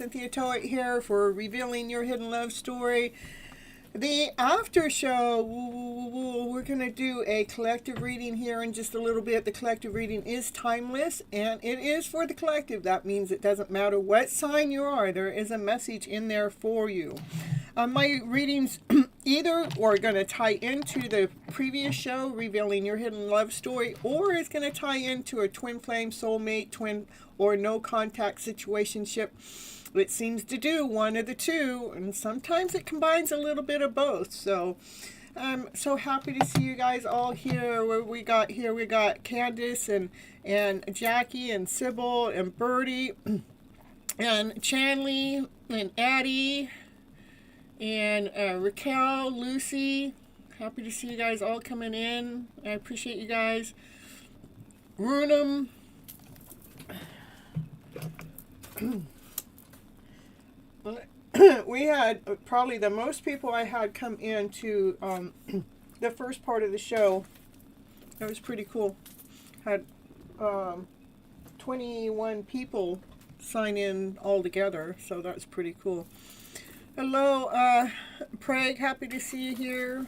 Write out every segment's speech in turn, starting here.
Cynthia Toet here for Revealing Your Hidden Love Story. The after show, we're going to do a collective reading here in just a little bit. The collective reading is timeless, and it is for the collective. That means it doesn't matter what sign you are. There is a message in there for you. My readings either are going to tie into the previous show, Revealing Your Hidden Love Story, or it's going to tie into a twin flame, soulmate, twin, or no contact situationship. It seems to do one of the two, and sometimes it combines a little bit of both. So I'm so happy to see you guys all here. We got Candace and Jackie and Sybil and Birdie and Chanley and Addie and Raquel, Lucy. Happy to see you guys all coming in. I appreciate you guys. Runum. We had probably the most people I had come in to the first part of the show. It was pretty cool. Had 21 people sign in all together, so that's pretty cool. Hello, Prague, happy to see you here.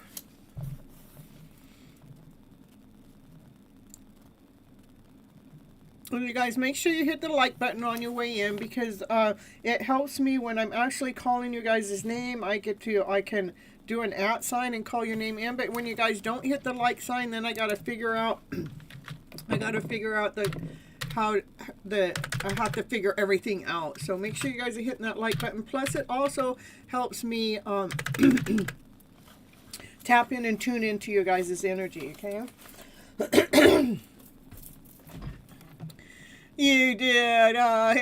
Well, you guys, make sure you hit the like button on your way in, because it helps me when I'm actually calling you guys' name. I can do an @ sign and call your name in. But when you guys don't hit the like sign, then I gotta figure out I have to figure everything out. So make sure you guys are hitting that like button. Plus, it also helps me tap in and tune into your guys' energy. Okay. You did. I'm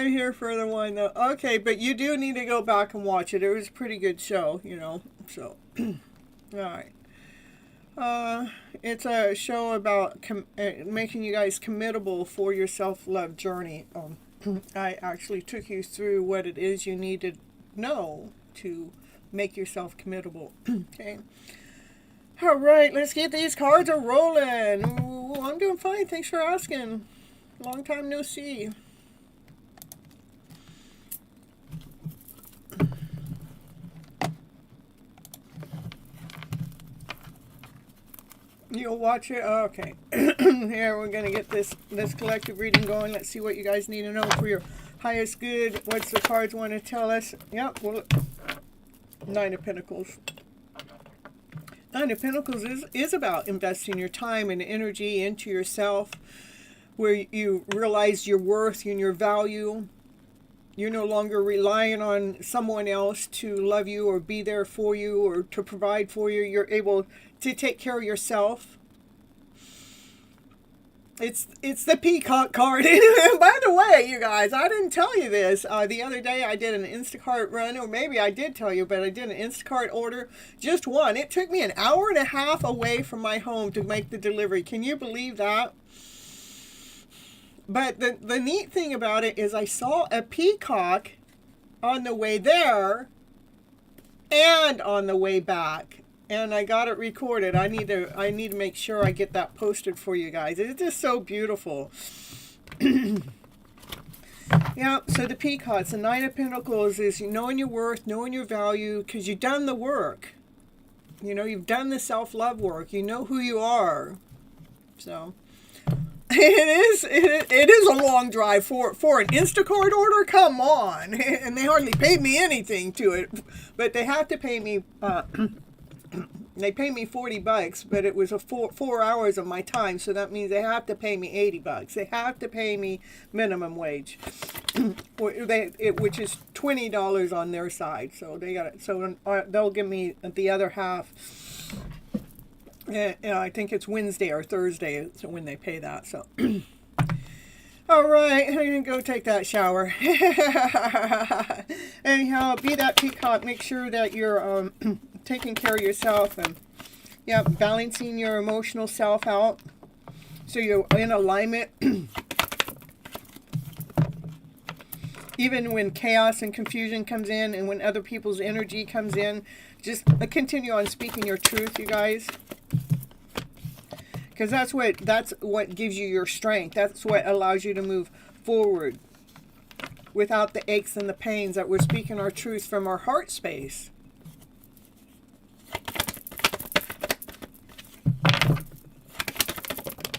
here for the one though. Okay, but you do need to go back and watch it. It was a pretty good show, you know. So, all right. It's a show about making you guys committable for your self-love journey. I actually took you through what it is you need to know to make yourself committable. Okay. All right, let's get these cards a rolling. Ooh, I'm doing fine. Thanks for asking. Long time no see. You'll watch it? Oh, okay. Here, we're going to get this collective reading going. Let's see what you guys need to know for your highest good. What's the cards want to tell us? Yep, well, 9 of Pentacles. 9 of Pentacles is about investing your time and energy into yourself, where you realize your worth and your value. You're no longer relying on someone else to love you or be there for you or to provide for you. You're able to take care of yourself. It's the Peacock card. By the way, you guys, I didn't tell you this. The other day I did an Instacart run, or maybe I did tell you, but I did an Instacart order. Just one. It took me an hour and a half away from my home to make the delivery. Can you believe that? But the neat thing about it is I saw a peacock on the way there and on the way back. And I got it recorded. I need to make sure I get that posted for you guys. It's just so beautiful. Yeah, so the peacocks, the 9 of Pentacles is knowing your worth, knowing your value, because you've done the work. You know, you've done the self-love work. You know who you are. So it is a long drive for an Instacart order. Come on. And they hardly paid me anything to it, but they have to pay me they paid me $40, but it was a 4 hours of my time, so that means they have to pay me $80. They have to pay me minimum wage, which is $20 on their side. So they got it. So they'll give me the other half. I think it's Wednesday or Thursday when they pay that. So. All right, I'm going to go take that shower. Anyhow, be that peacock. Make sure that you're taking care of yourself and, yeah, balancing your emotional self out so you're in alignment. Even when chaos and confusion comes in and when other people's energy comes in, just continue on speaking your truth, you guys. Because that's what gives you your strength. That's what allows you to move forward. without the aches and the pains, that we're speaking our truth from our heart space.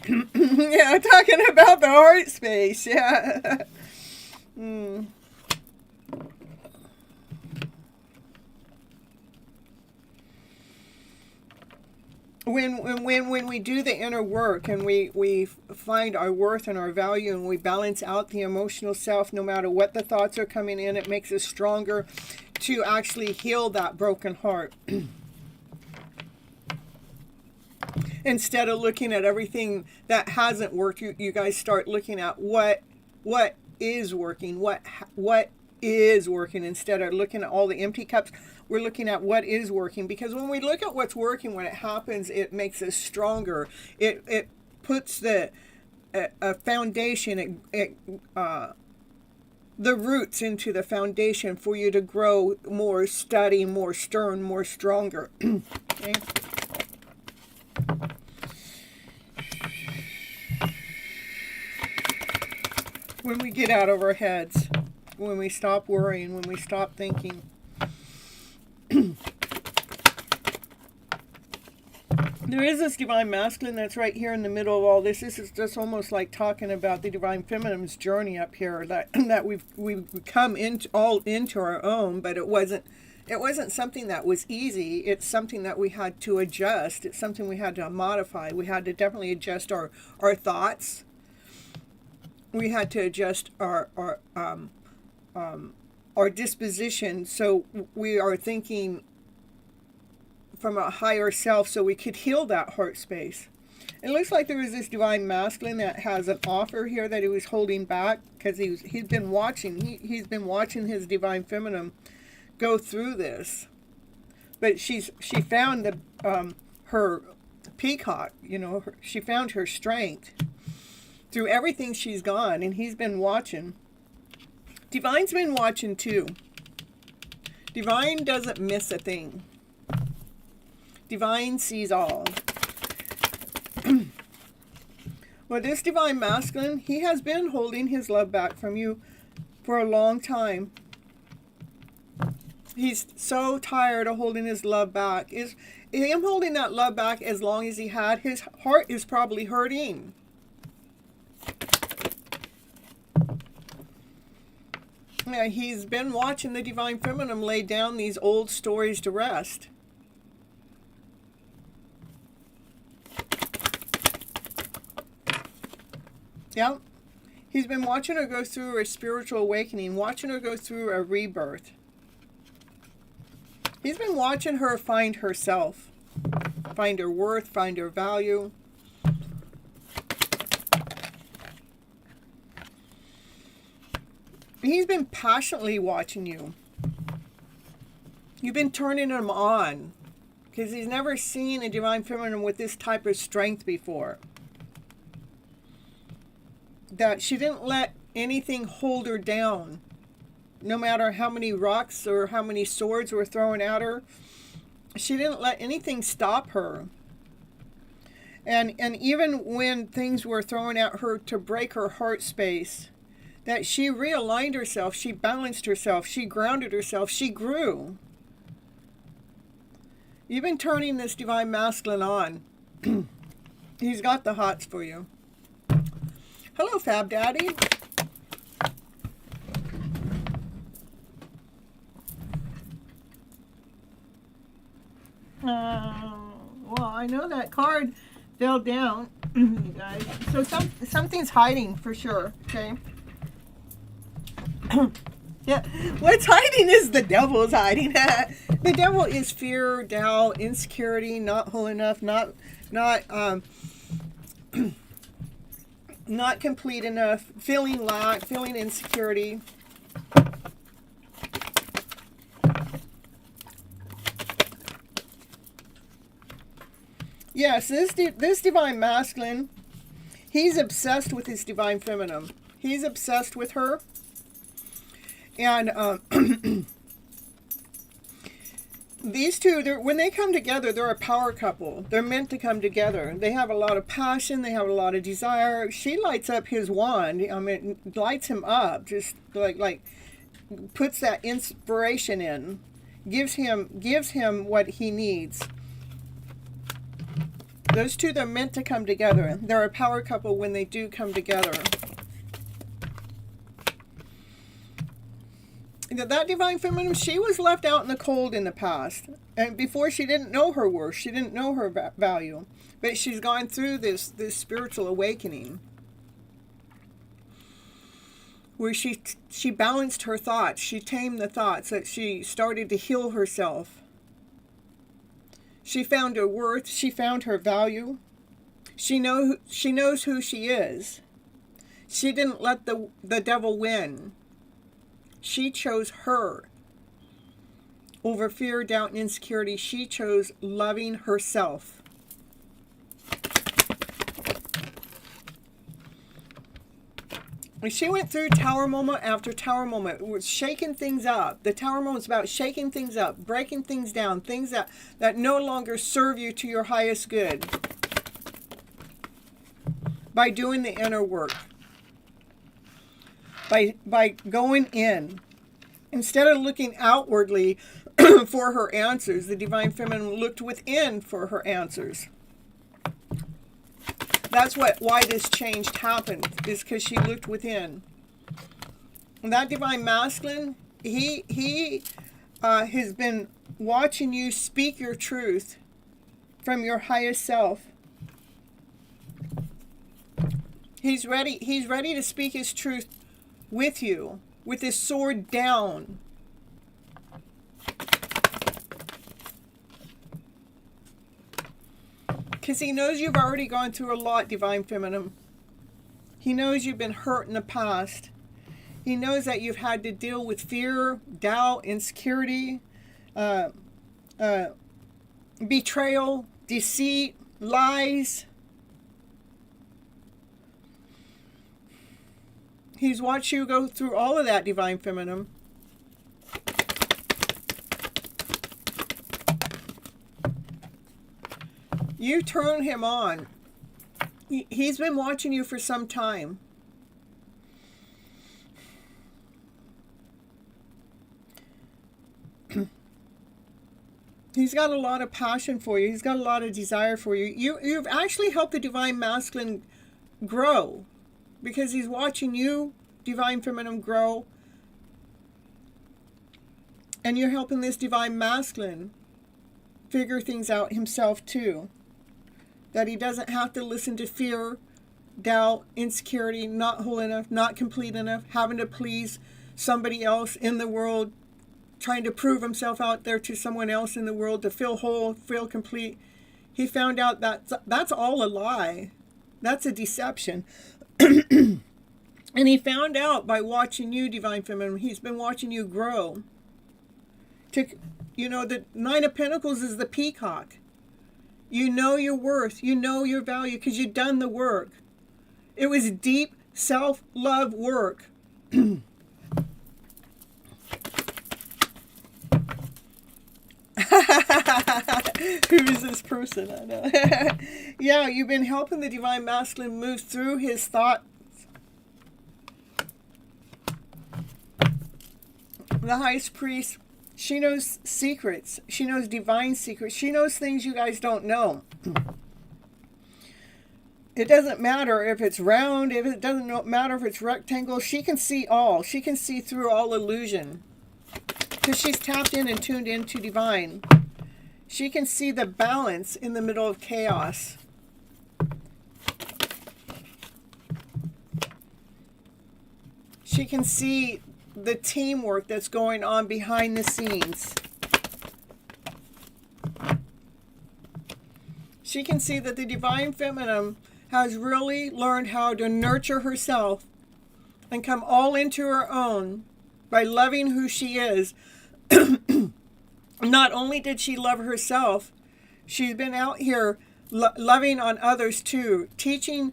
Yeah, talking about the heart space, yeah. When we do the inner work and we find our worth and our value, and we balance out the emotional self, no matter what the thoughts are coming in, it makes us stronger to actually heal that broken heart. Instead of looking at everything that hasn't worked, you guys start looking at what is working, what is working. Instead of looking at all the empty cups, we're looking at what is working. Because when we look at what's working, when it happens, it makes us stronger. It puts a foundation, the roots into the foundation for you to grow more, study more, stern, more stronger. Okay. When we get out of our heads, when we stop worrying, when we stop thinking. There is this divine masculine that's right here in the middle of all this. This is just almost like talking about the divine feminine's journey up here, that we've come into our own, but it wasn't something that was easy. It's something that we had to adjust. It's something we had to modify. We had to definitely adjust our thoughts. We had to adjust our disposition, so we are thinking from a higher self, so we could heal that heart space. It looks like there was this divine masculine that has an offer here that he was holding back because he's been watching. He's been watching his divine feminine go through this, but she found her peacock. She found her strength through everything she's gone, and he's been watching. Divine's been watching too. Divine doesn't miss a thing. Divine sees all. Well, this divine masculine, he has been holding his love back from you for a long time. He's so tired of holding his love back. Is him holding that love back as long as he had, his heart is probably hurting. Yeah, he's been watching the divine feminine lay down these old stories to rest. Yeah, he's been watching her go through a spiritual awakening, watching her go through a rebirth. He's been watching her find herself, find her worth, find her value. He's been passionately watching you. You've been turning him on because he's never seen a divine feminine with this type of strength before. That she didn't let anything hold her down. No matter how many rocks or how many swords were thrown at her, she didn't let anything stop her. And even when things were thrown at her to break her heart space, that she realigned herself, she balanced herself, she grounded herself, she grew. You've been turning this divine masculine on. He's got the hots for you. Hello, Fab Daddy. Well, I know that card fell down, you guys. So something's hiding for sure, okay? Yeah, what's hiding is the devil is hiding. The devil is fear, doubt, insecurity, not whole enough, not complete enough, feeling lack, feeling insecurity. Yes, this divine masculine, he's obsessed with his divine feminine. He's obsessed with her. And these two, when they come together, they're a power couple. They're meant to come together. They have a lot of passion. They have a lot of desire. She lights up his wand. I mean, lights him up. Just like puts that inspiration in. Gives him what he needs. Those two, they're meant to come together. They're a power couple when they do come together. That divine feminine, she was left out in the cold in the past. And before, she didn't know her worth. She didn't know her value. But she's gone through this spiritual awakening, where she balanced her thoughts. She tamed the thoughts. That she started to heal herself. She found her worth. She found her value. She knows who she is. She didn't let the devil win. She chose her over fear, doubt, and insecurity. She chose loving herself. And she went through tower moment after tower moment. It was shaking things up. The tower moment's about shaking things up, breaking things down, things that no longer serve you to your highest good. By doing the inner work. By going in. Instead of looking outwardly for her answers, the divine feminine looked within for her answers. That's why this change happened, is because she looked within. And that divine masculine, he has been watching you speak your truth from your highest self. He's ready to speak his truth with you, with his sword down. Because he knows you've already gone through a lot, divine feminine. He knows you've been hurt in the past. He knows that you've had to deal with fear, doubt, insecurity, betrayal, deceit, lies. He's watched you go through all of that, divine feminine. You turn him on. He's been watching you for some time. He's got a lot of passion for you. He's got a lot of desire for you. You've actually helped the divine masculine grow, because he's watching you, divine feminine, grow. And you're helping this divine masculine figure things out himself too. That he doesn't have to listen to fear, doubt, insecurity, not whole enough, not complete enough, having to please somebody else in the world, trying to prove himself out there to someone else in the world to feel whole, feel complete. He found out that that's all a lie. That's a deception. And he found out by watching you, divine feminine. He's been watching you grow. The Nine of Pentacles is the peacock. You know your worth. You know your value because you've done the work. It was deep self-love work. Who is this person? I know. Yeah, you've been helping the divine masculine move through his thoughts. The highest priest, she knows secrets. She knows divine secrets. She knows things you guys don't know. It doesn't matter if it's round. It doesn't matter if it's rectangle. She can see all. She can see through all illusion. Because she's tapped in and tuned into divine. She can see the balance in the middle of chaos. She can see the teamwork that's going on behind the scenes. She can see that the divine feminine has really learned how to nurture herself and come all into her own by loving who she is. Not only did she love herself, she's been out here loving on others too, teaching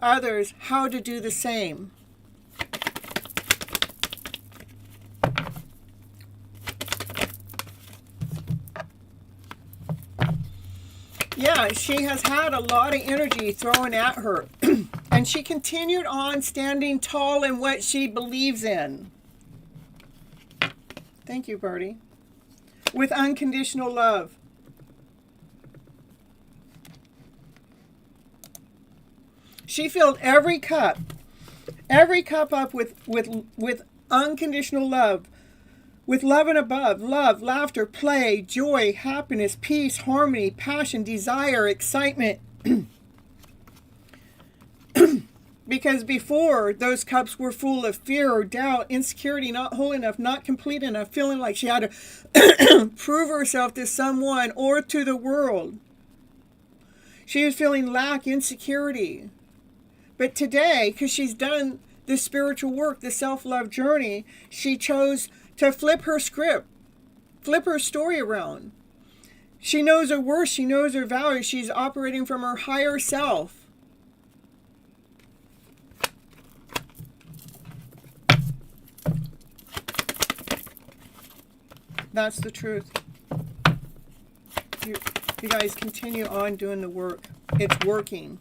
others how to do the same. Yeah, she has had a lot of energy thrown at her. And she continued on standing tall in what she believes in. Thank you, Birdie. With unconditional love. She filled every cup up with unconditional love. With love and above, love, laughter, play, joy, happiness, peace, harmony, passion, desire, excitement. Because before, those cups were full of fear or doubt, insecurity, not whole enough, not complete enough, feeling like she had to prove herself to someone or to the world. She was feeling lack, insecurity. But today, because she's done the spiritual work, the self-love journey, she chose to flip her script, flip her story around. She knows her worth, she knows her value, she's operating from her higher self. That's the truth. You guys continue on doing the work. It's working.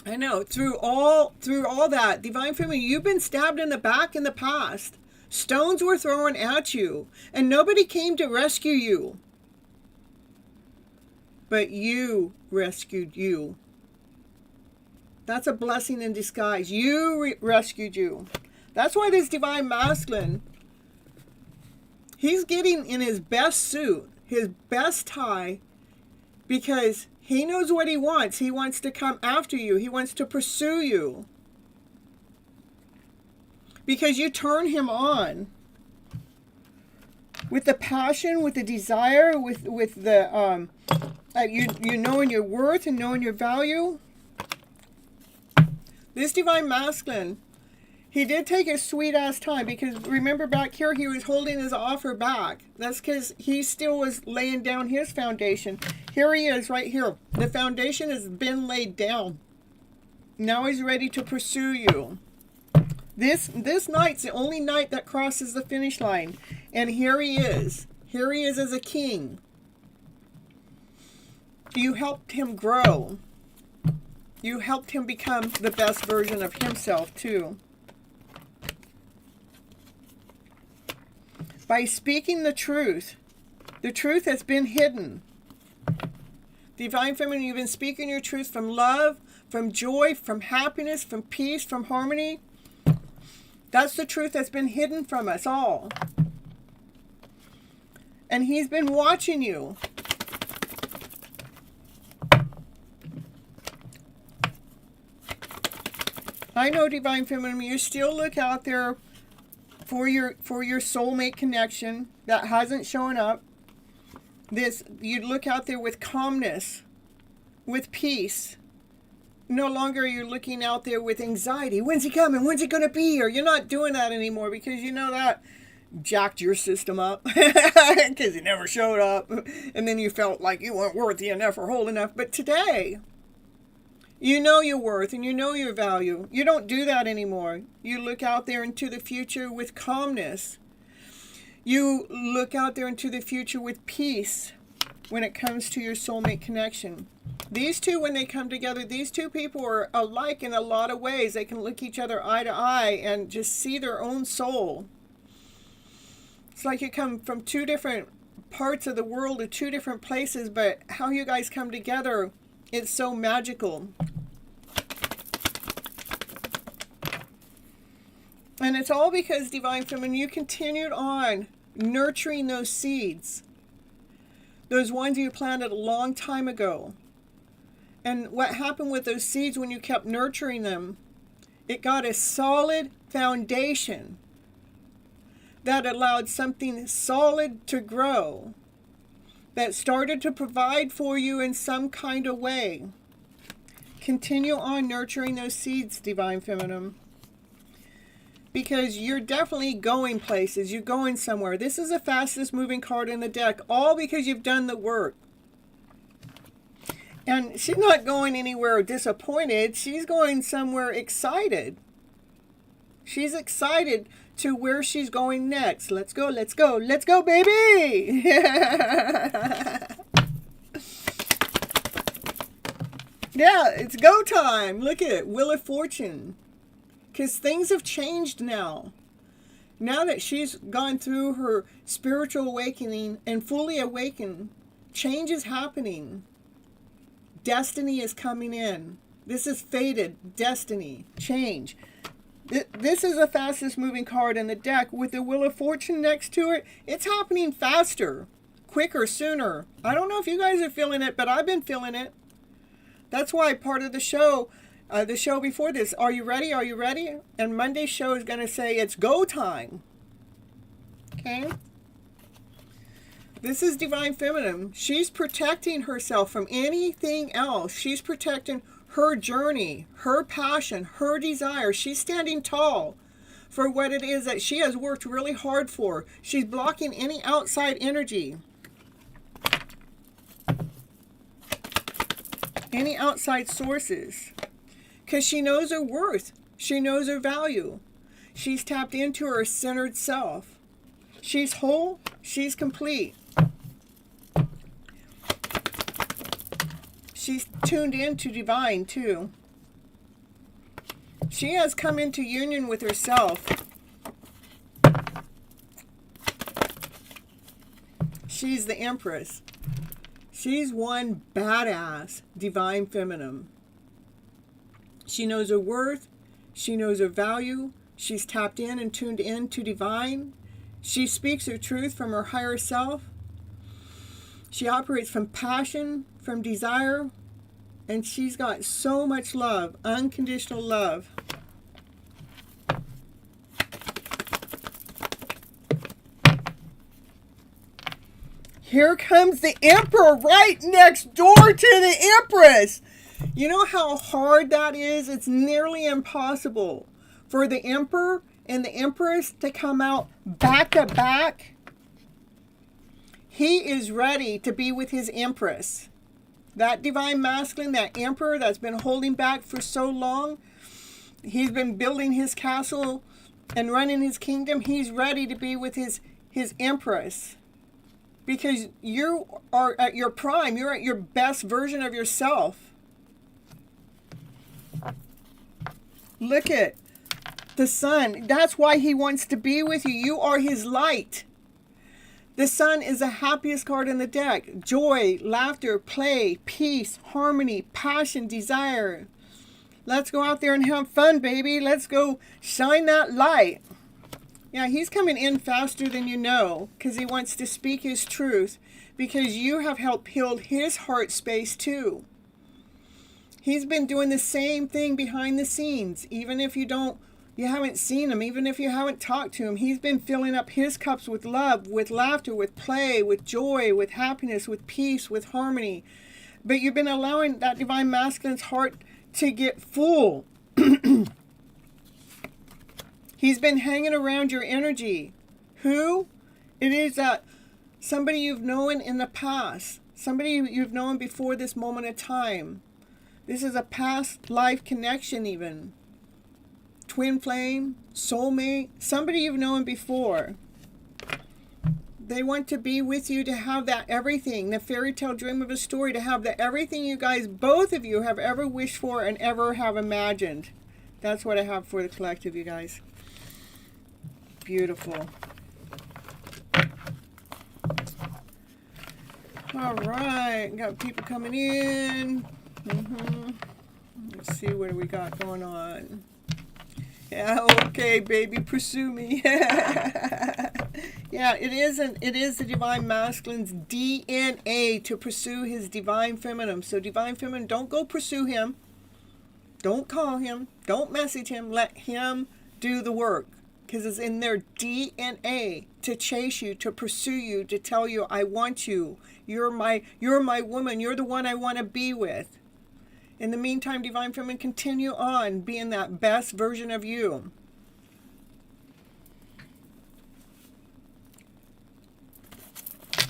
I know, through all that, Divine Feminine, you've been stabbed in the back in the past. Stones were thrown at you, and nobody came to rescue you. But you rescued you. That's a blessing in disguise. You rescued you. That's why this Divine Masculine, he's getting in his best suit, his best tie, because he knows what he wants. He wants to come after you. He wants to pursue you. Because you turn him on. With the passion, with the desire, with the, you knowing your worth and knowing your value. This Divine Masculine, he did take a sweet-ass time, because remember back here, he was holding his offer back. That's because he still was laying down his foundation. Here he is right here. The foundation has been laid down. Now he's ready to pursue you. This night's the only night that crosses the finish line. And here he is. Here he is as a king. You helped him grow. You helped him become the best version of himself, too. By speaking the truth has been hidden. Divine Feminine, you've been speaking your truth from love, from joy, from happiness, from peace, from harmony. That's the truth that's been hidden from us all. And he's been watching you. I know, Divine Feminine, you still look out there for your soulmate connection that hasn't shown up. You look out there with calmness, with peace. No longer are you looking out there with anxiety. When's he coming? When's he going to be here? You're not doing that anymore, because you know that jacked your system up because he never showed up. And then you felt like you weren't worthy enough or whole enough. But today, you know your worth and you know your value. You don't do that anymore. You look out there into the future with calmness. You look out there into the future with peace when it comes to your soulmate connection. These two, when they come together, these two people are alike in a lot of ways. They can look each other eye to eye and just see their own soul. It's like you come from two different parts of the world to two different places, but how you guys come together, it's so magical. And it's all because, Divine Feminine, you continued on nurturing those seeds. Those ones you planted a long time ago. And what happened with those seeds when you kept nurturing them, it got a solid foundation that allowed something solid to grow, that started to provide for you in some kind of way. Continue on nurturing those seeds, Divine Feminine. Because you're definitely going places. You're going somewhere. This is the fastest moving card in the deck. All because you've done the work. And she's not going anywhere disappointed. She's going somewhere excited. She's excited to where she's going next. Let's go, let's go, let's go, baby! Yeah, it's go time. Look at it, Wheel of Fortune. Because things have changed now. Now that she's gone through her spiritual awakening and fully awakened, change is happening. Destiny is coming in. This is fated destiny, change. This is the fastest moving card in the deck. With the Wheel of Fortune next to it, it's happening faster, quicker, sooner. I don't know if you guys are feeling it, but I've been feeling it. That's why part of the show before this, are you ready? Are you ready? And Monday's show is going to say it's go time. Okay? This is Divine Feminine. She's protecting herself from anything else. She's protecting her journey, her passion, her desire. She's standing tall for what it is that she has worked really hard for. She's blocking any outside energy. Any outside sources. Because she knows her worth. She knows her value. She's tapped into her centered self. She's whole. She's complete. She's tuned into divine too. She has come into union with herself. She's the Empress. She's one badass Divine Feminine. She knows her worth. She knows her value. She's tapped in and tuned in to divine. She speaks her truth from her higher self. She operates from passion, from desire, and she's got so much love, unconditional love. Here comes the Emperor right next door to the Empress. You know how hard that is? It's nearly impossible for the Emperor and the Empress to come out back to back. He is ready to be with his Empress. That Divine Masculine, that Emperor that's been holding back for so long, he's been building his castle and running his kingdom. He's ready to be with his Empress. Because you are at your prime. You're at your best version of yourself. Look at the sun. That's why he wants to be with you. You are his light. The sun is the happiest card in the deck. Joy, laughter, play, peace, harmony, passion, desire. Let's go out there and have fun, baby. Let's go shine that light. Yeah, he's coming in faster than you know because he wants to speak his truth because you have helped heal his heart space too. He's been doing the same thing behind the scenes. Even if you haven't seen him, even if you haven't talked to him, he's been filling up his cups with love, with laughter, with play, with joy, with happiness, with peace, with harmony. But you've been allowing that Divine Masculine's heart to get full. He's been hanging around your energy. Who? It is somebody you've known in the past. Somebody you've known before this moment of time. This is a past life connection even. Twin flame, soulmate, somebody you've known before. They want to be with you to have that everything, the fairy tale dream of a story, to have that everything you guys, both of you, have ever wished for and ever have imagined. That's what I have for the collective, you guys. Beautiful. All right, got people coming in. Let's see what we got going on. Yeah, okay, baby, pursue me. Yeah, it is the Divine Masculine's DNA to pursue his Divine Feminine. So Divine Feminine, don't go pursue him. Don't call him. Don't message him. Let him do the work. Because it's in their DNA to chase you, to pursue you, to tell you, I want you. You're my woman. You're the one I want to be with. In the meantime, Divine Feminine, continue on being that best version of you.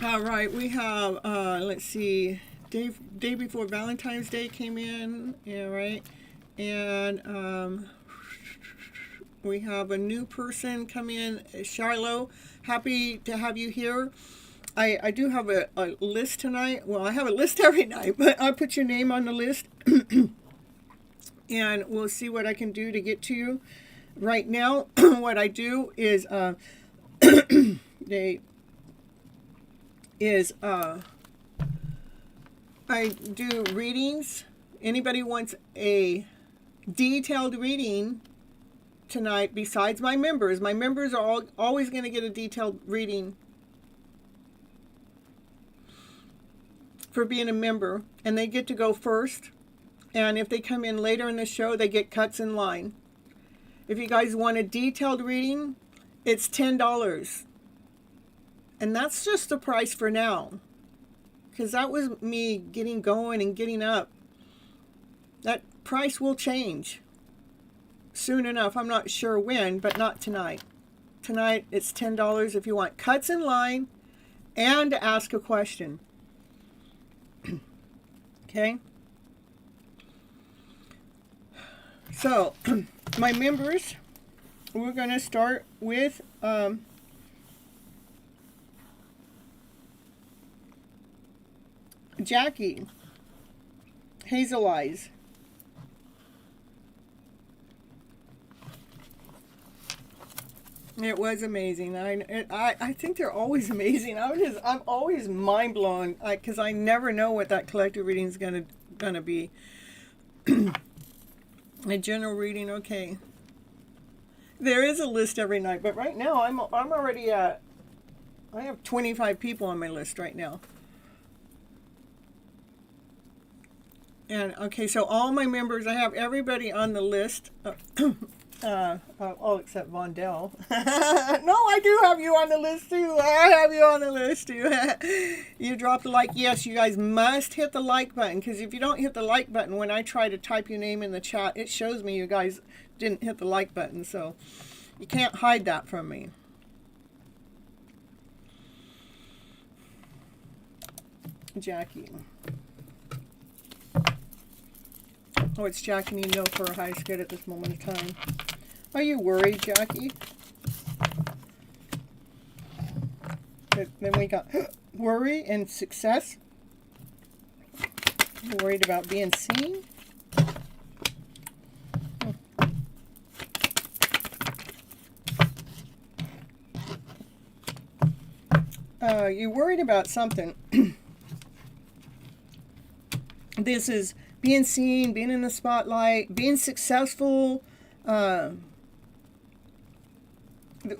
All right, we have, let's see, day before Valentine's Day came in. Yeah, right. And, We have a new person come in, Shiloh. Happy to have you here. I do have a list tonight. Well, I have a list every night, but I'll put your name on the list. And we'll see what I can do to get to you. Right now, what I do is I do readings. Anybody wants a detailed reading tonight besides my members? My members are always going to get a detailed reading for being a member, and they get to go first. And if they come in later in the show, they get cuts in line. If you guys want a detailed reading, it's $10. And that's just the price for now. Because that was me getting going and getting up. That price will change soon enough. I'm not sure when, but not tonight. Tonight, it's $10 if you want cuts in line and to ask a question. Okay? So, my members, we're going to start with Jackie, Hazel Eyes. It was amazing. I think they're always amazing. I'm always mind blown because I never know what that collective reading is gonna be. A general reading, okay. There is a list every night, but right now I'm already at. I have 25 people on my list right now. And okay, so all my members, I have everybody on the list. All except Vondell. No, I do have you on the list too. I have you on the list too. You dropped a like. Yes, you guys must hit the like button, because if you don't hit the like button, when I try to type your name in the chat, it shows me you guys didn't hit the like button. So you can't hide that from me. Jackie. Oh, it's Jackie you know for her highest good at this moment of time. Are you worried, Jackie? Then we got worry and success. You're worried about being seen? You're worried about something. This is being seen, being in the spotlight, being successful.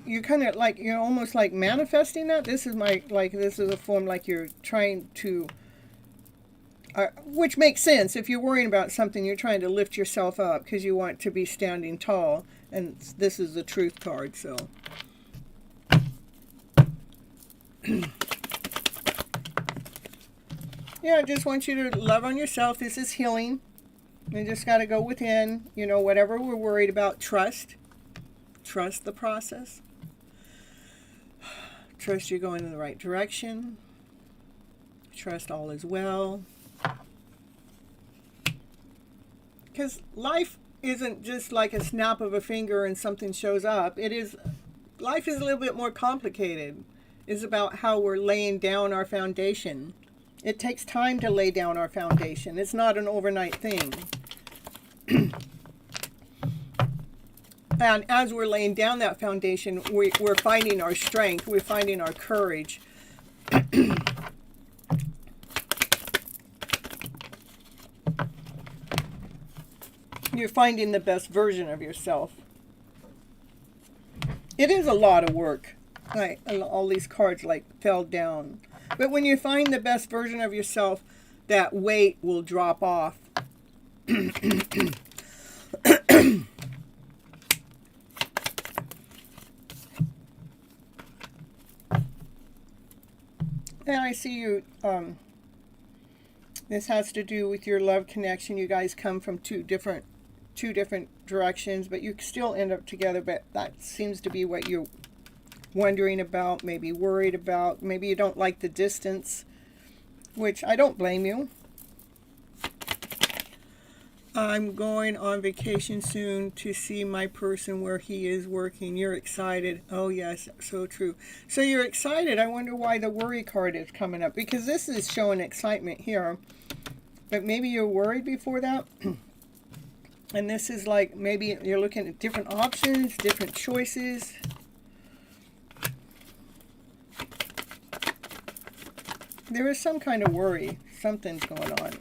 You're kind of like, you're almost like manifesting that. This is this is a form like you're trying to, which makes sense. If you're worrying about something, you're trying to lift yourself up because you want to be standing tall. And this is the truth card, so. Yeah, I just want you to love on yourself. This is healing. You just got to go within, whatever we're worried about. Trust the process. Trust you're going in the right direction. Trust all is well. Because life isn't just like a snap of a finger and something shows up. Life is a little bit more complicated. It's about how we're laying down our foundation. It takes time to lay down our foundation. It's not an overnight thing. And as we're laying down that foundation, we're finding our strength. We're finding our courage. You're finding the best version of yourself. It is a lot of work. Like, all these cards fell down. But when you find the best version of yourself, that weight will drop off. And I see you, this has to do with your love connection. You guys come from two different directions, but you still end up together. But that seems to be what you're wondering about, maybe worried about. Maybe you don't like the distance, which I don't blame you. I'm going on vacation soon to see my person where he is working. You're excited. Oh, yes, so true. So you're excited. I wonder why the worry card is coming up, because this is showing excitement here. But maybe you're worried before that. And this is like maybe you're looking at different options, different choices. There is some kind of worry. Something's going on.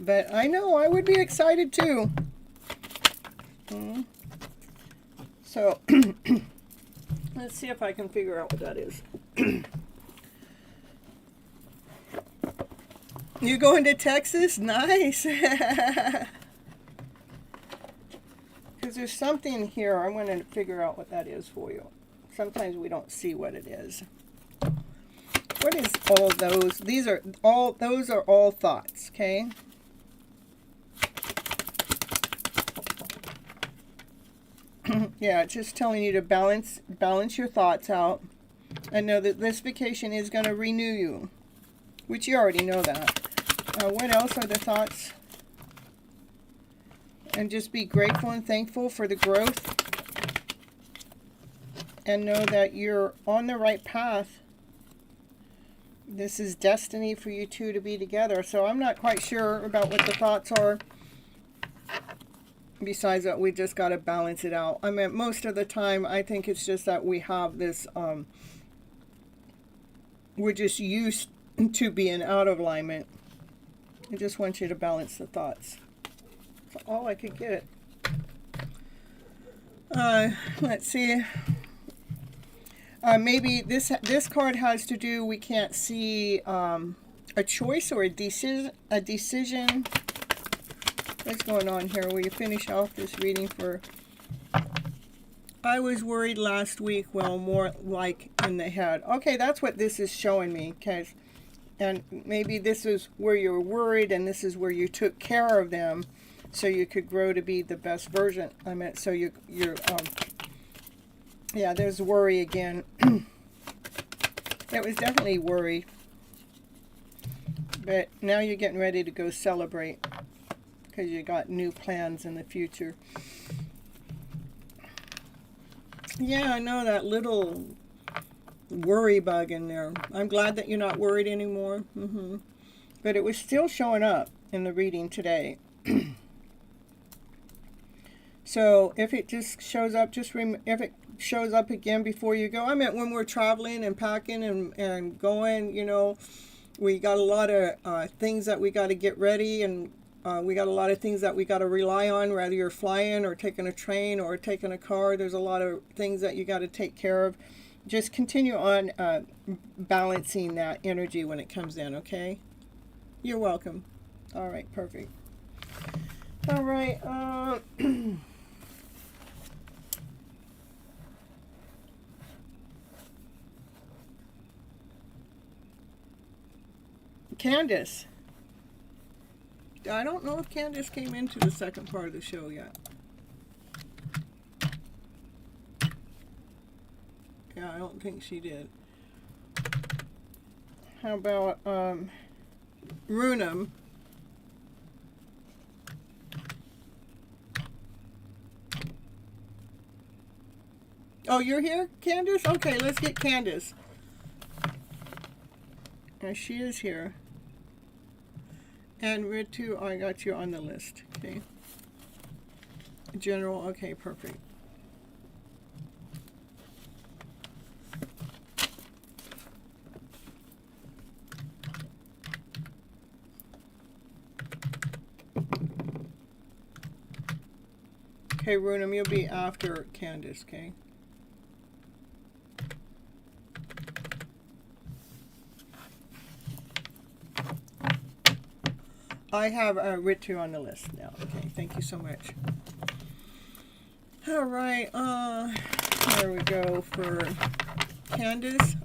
But I know I would be excited too. So let's see if I can figure out what that is. You going to Texas? Nice. Because there's something here. I want to figure out what that is for you. Sometimes we don't see what it is. What is all those? Those are all thoughts, okay? Yeah, it's just telling you to balance your thoughts out. And know that this vacation is going to renew you, which you already know that. What else are the thoughts? And just be grateful and thankful for the growth. And know that you're on the right path. This is destiny for you two to be together. So I'm not quite sure about what the thoughts are. Besides that, we just got to balance it out. I mean, most of the time, I think it's just that we have this, we're just used to being out of alignment. I just want you to balance the thoughts. That's all I could get. Let's see. Maybe this card has to do, we can't see a choice or a decision. What's going on here? Will you finish off this reading for... I was worried last week. Well, more like in the head. Okay, that's what this is showing me. Okay, and maybe this is where you were worried, and this is where you took care of them, so you could grow to be the best version. I meant, so you're yeah. There's worry again. It was definitely worry, but now you're getting ready to go celebrate. Because you got new plans in the future. Yeah, I know that little worry bug in there. I'm glad that you're not worried anymore. But it was still showing up in the reading today. So if it just shows up, if it shows up again before you go. I meant when we're traveling and packing and going, you know, we got a lot of things that we got to get ready, and we got a lot of things that we got to rely on, whether you're flying or taking a train or taking a car. There's a lot of things that you got to take care of. Just continue on balancing that energy when it comes in, okay? You're welcome. All right, perfect. All right. Candace. I don't know if Candace came into the second part of the show yet. Yeah, I don't think she did. How about Runum? Oh, you're here, Candace? Okay, let's get Candace. She is here. And Ritu, I got you on the list. Okay. General, okay, perfect. Okay, Runum, you'll be after Candace, okay? I have Ritu on the list now. Okay, thank you so much. All right, there we go for Candace.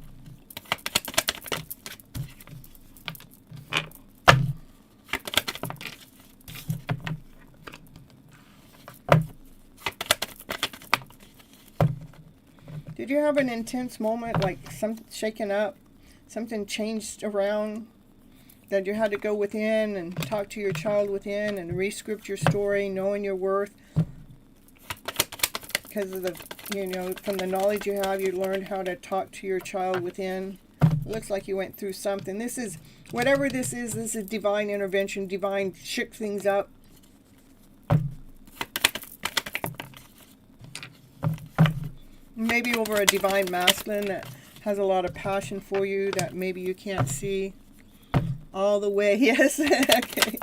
Did you have an intense moment, like something shaken up, something changed around? that you had to go within and talk to your child within and re-script your story, knowing your worth. Because of the, from the knowledge you have, you learned how to talk to your child within. It looks like you went through something. This is, whatever this is divine intervention, divine shook things up. Maybe over a divine masculine that has a lot of passion for you that maybe you can't see all the way. Yes. Okay.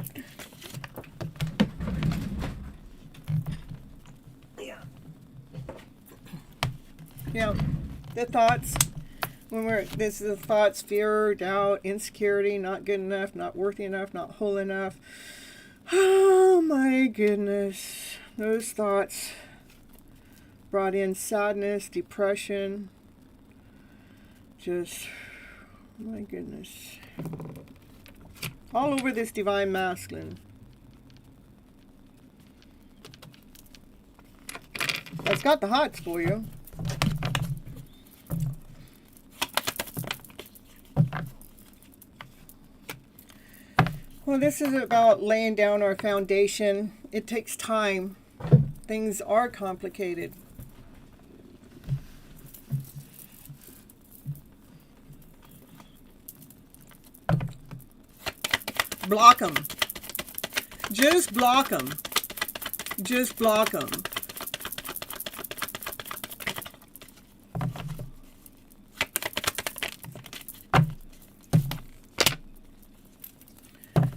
Yeah. The thoughts. This is the thoughts, fear, doubt, insecurity, not good enough, not worthy enough, not whole enough. Oh my goodness. Those thoughts brought in sadness, depression. Just, my goodness. All over this divine masculine. It's got the hots for you. Well, this is about laying down our foundation. It takes time. Things are complicated. Block them. Just block them. Just block them.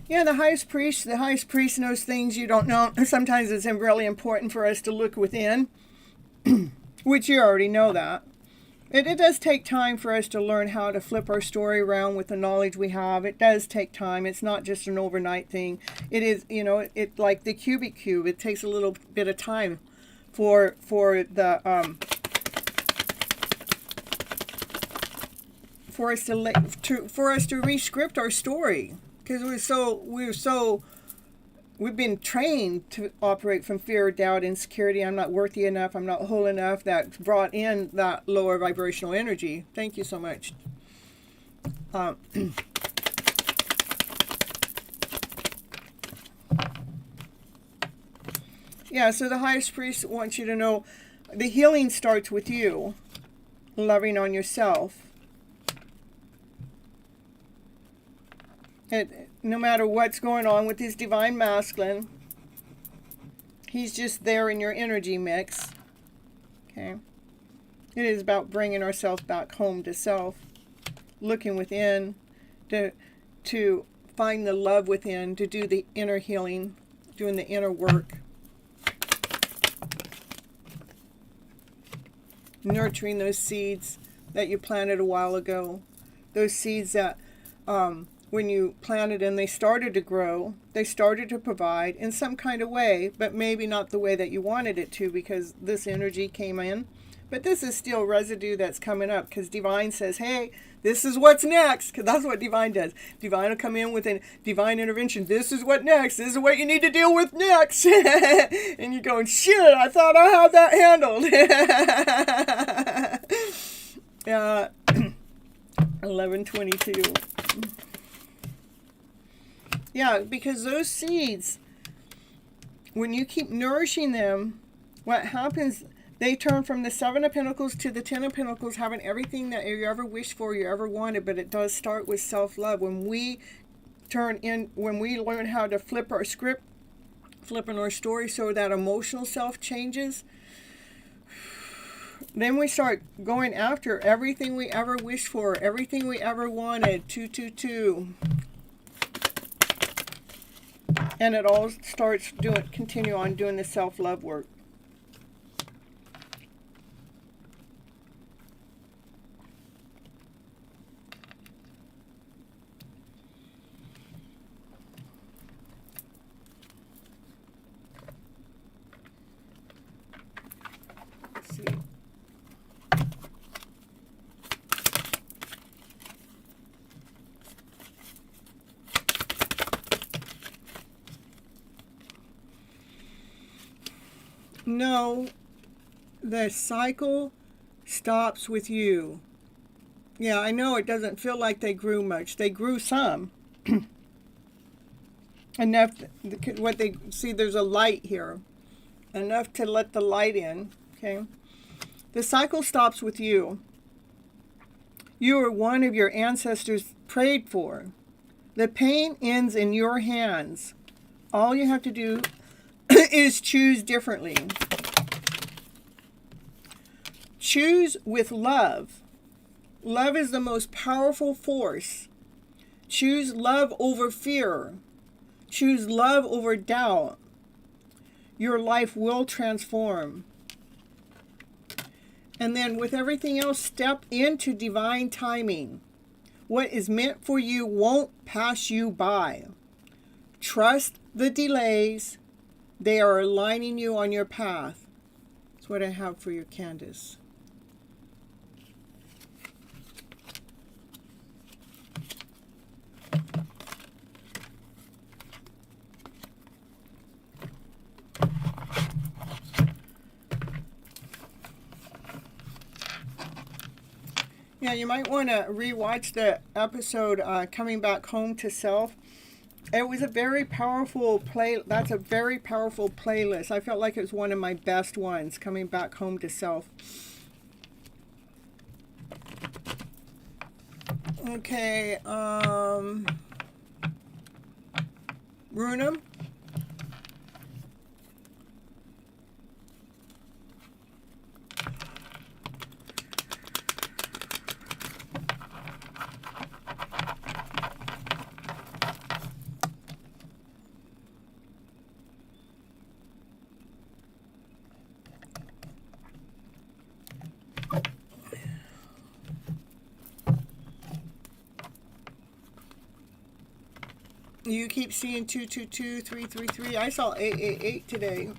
Yeah, the highest priest knows things you don't know. Sometimes it's really important for us to look within, which you already know that. It does take time for us to learn how to flip our story around with the knowledge we have. It does take time. It's not just an overnight thing. It is, it's like the cubic cube. It takes a little bit of time for us to re-script our story. Because we've been trained to operate from fear, doubt, insecurity. I'm not worthy enough. I'm not whole enough. That brought in that lower vibrational energy. Thank you so much. Yeah, so the highest priest wants you to know the healing starts with you, loving on yourself. No matter what's going on with his divine masculine, he's just there in your energy mix. Okay. It is about bringing ourselves back home to self, looking within, to find the love within, to do the inner healing, doing the inner work. Nurturing those seeds that you planted a while ago. Those seeds that when you planted and they started to grow, they started to provide in some kind of way, but maybe not the way that you wanted it to because this energy came in. But this is still residue that's coming up because Divine says, hey, this is what's next. Because that's what Divine does. Divine will come in with a divine intervention. This is what next. This is what you need to deal with next. And you're going, shit, I thought I had that handled. 11:22. Yeah, because those seeds, when you keep nourishing them, what happens, they turn from the Seven of Pentacles to the Ten of Pentacles, having everything that you ever wished for, you ever wanted, but it does start with self-love. When we learn how to flip our script, flipping our story so that emotional self changes, then we start going after everything we ever wished for, everything we ever wanted. 222. And it all starts continue on doing the self-love work. Let's see. No, the cycle stops with you. Yeah, I know it doesn't feel like they grew much. They grew some. enough, what they see, there's a light here, enough to let the light in, okay? The cycle stops with you. You are one of your ancestors prayed for. The pain ends in your hands. All you have to do is choose differently. Choose with love. Love is the most powerful force. Choose love over fear. Choose love over doubt. Your life will transform. And then with everything else, step into divine timing. What is meant for you won't pass you by. Trust the delays. They are aligning you on your path. That's what I have for you, Candace. Yeah, you might want to rewatch the episode Coming Back Home to Self. It was a very powerful that's a very powerful playlist. I felt like it was one of my best ones, Coming Back Home to Self. Okay, Runum. You keep seeing 222, 333. I saw 888 today.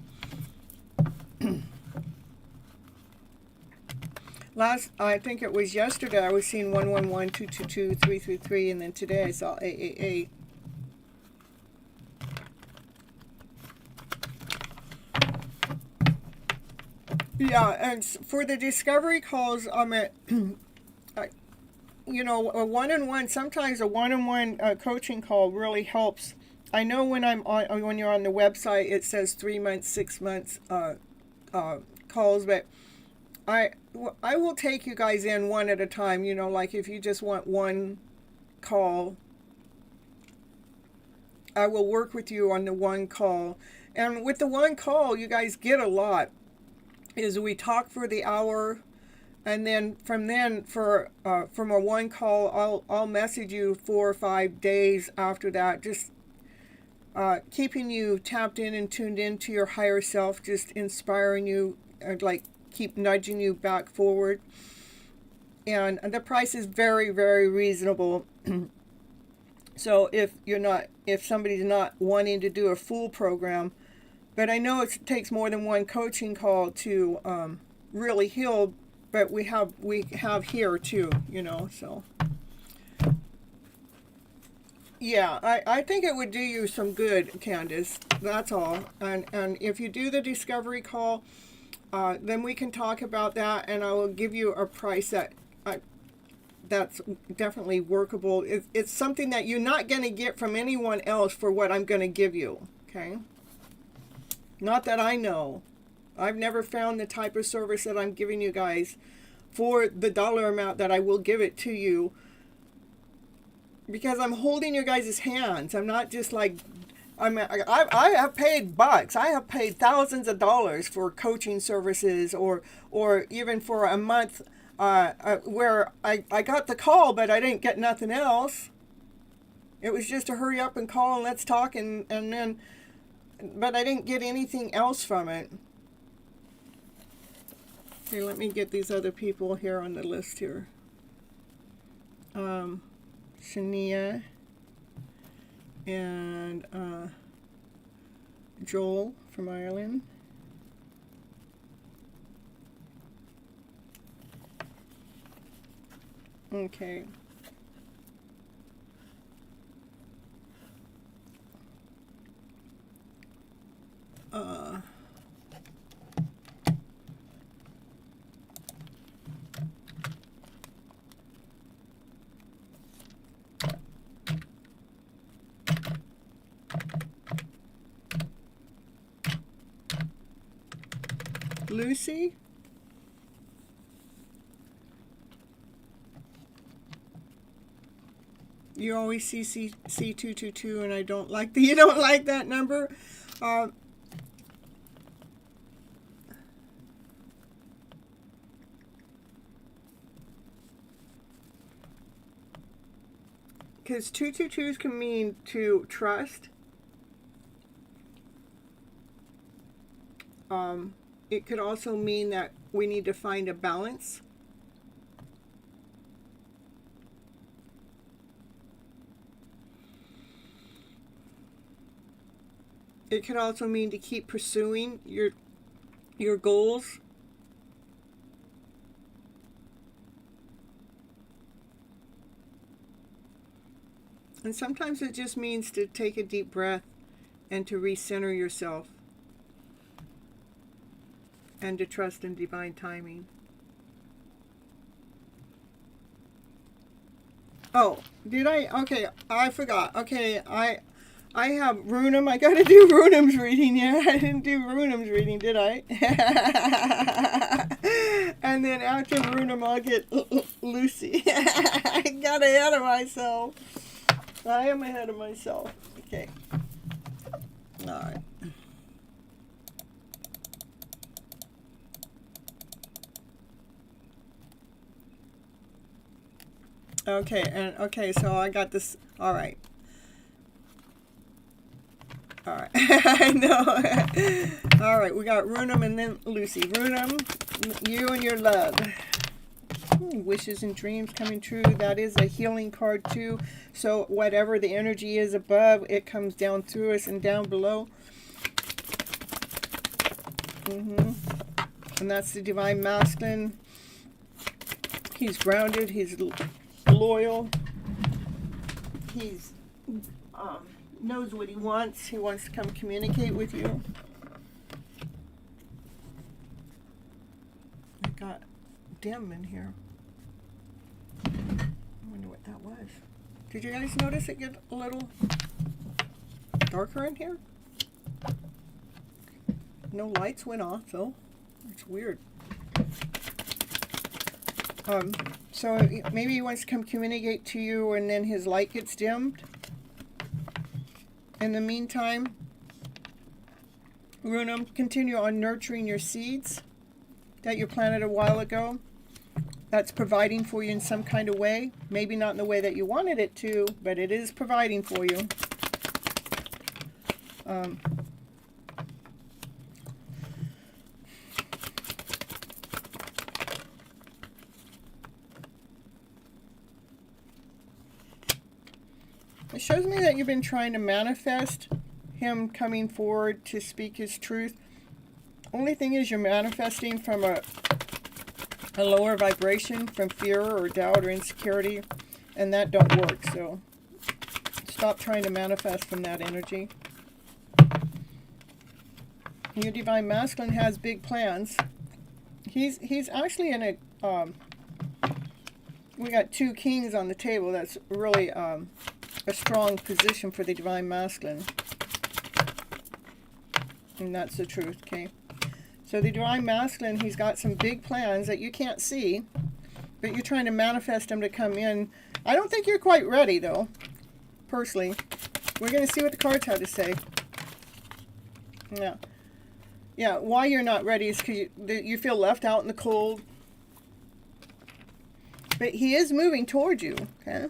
I think it was yesterday, I was seeing 111, 222, 333, and then today I saw 888. Yeah, and for the discovery calls, I'm at, you know, a one-on-one, sometimes a one-on-one coaching call really helps. I know when when you're on the website, it says 3 months, 6 months calls, but I will take you guys in one at a time. You know, like if you just want one call, I will work with you on the one call. And with the one call, you guys get a lot. Is we talk for the hour, and then from a one call, I'll message you 4 or 5 days after that, just keeping you tapped in and tuned into your higher self, just inspiring you, like keep nudging you back forward. And the price is very, very reasonable. So if somebody's not wanting to do a full program, but I know it takes more than one coaching call to really heal, but we have here too, you know, so. Yeah, I think it would do you some good, Candace. That's all. And if you do the discovery call, then we can talk about that, and I will give you a price that's definitely workable. It's something that you're not going to get from anyone else for what I'm going to give you, okay? Not that I know. I've never found the type of service that I'm giving you guys for the dollar amount that I will give it to you, because I'm holding your guys' hands. I'm not just like, I have paid bucks. I have paid thousands of dollars for coaching services, or even for a month where I got the call, but I didn't get nothing else. It was just a hurry up and call and let's talk, and then, but I didn't get anything else from it. Okay, let me get these other people here on the list here. Shania and Joel from Ireland. Okay. Lucy. You always see C222, and I don't like the, you don't like that number. Because 222s can mean to trust. It could also mean that we need to find a balance. It could also mean to keep pursuing your goals. And sometimes it just means to take a deep breath and to recenter yourself and to trust in divine timing. Oh, did I? Okay, I forgot. Okay, I have Runum. I gotta do Runum's reading. Yeah, I didn't do Runum's reading, did I? And then after Runum, I'll get Lucy. I got ahead of myself. I am ahead of myself. Okay. All right. Okay, and okay, so I got this. All right. All right. I know. All right, we got Runum and then Lucy. Runum, you and your love. Wishes and dreams coming true. That is a healing card too. So whatever the energy is above, it comes down through us and down below. And that's the divine masculine. He's grounded. He's loyal. He's knows what he wants. He wants to come communicate with you. I got dim in here. I wonder what that was. Did you guys notice it get a little darker in here? No lights went off though. It's weird. So maybe he wants to come communicate to you and then his light gets dimmed. In the meantime, Runum, continue on nurturing your seeds that you planted a while ago. That's providing for you in some kind of way. Maybe not in the way that you wanted it to, but it is providing for you. It shows me that you've been trying to manifest him coming forward to speak his truth. Only thing is you're manifesting from a lower vibration, from fear or doubt or insecurity, and that don't work. So stop trying to manifest from that energy. Your divine masculine has big plans. He's actually in a we got two kings on the table. That's really a strong position for the divine masculine. And that's the truth, okay? So the divine masculine, he's got some big plans that you can't see, but you're trying to manifest them to come in. I don't think you're quite ready, though, personally. We're going to see what the cards have to say. Yeah, why you're not ready is because you feel left out in the cold. But he is moving towards you, okay?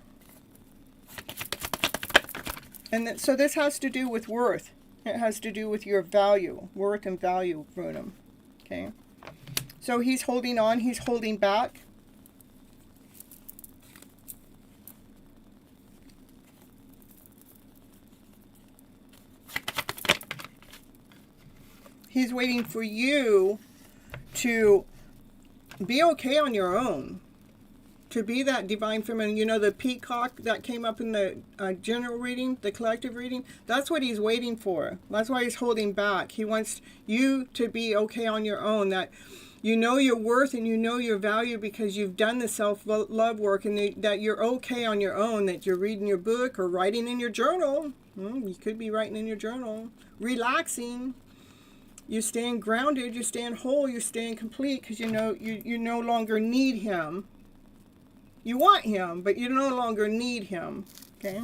And so this has to do with worth. It has to do with your value, worth and value, Runum. Okay? So he's holding on, he's holding back. He's waiting for you to be okay on your own. To be that divine feminine, you know, the peacock that came up in the general reading, the collective reading, that's what he's waiting for. That's why he's holding back. He wants you to be okay on your own, that you know your worth and you know your value because you've done the self-love work, and that you're okay on your own, that you're reading your book or writing in your journal. You could be writing in your journal, relaxing, You're staying grounded, you're staying whole, you're staying complete, because you know you no longer need him. You want him, but you no longer need him. Okay?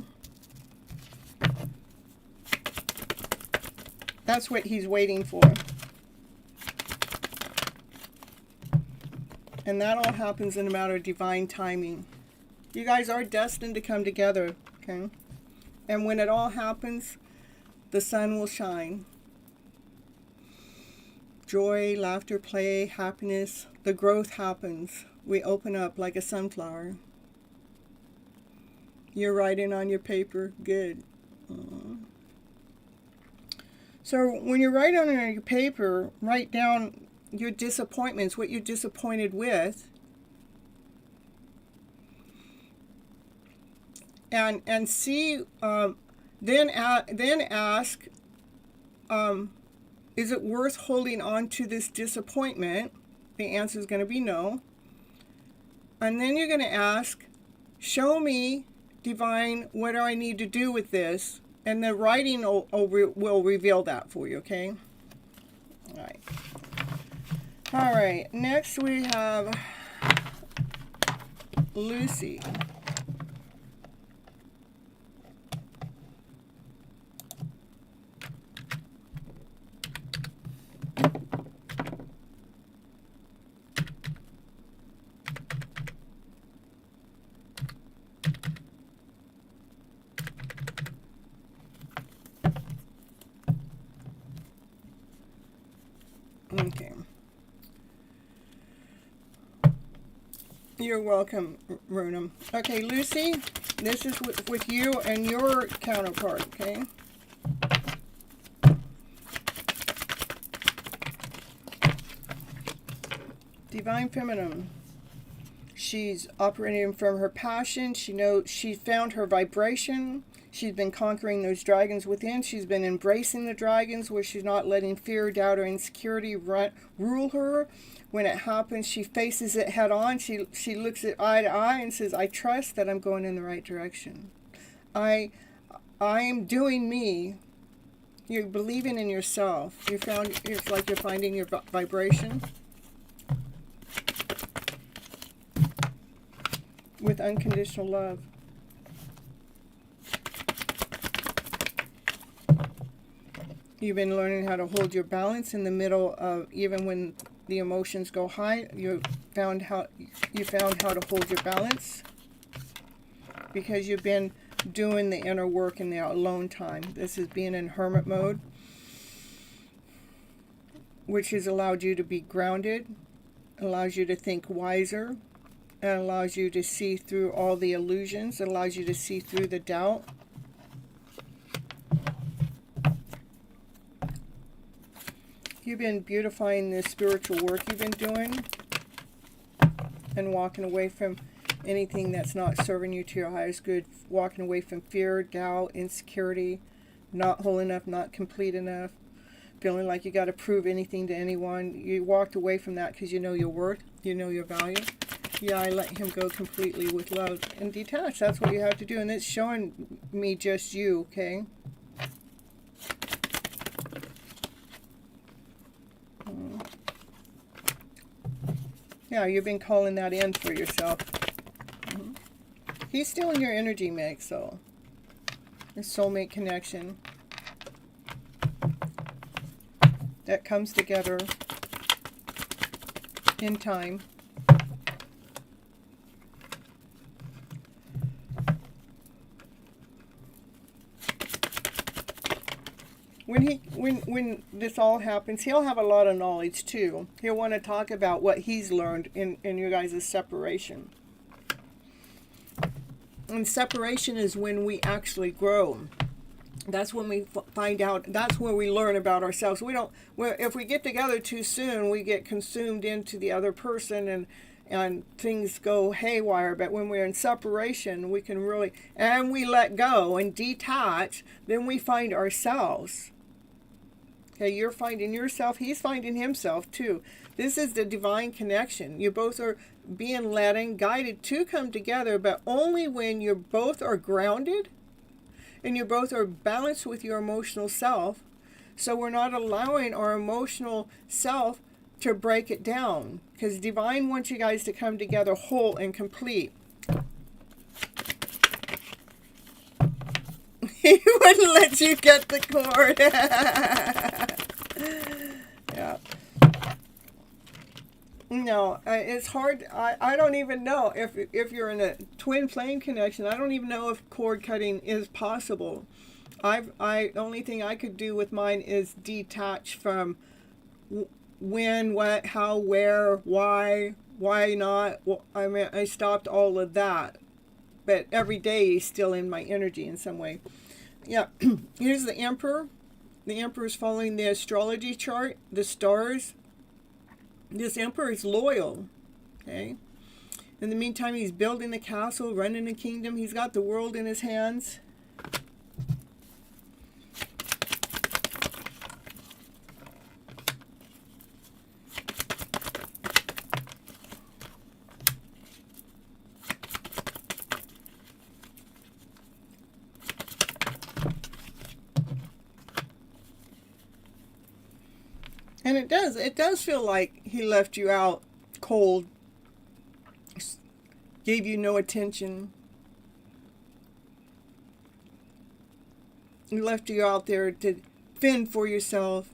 That's what he's waiting for. And that all happens in a matter of divine timing. You guys are destined to come together, okay? And when it all happens, the sun will shine. Joy, laughter, play, happiness, the growth happens. We open up like a sunflower. You're writing on your paper. Good. So when you're writing on your paper, write down your disappointments, what you're disappointed with, and see. Then ask, is it worth holding on to this disappointment? The answer is going to be no. And then you're going to ask, show me, divine, what do I need to do with this? And the writing will reveal that for you, okay? All right. All right, next we have Lucy. Okay. You're welcome, Runam. Okay, Lucy, this is with you and your counterpart, okay? Divine Feminine. She's operating from her passion. She knows she found her vibration. She's been conquering those dragons within. She's been embracing the dragons where she's not letting fear, doubt, or insecurity rule her. When it happens, she faces it head on. She looks it eye to eye and says, I trust that I'm going in the right direction. I am doing me. You're believing in yourself. It's like you're finding your vibration. With unconditional love. You've been learning how to hold your balance in the middle of, even when the emotions go high, you found how to hold your balance, because you've been doing the inner work in the alone time. This is being in hermit mode, which has allowed you to be grounded, allows you to think wiser, and allows you to see through all the illusions. It allows you to see through the doubt. You've been beautifying the spiritual work you've been doing and walking away from anything that's not serving you to your highest good, walking away from fear, doubt, insecurity, not whole enough, not complete enough, feeling like you got to prove anything to anyone. You walked away from that because you know your worth, you know your value. Yeah, I let him go completely with love and detach. That's what you have to do, and it's showing me just you, okay? Yeah, you've been calling that in for yourself. He's still in your energy mix, so your soulmate connection that comes together in time. When this all happens, he'll have a lot of knowledge too. He'll want to talk about what he's learned in your guys' separation. And separation is when we actually grow. That's when we find out. That's where we learn about ourselves. If we get together too soon, we get consumed into the other person, and things go haywire. But when we're in separation, we can really, and we let go and detach, then we find ourselves. Okay, you're finding yourself, he's finding himself too. This is the divine connection. You both are being led and guided to come together, but only when you both are grounded and you both are balanced with your emotional self. So we're not allowing our emotional self to break it down, because divine wants you guys to come together whole and complete. He wouldn't let you get the cord. Yeah. No, it's hard. I don't even know if you're in a twin flame connection. I don't even know if cord cutting is possible. The only thing I could do with mine is detach from when, what, how, where, why not. Well, I mean, I stopped all of that, but every day is still in my energy in some way. Yeah, here's the Emperor. The Emperor is following the astrology chart, the stars. This Emperor is loyal, okay? In the meantime, he's building the castle, running the kingdom. He's got the world in his hands. And it does feel like he left you out cold, gave you no attention. He left you out there to fend for yourself.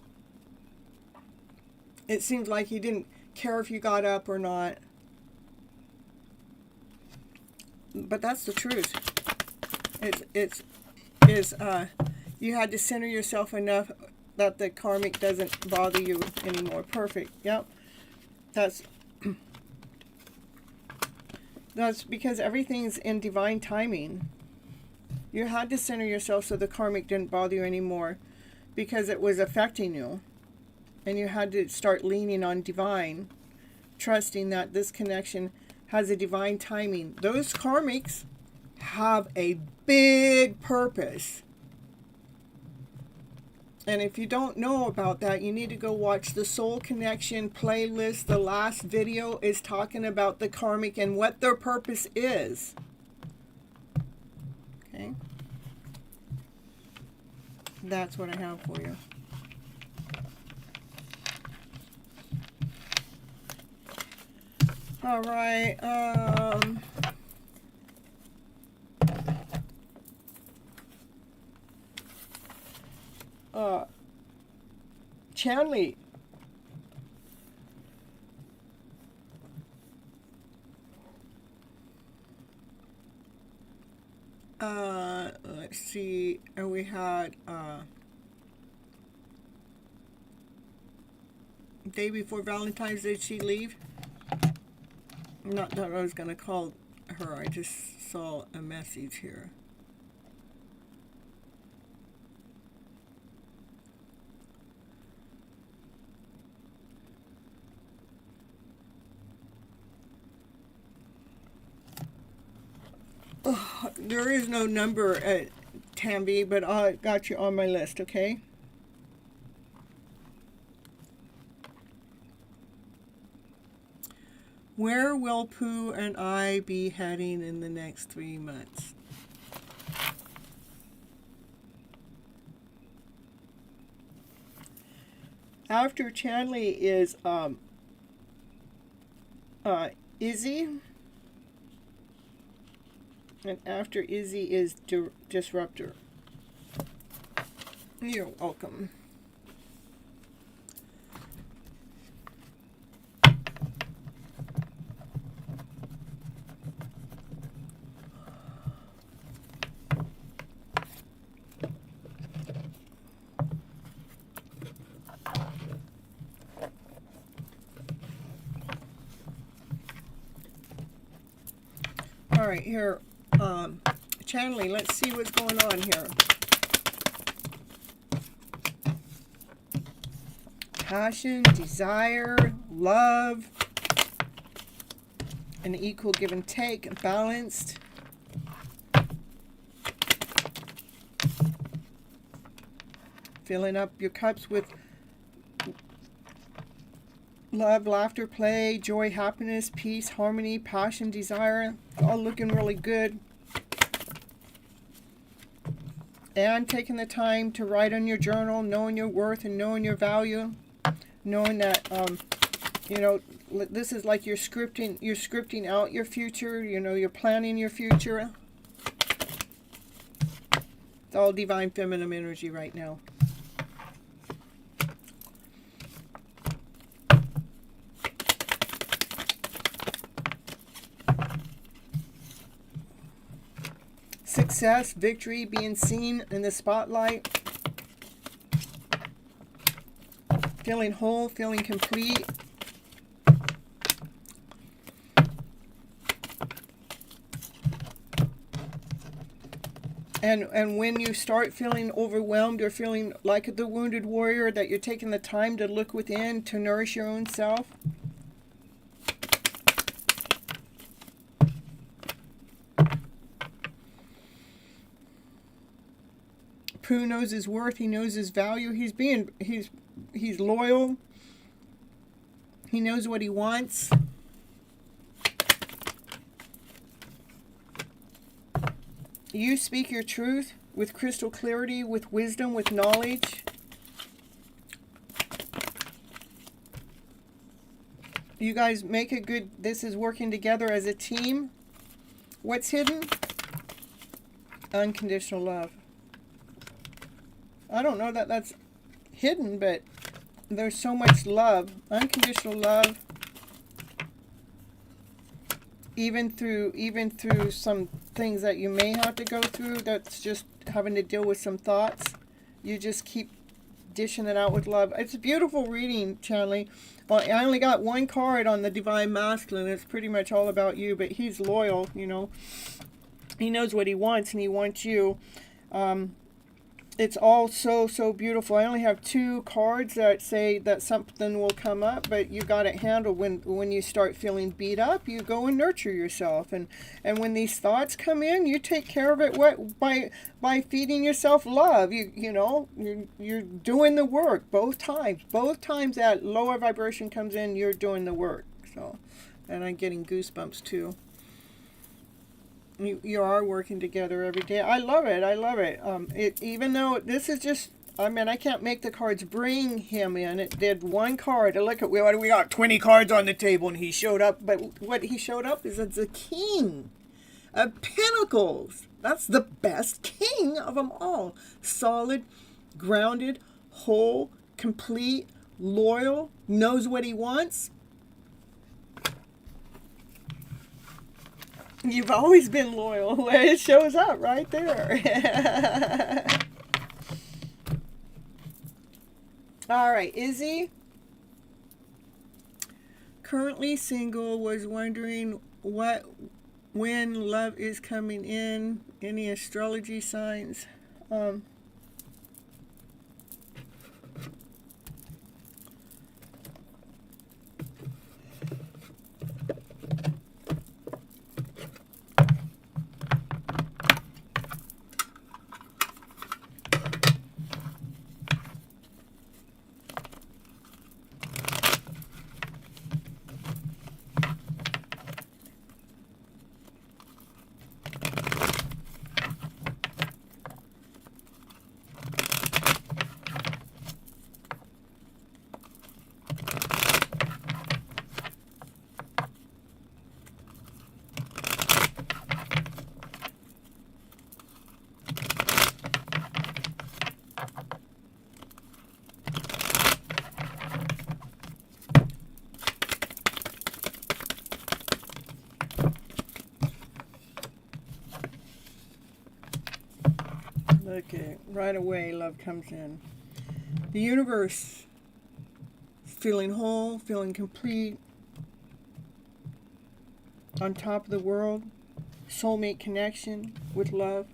It seems like he didn't care if you got up or not. But that's the truth. You had to center yourself enough that the karmic doesn't bother you anymore. Perfect. Yep. That's because everything's in divine timing. You had to center yourself so the karmic didn't bother you anymore, because it was affecting you. And you had to start leaning on divine, trusting that this connection has a divine timing. Those karmics have a big purpose. And if you don't know about that, you need to go watch the Soul Connection playlist. The last video is talking about the karmic and what their purpose is. Okay? That's what I have for you. All right. Chanley. Let's see. We had day before Valentine's Day, did she leave? Not that I was going to call her. I just saw a message here. Oh, there is no number at Tambi, but I got you on my list, okay? Where will Pooh and I be heading in the next 3 months? After Chanley is Izzy. And after Izzy is Disruptor. You're welcome. All right, here. Chanley, let's see what's going on here. Passion, desire, love, an equal give and take, balanced. Filling up your cups with love, laughter, play, joy, happiness, peace, harmony, passion, desire. All looking really good. and taking the time to write on your journal, knowing your worth and knowing your value, knowing that, you know, this is like you're scripting out your future, you know, you're planning your future. It's all divine feminine energy right now. Success, victory, being seen in the spotlight. Feeling whole, feeling complete. And when you start feeling overwhelmed or feeling like the wounded warrior, that you're taking the time to look within to nourish your own self. Pooh knows his worth. He knows his value. He's loyal. He knows what he wants. You speak your truth with crystal clarity, with wisdom, with knowledge. You guys make a good, this is working together as a team. What's hidden? Unconditional love. I don't know that that's hidden, but there's so much love, unconditional love, even through some things that you may have to go through, that's just having to deal with some thoughts. You just keep dishing it out with love. It's a beautiful reading, Chanley. Well, I only got one card on the Divine Masculine. It's pretty much all about you, but he's loyal, you know. He knows what he wants, and he wants you. It's all so beautiful. I only have 2 cards that say that something will come up, but you got it handled. When you start feeling beat up, you go and nurture yourself, and when these thoughts come in, you take care of it by feeding yourself love. You know, you're doing the work both times that lower vibration comes in, you're doing the work. So, and I'm getting goosebumps too. You are working together every day. I love it. Even though this is just, I mean, I can't make the cards bring him in. It did one card. Look at, we got 20 cards on the table, and he showed up. But what he showed up is the King of Pentacles. That's the best king of them all. Solid, grounded, whole, complete, loyal, knows what he wants. You've always been loyal. It shows up right there. All right, Izzy. Currently single, was wondering when love is coming in. Any astrology signs? Okay, right away love comes in. The universe, feeling whole, feeling complete, on top of the world, soulmate connection with love.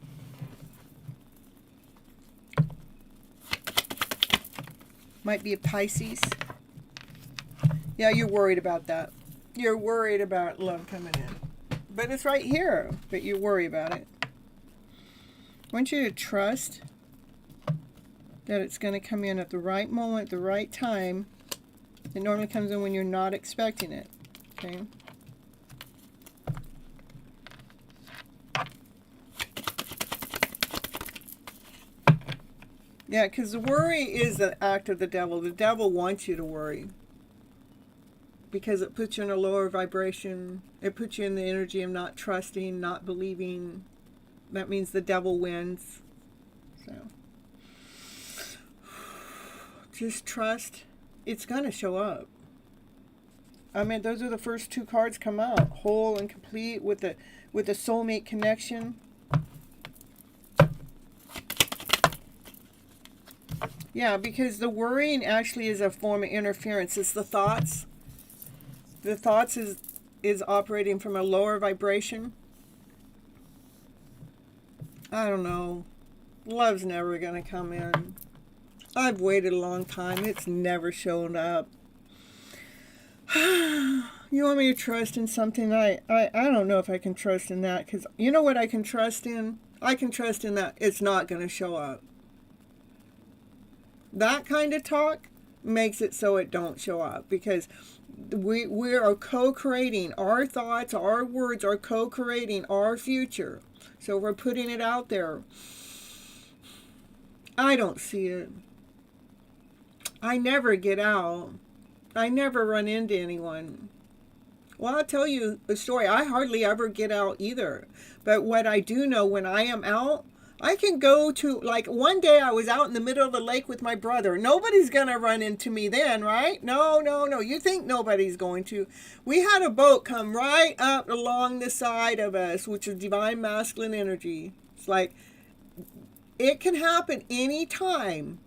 Might be a Pisces. Yeah, you're worried about that. You're worried about love coming in. But it's right here, but you worry about it. I want you to trust that it's going to come in at the right moment, the right time. It normally comes in when you're not expecting it. Okay? Yeah, because worry is an act of the devil. The devil wants you to worry because it puts you in a lower vibration. It puts you in the energy of not trusting, not believing. That means the devil wins. So just trust. It's going to show up. I mean, those are the first two cards come out. Whole and complete with the soulmate connection. Yeah, because the worrying actually is a form of interference. It's the thoughts. The thoughts is operating from a lower vibration. I don't know. Love's never going to come in. I've waited a long time. It's never shown up. You want me to trust in something? I don't know if I can trust in that, because you know what I can trust in? I can trust in that it's not going to show up. That kind of talk makes it so it don't show up, because we are co-creating. Our thoughts, our words are co-creating our future. So we're putting it out there. I don't see it. I never get out. I never run into anyone. Well, I'll tell you a story. I hardly ever get out either. But what I do know, when I am out, I can go to, like one day I was out in the middle of the lake with my brother. Nobody's going to run into me then, right? No. You think nobody's going to. We had a boat come right up along the side of us, which is divine masculine energy. It's like, it can happen anytime,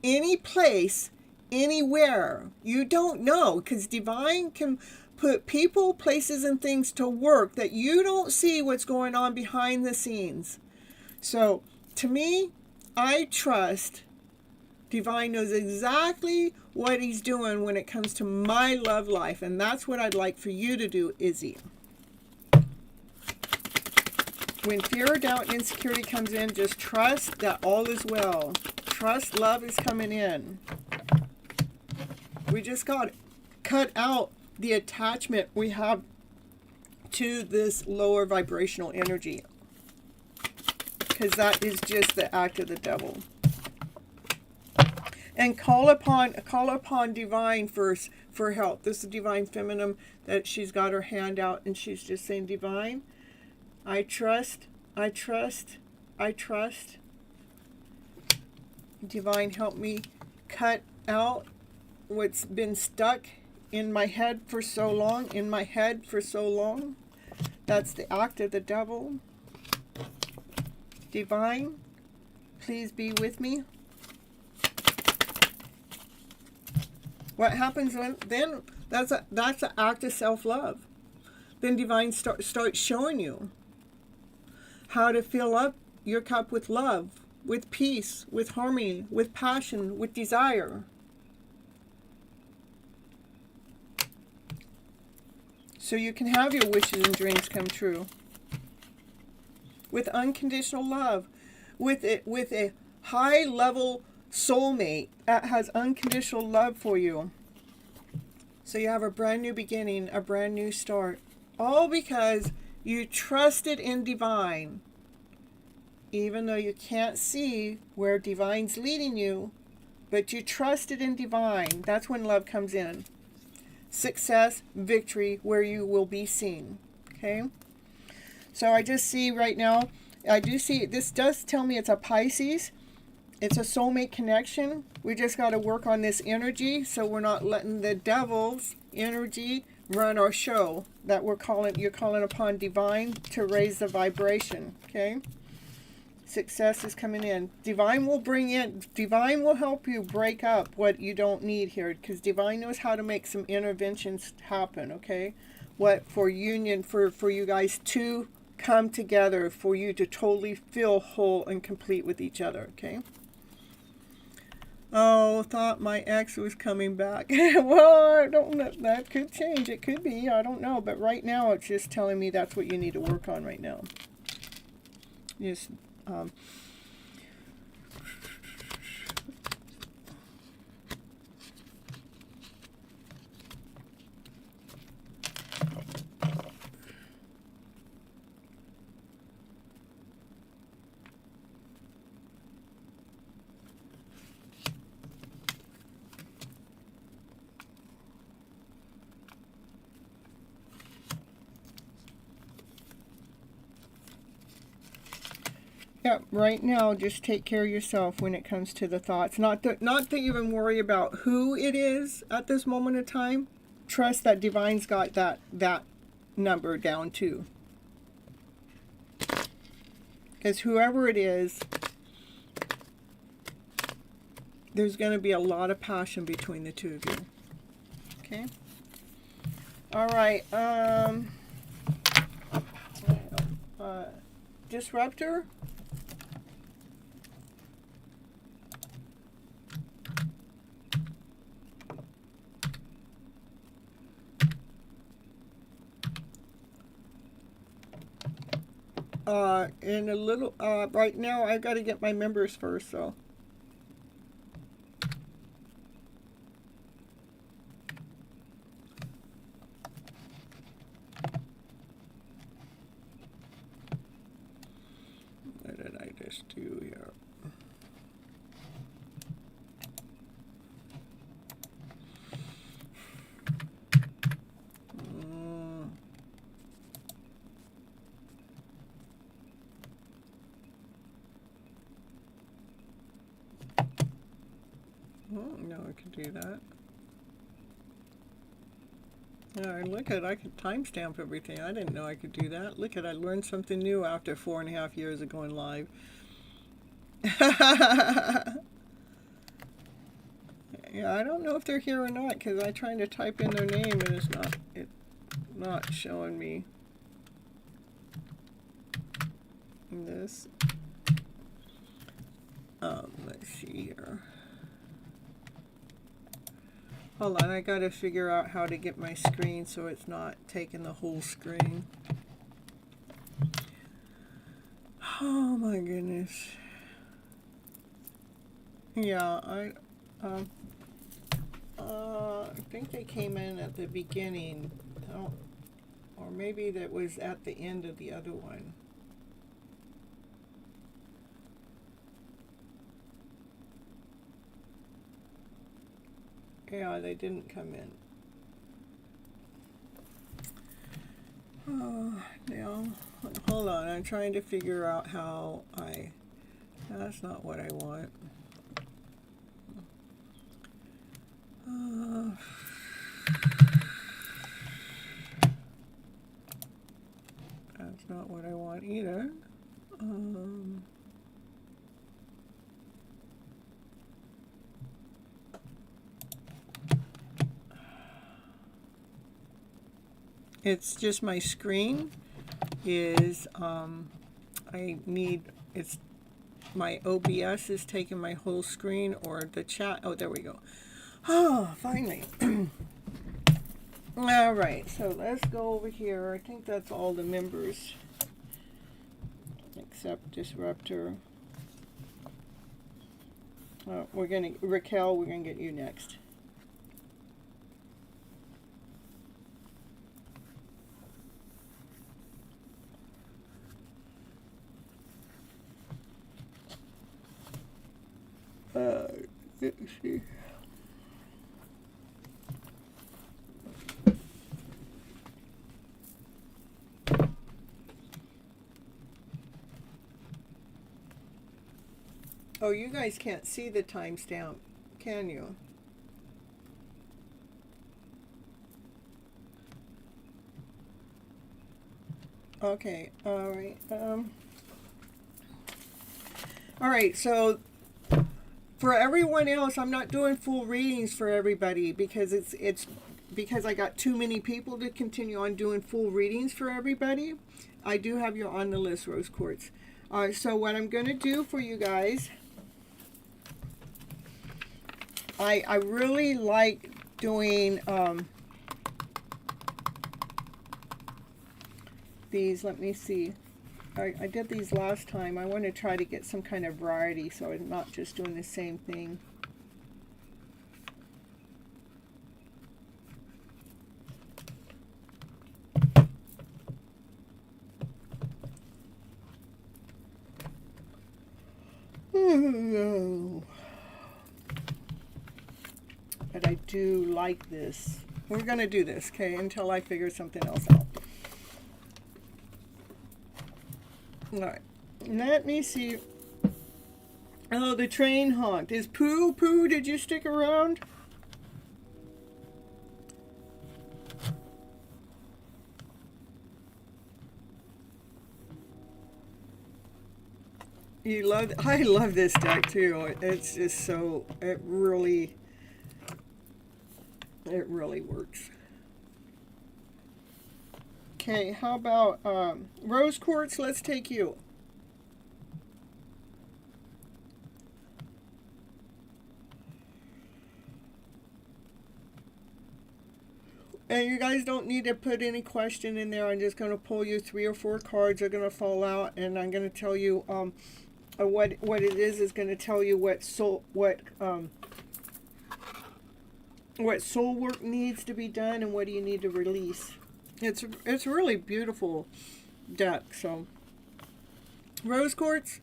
any place, anywhere. You don't know, because divine can put people, places, and things to work that you don't see what's going on behind the scenes. So, to me, I trust divine knows exactly what he's doing when it comes to my love life. And that's what I'd like for you to do, Izzy. When fear, doubt, and insecurity comes in, just trust that all is well. Trust love is coming in. We just got to cut out the attachment we have to this lower vibrational energy, because that is just the act of the devil. And call upon divine first for help. This is divine feminine that she's got her hand out and she's just saying, divine, I trust. Divine, help me cut out what's been stuck in my head for so long. That's the act of the devil. Divine, please be with me. What happens then? That's an act of self-love. Then divine starts showing you how to fill up your cup with love, with peace, with harmony, with passion, with desire. So you can have your wishes and dreams come true. With unconditional love, with a high level soulmate that has unconditional love for you. So you have a brand new beginning, a brand new start. All because you trusted in divine. Even though you can't see where divine's leading you, but you trusted in divine. That's when love comes in. Success, victory, where you will be seen. Okay? So I just see right now, this does tell me it's a Pisces. It's a soulmate connection. We just got to work on this energy so we're not letting the devil's energy run our show. That you're calling upon divine to raise the vibration. Okay? Success is coming in. Divine will help you break up what you don't need here, because divine knows how to make some interventions happen. Okay? What for union, for you guys to come together, for you to totally feel whole and complete with each other. Okay? Oh, thought my ex was coming back. Well, I don't know. That could change. It could be. I don't know. But right now, it's just telling me that's what you need to work on right now. Just, Yeah, right now, just take care of yourself when it comes to the thoughts. Not to even worry about who it is at this moment in time. Trust that Divine's got that number down too. Because whoever it is, there's going to be a lot of passion between the two of you. Okay? All right. Disruptor. In a little, right now I've got to get my members first, so. What did I just do here? No, I could do that. Yeah, look at, I could timestamp everything. I didn't know I could do that. Look at, I learned something new after 4.5 years of going live. Yeah, I don't know if they're here or not because I'm trying to type in their name and it's not showing me this. Let's see here. Hold on, I gotta figure out how to get my screen so it's not taking the whole screen. Oh my goodness. Yeah, I think they came in at the beginning. Or maybe that was at the end of the other one. Yeah, they didn't come in. Now, hold on. I'm trying to figure out how that's not what I want. That's not what I want either. It's just my screen is, it's my OBS is taking my whole screen, or the chat. Oh, there we go. Oh, finally. All right, so let's go over here. I think that's all the members except Disruptor. Raquel, we're gonna get you next. Let's see. Oh, you guys can't see the timestamp, can you? Okay, all right. All right, so for everyone else, I'm not doing full readings for everybody because it's because I got too many people to continue on doing full readings for everybody. I do have you on the list, Rose Quartz. So what I'm going to do for you guys, I really like doing these. Let me see. I did these last time. I want to try to get some kind of variety so I'm not just doing the same thing. But I do like this. We're going to do this, okay, until I figure something else out. All right. Let me see. Oh, the train honked. Is Pooh, did you stick around? I love this deck too. It's just so, it really works. Okay, how about Rose Quartz? Let's take you. And you guys don't need to put any question in there. I'm just going to pull you 3 or 4 cards. Are going to fall out, and I'm going to tell you what it is going to tell you what soul work needs to be done and what do you need to release. It's a really beautiful deck. So, Rose Quartz.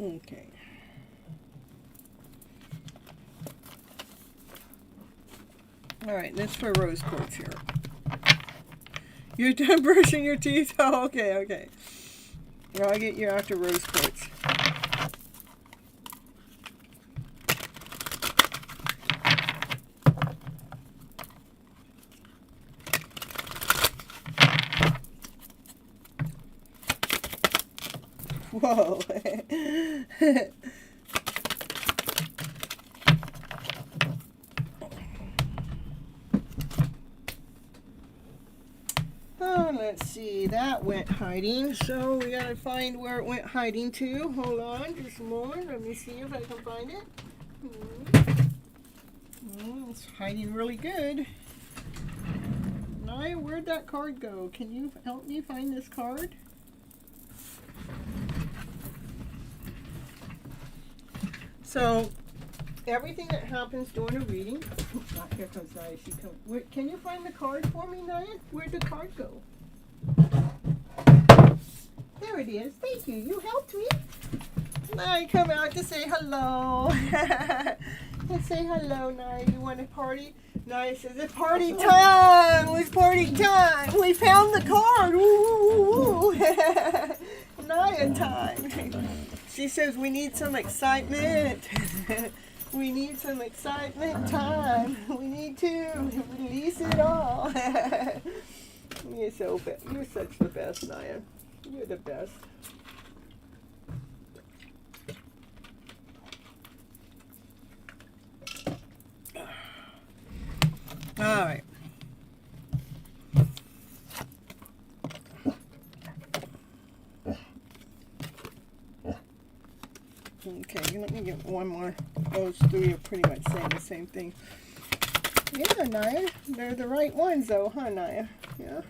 Okay. All right, that's for Rose Quartz here. You're done brushing your teeth? Oh, okay. Well, I'll get you after Rose Quartz. Whoa. Oh, let's see. That went hiding. So we gotta find where it went hiding to. Hold on just a moment. Let me see if I can find it. It's hiding really good. Naya, where'd that card go? Can you help me find this card? So, everything that happens during a reading, here comes Naya. Can you find the card for me, Naya? Where'd the card go? There it is. Thank you. You helped me. Naya, come out to say hello. Let's say hello, Naya. You want to party? Naya says, it's party time. It's party time. We found the card. Woo. Naya time. She says we need some excitement. We need some excitement time. We need to release it all. You're such the best, Naya. You're the best. All right. Okay, let me get one more. Those 3 are pretty much saying the same thing. Yeah, Naya. They're the right ones, though, huh, Naya? Yeah.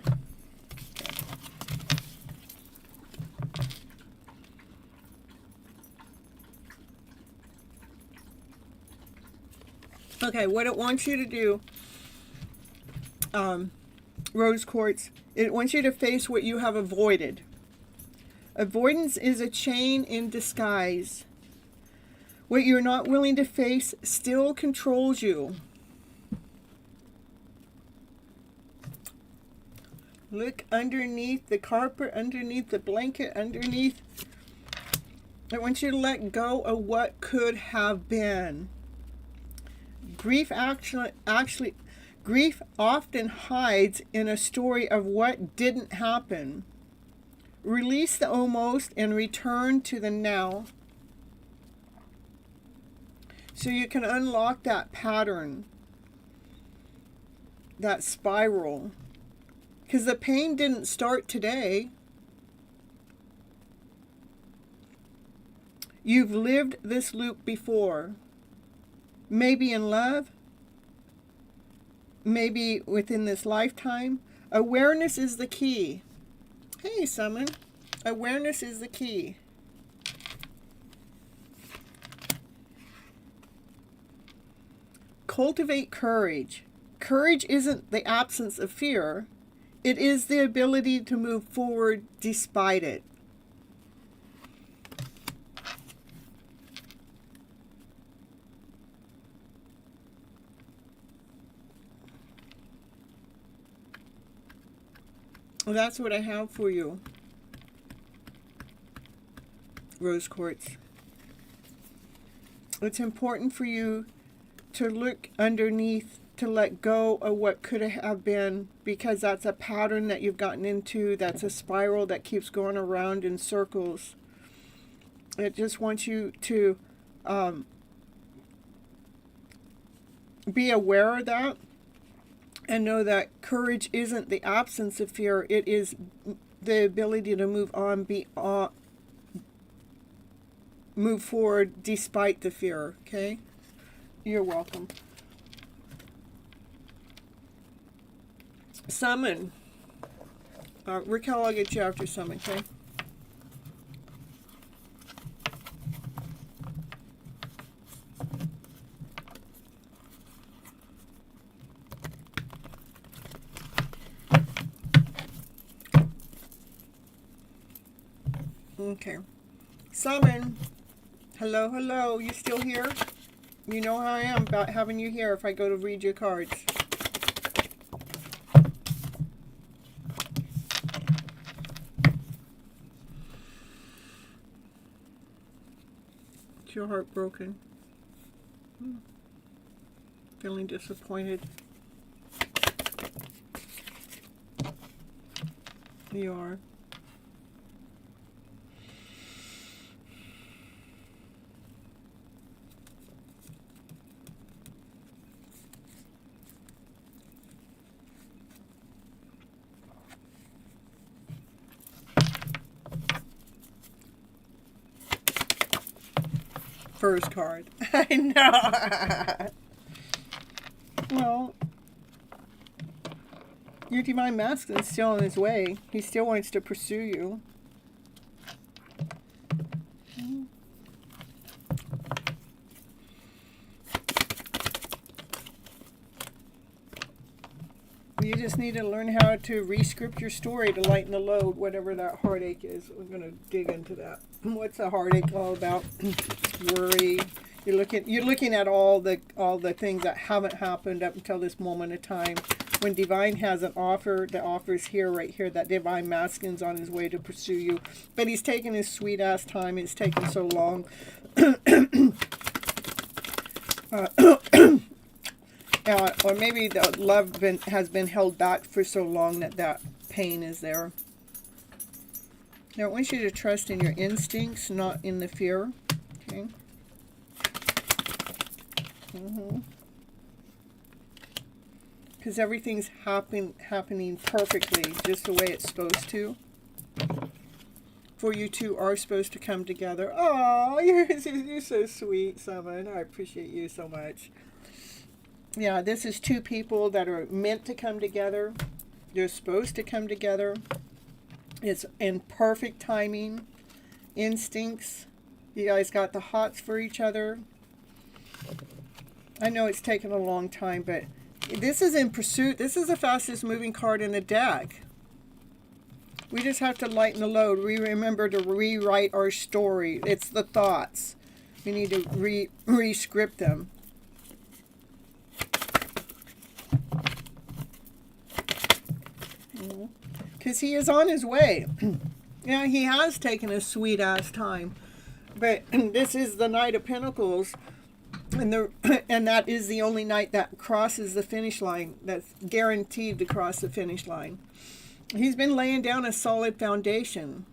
Okay, what it wants you to do, Rose Quartz, it wants you to face what you have avoided. Avoidance is a chain in disguise. What you're not willing to face still controls you. Look underneath the carpet, underneath the blanket, underneath. I want you to let go of what could have been. Grief often hides in a story of what didn't happen. Release the almost and return to the now. So you can unlock that pattern, that spiral. Because the pain didn't start today. You've lived this loop before. Maybe in love. Maybe within this lifetime. Awareness is the key. Hey, Summon. Awareness is the key. Cultivate courage. Courage isn't the absence of fear. It is the ability to move forward despite it. Well, that's what I have for you, Rose Quartz. It's important for you to look underneath, to let go of what could have been, because that's a pattern that you've gotten into. That's a spiral that keeps going around in circles. It just wants you to be aware of that and know that courage isn't the absence of fear. It is the ability to move on, move forward despite the fear. Okay? You're welcome. Summon. Raquel, I'll get you after summon, okay? Okay. Summon. Hello, hello. You still here? You know how I am about having you here if I go to read your cards. Is your heart broken? Feeling disappointed? You are. First card. I know. Well, your divine masculine is still on his way. He still wants to pursue you. You just need to learn how to re-script your story to lighten the load, whatever that heartache is. We're going to dig into that. What's a heartache all about? Worry. You're looking at all the things that haven't happened up until this moment of time. When divine has an offer, the offer's here, right here. That divine masculine's on his way to pursue you, but he's taking his sweet ass time. It's taken so long. Or maybe the love has been held back for so long that pain is there. Now I want you to trust in your instincts, not in the fear. Okay. Because everything's happening perfectly, just the way it's supposed to. For you two are supposed to come together. Oh, you're so sweet, Summon. I appreciate you so much. Yeah, this is two people that are meant to come together. They're supposed to come together. It's in perfect timing. Instincts. You guys got the hots for each other. I know it's taken a long time, but this is in pursuit. This is the fastest moving card in the deck. We just have to lighten the load. We remember to rewrite our story. It's the thoughts. We need to re-script them. Because he is on his way. Yeah, he has taken a sweet ass time. But this is the Knight of Pentacles. And that is the only knight that crosses the finish line. That's guaranteed to cross the finish line. He's been laying down a solid foundation.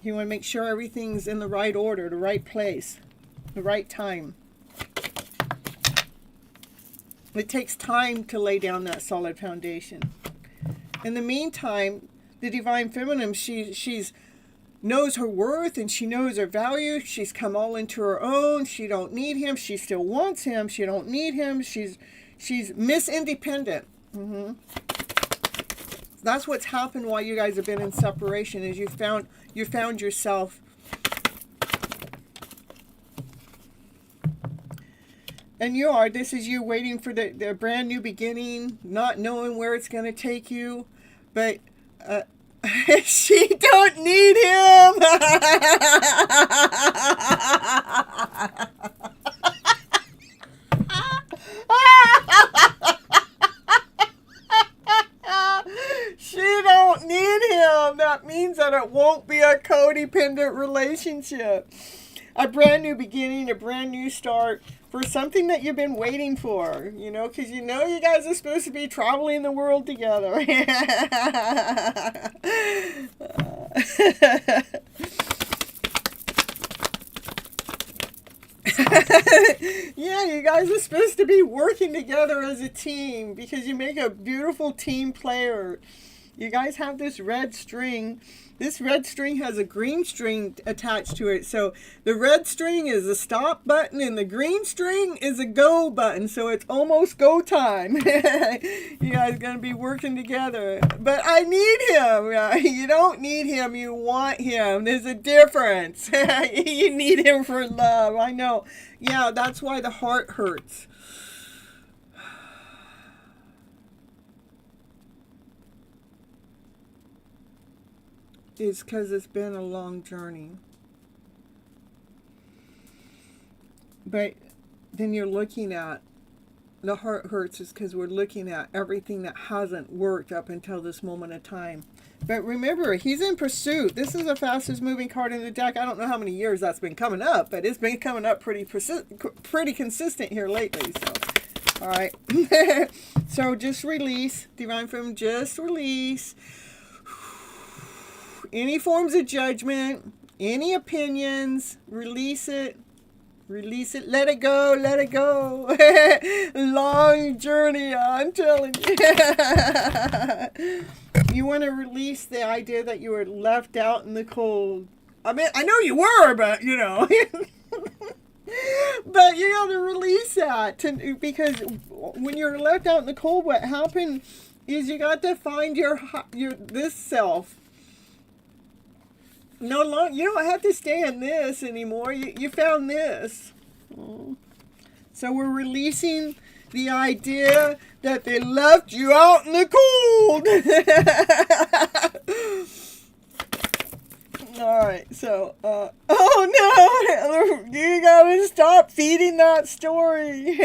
You want to make sure everything's in the right order, the right place, the right time. It takes time to lay down that solid foundation. In the meantime, the Divine Feminine, she's knows her worth and she knows her value. She's come all into her own. She don't need him. She still wants him. She don't need him. She's Miss Independent. That's what's happened while you guys have been in separation, is you found yourself. And this is you waiting for the brand new beginning, not knowing where it's going to take you. But she don't need him. She don't need him. That means that it won't be a codependent relationship. A brand new beginning, a brand new start for something that you've been waiting for, because you guys are supposed to be traveling the world together. Yeah, you guys are supposed to be working together as a team because you make a beautiful team player. You guys have this red string. This red string has a green string attached to it. So the red string is the stop button and the green string is a go button. So it's almost go time. You guys are going to be working together. But I need him. You don't need him. You want him. There's a difference. You need him for love. I know. Yeah, that's why the heart hurts. It's because it's been a long journey. But then you're looking at, the heart hurts is because we're looking at everything that hasn't worked up until this moment of time. But remember, he's in pursuit. This is the fastest moving card in the deck. I don't know how many years that's been coming up, but it's been coming up pretty consistent here lately. So, all right. So just release, Divine Feminine, just release. Any forms of judgment, any opinions, release it, let it go, long journey, I'm telling you. You want to release the idea that you were left out in the cold. I mean, I know you were, but but you got to release that, because when you're left out in the cold, what happened is you got to find your this self. No longer, you don't have to stay in this anymore. You found this. So we're releasing the idea that they left you out in the cold. All right, so, oh no, you gotta stop feeding that story.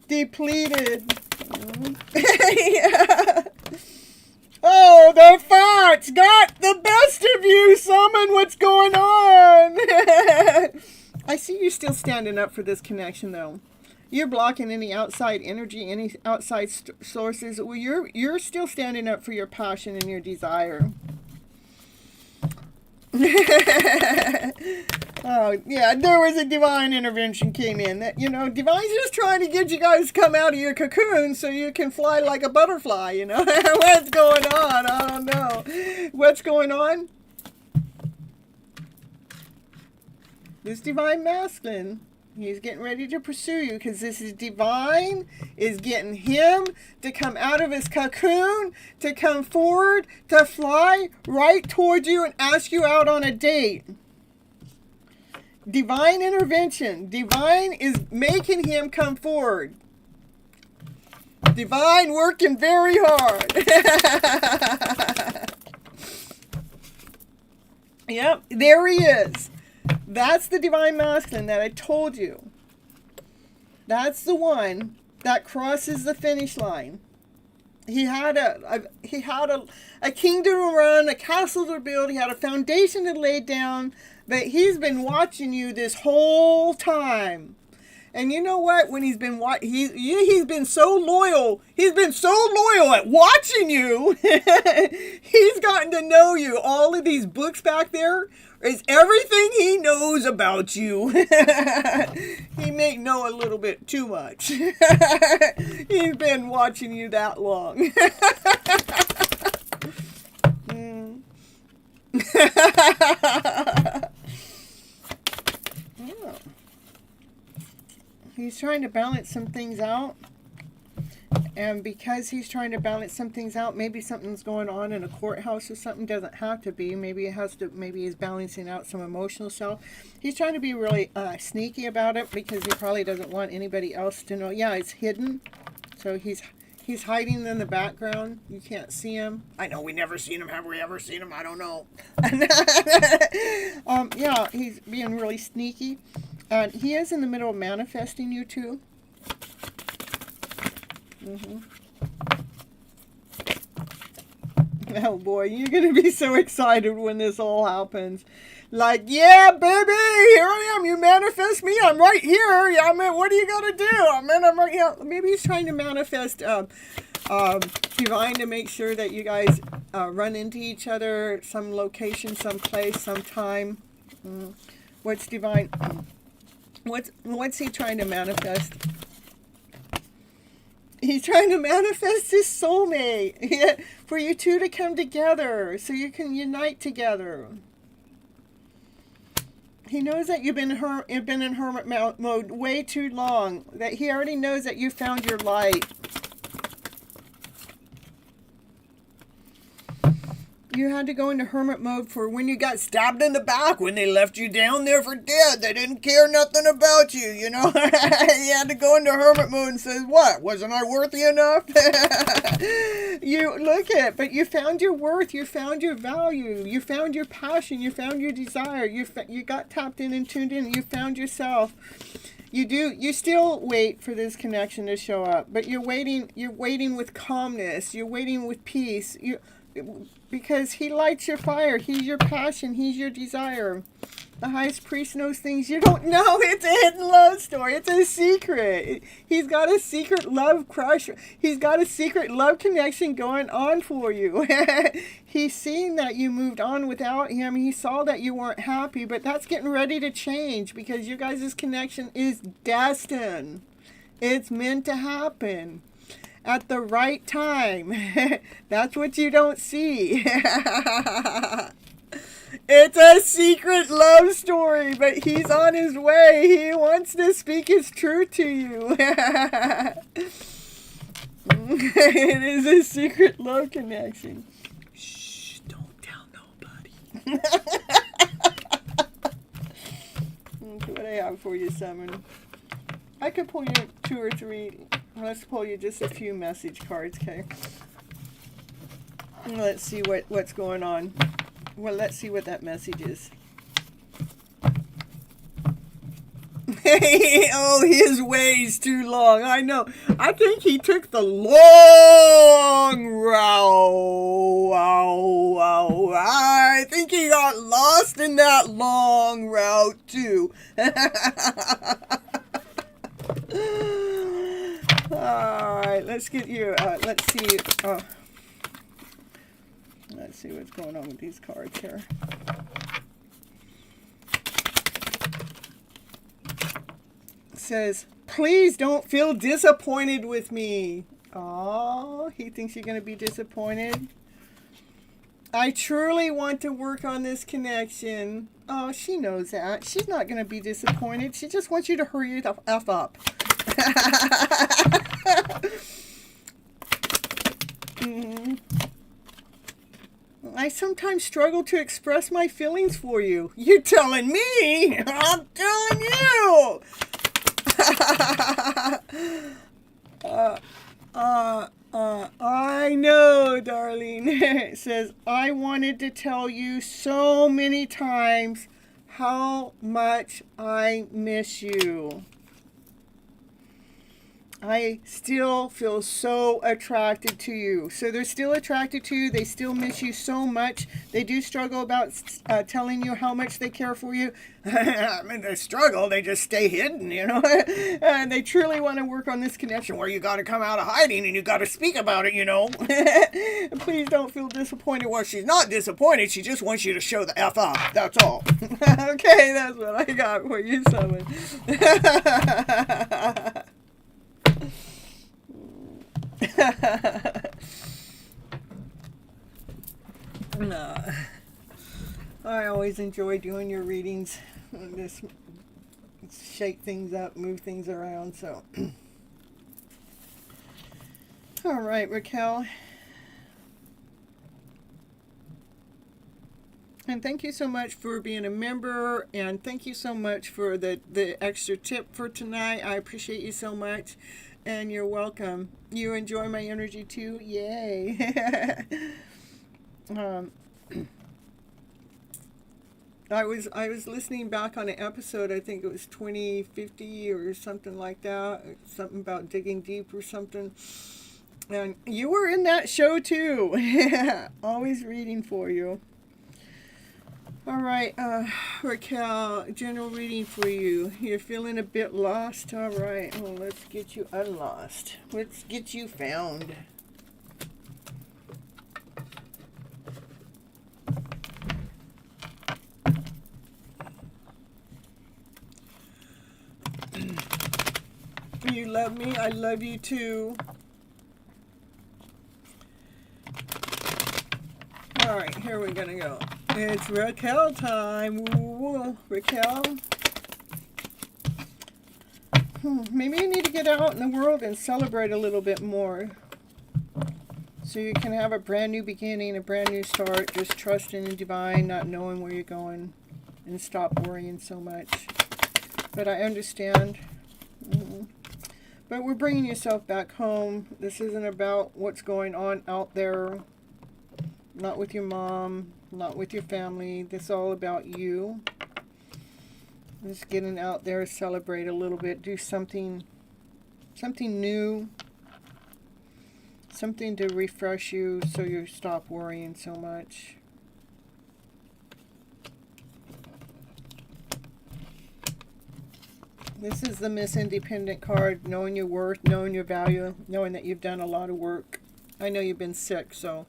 Depleted. Yeah. Oh, the thoughts got the best of you. Summon, what's going on? I see you still standing up for this connection, though. You're blocking any outside energy, any outside sources. Well, you're still standing up for your passion and your desire. Oh, yeah, there was a divine intervention came in. That, divine's just trying to get you guys to come out of your cocoon so you can fly like a butterfly, What's going on? I don't know. What's going on? This divine masculine, he's getting ready to pursue you because this is divine, is getting him to come out of his cocoon, to come forward, to fly right towards you and ask you out on a date. Divine intervention. Divine is making him come forward. Divine working very hard. Yep, there he is. That's the divine masculine that I told you. That's the one that crosses the finish line. He had a kingdom to run, a castle to build. He had a foundation to lay down. But he's been watching you this whole time. And you know what? When he's been he's been so loyal. He's been so loyal at watching you. He's gotten to know you. All of these books back there is everything he knows about you. He may know a little bit too much. He's been watching you that long. Yeah. He's trying to balance some things out. And because he's trying to balance some things out, maybe something's going on in a courthouse or something. Doesn't have to be. Maybe it has to. Maybe he's balancing out some emotional stuff. He's trying to be really sneaky about it because he probably doesn't want anybody else to know. Yeah, it's hidden. So he's hiding in the background. You can't see him. I know we never seen him. Have we ever seen him? I don't know. Yeah, he's being really sneaky. He is in the middle of manifesting you too. Oh boy, you're going to be so excited when this all happens. Like, yeah, baby, here I am. You manifest me. I'm right here. Yeah, I mean, what are you going to do? I'm right here. Maybe he's trying to manifest Divine to make sure that you guys run into each other, some location, some place, some time. What's Divine? What's he trying to manifest? He's trying to manifest his soulmate for you two to come together so you can unite together. He knows that you've been in hermit mode way too long. That he already knows that you found your light. You had to go into hermit mode for when you got stabbed in the back, when they left you down there for dead. They didn't care nothing about you, you know. You had to go into hermit mode and say, what? Wasn't I worthy enough? You look at, but you found your worth. You found your value. You found your passion. You found your desire. You got tapped in and tuned in. You found yourself. You still wait for this connection to show up, but you're waiting with calmness. You're waiting with peace. Because he lights your fire. He's your passion. He's your desire. The highest priest knows things you don't know. It's a hidden love story. It's a secret. He's got a secret love crush. He's got a secret love connection going on for you. He's seen that you moved on without him. He saw that you weren't happy, but that's getting ready to change because you guys' connection is destined. It's meant to happen. At the right time. That's what you don't see. It's a secret love story, but he's on his way. He wants to speak his truth to you. It is a secret love connection. Shh, don't tell nobody. What do I have for you, Simon? I could pull you 2 or 3. Let's pull you just a few message cards, okay? Let's see what's going on. Well, let's see what that message is. Oh, his way's too long. I know. I think he took the long route. I think he got lost in that long route, too. All right, let's get you. Let's see. Let's see what's going on with these cards here. It says, please don't feel disappointed with me. Oh, he thinks you're going to be disappointed. I truly want to work on this connection. Oh, she knows that. She's not going to be disappointed. She just wants you to hurry the F up. I sometimes struggle to express my feelings for you. You're telling me? I'm telling you. I know, darling. It says, I wanted to tell you so many times how much I miss you. I still feel so attracted to you. So they're still attracted to you. They still miss you so much. They do struggle about telling you how much they care for you. I mean, they struggle. They just stay hidden, you know. And they truly want to work on this connection where you got to come out of hiding and you got to speak about it, you know. Please don't feel disappointed. Well, she's not disappointed. She just wants you to show the F up. That's all. Okay, that's what I got for you, Simon. I always enjoy doing your readings. Just shake things up, move things around. So All right, Raquel. And thank you so much for being a member, and thank you so much for the extra tip for tonight. I appreciate you so much, and you're welcome. You enjoy my energy too? Yay! I was listening back on an episode, I think it was 2050 or something like that, something about digging deep or something. And you were in that show too. Always reading for you. All right, Raquel, general reading for you. You're feeling a bit lost? All right, well, let's get you unlost. Let's get you found. You love me, I love you too. All right, here we're gonna go. It's Raquel time. Woo, Raquel. Maybe you need to get out in the world and celebrate a little bit more. So you can have a brand new beginning, a brand new start. Just trusting in divine, not knowing where you're going. And stop worrying so much. But I understand. But we're bringing yourself back home. This isn't about what's going on out there. Not with your mom, not with your family. This is all about you. Just getting out there, celebrate a little bit, do something new, something to refresh you so you stop worrying so much. This is the Miss Independent card, knowing your worth, knowing your value, knowing that you've done a lot of work. I know you've been sick, so...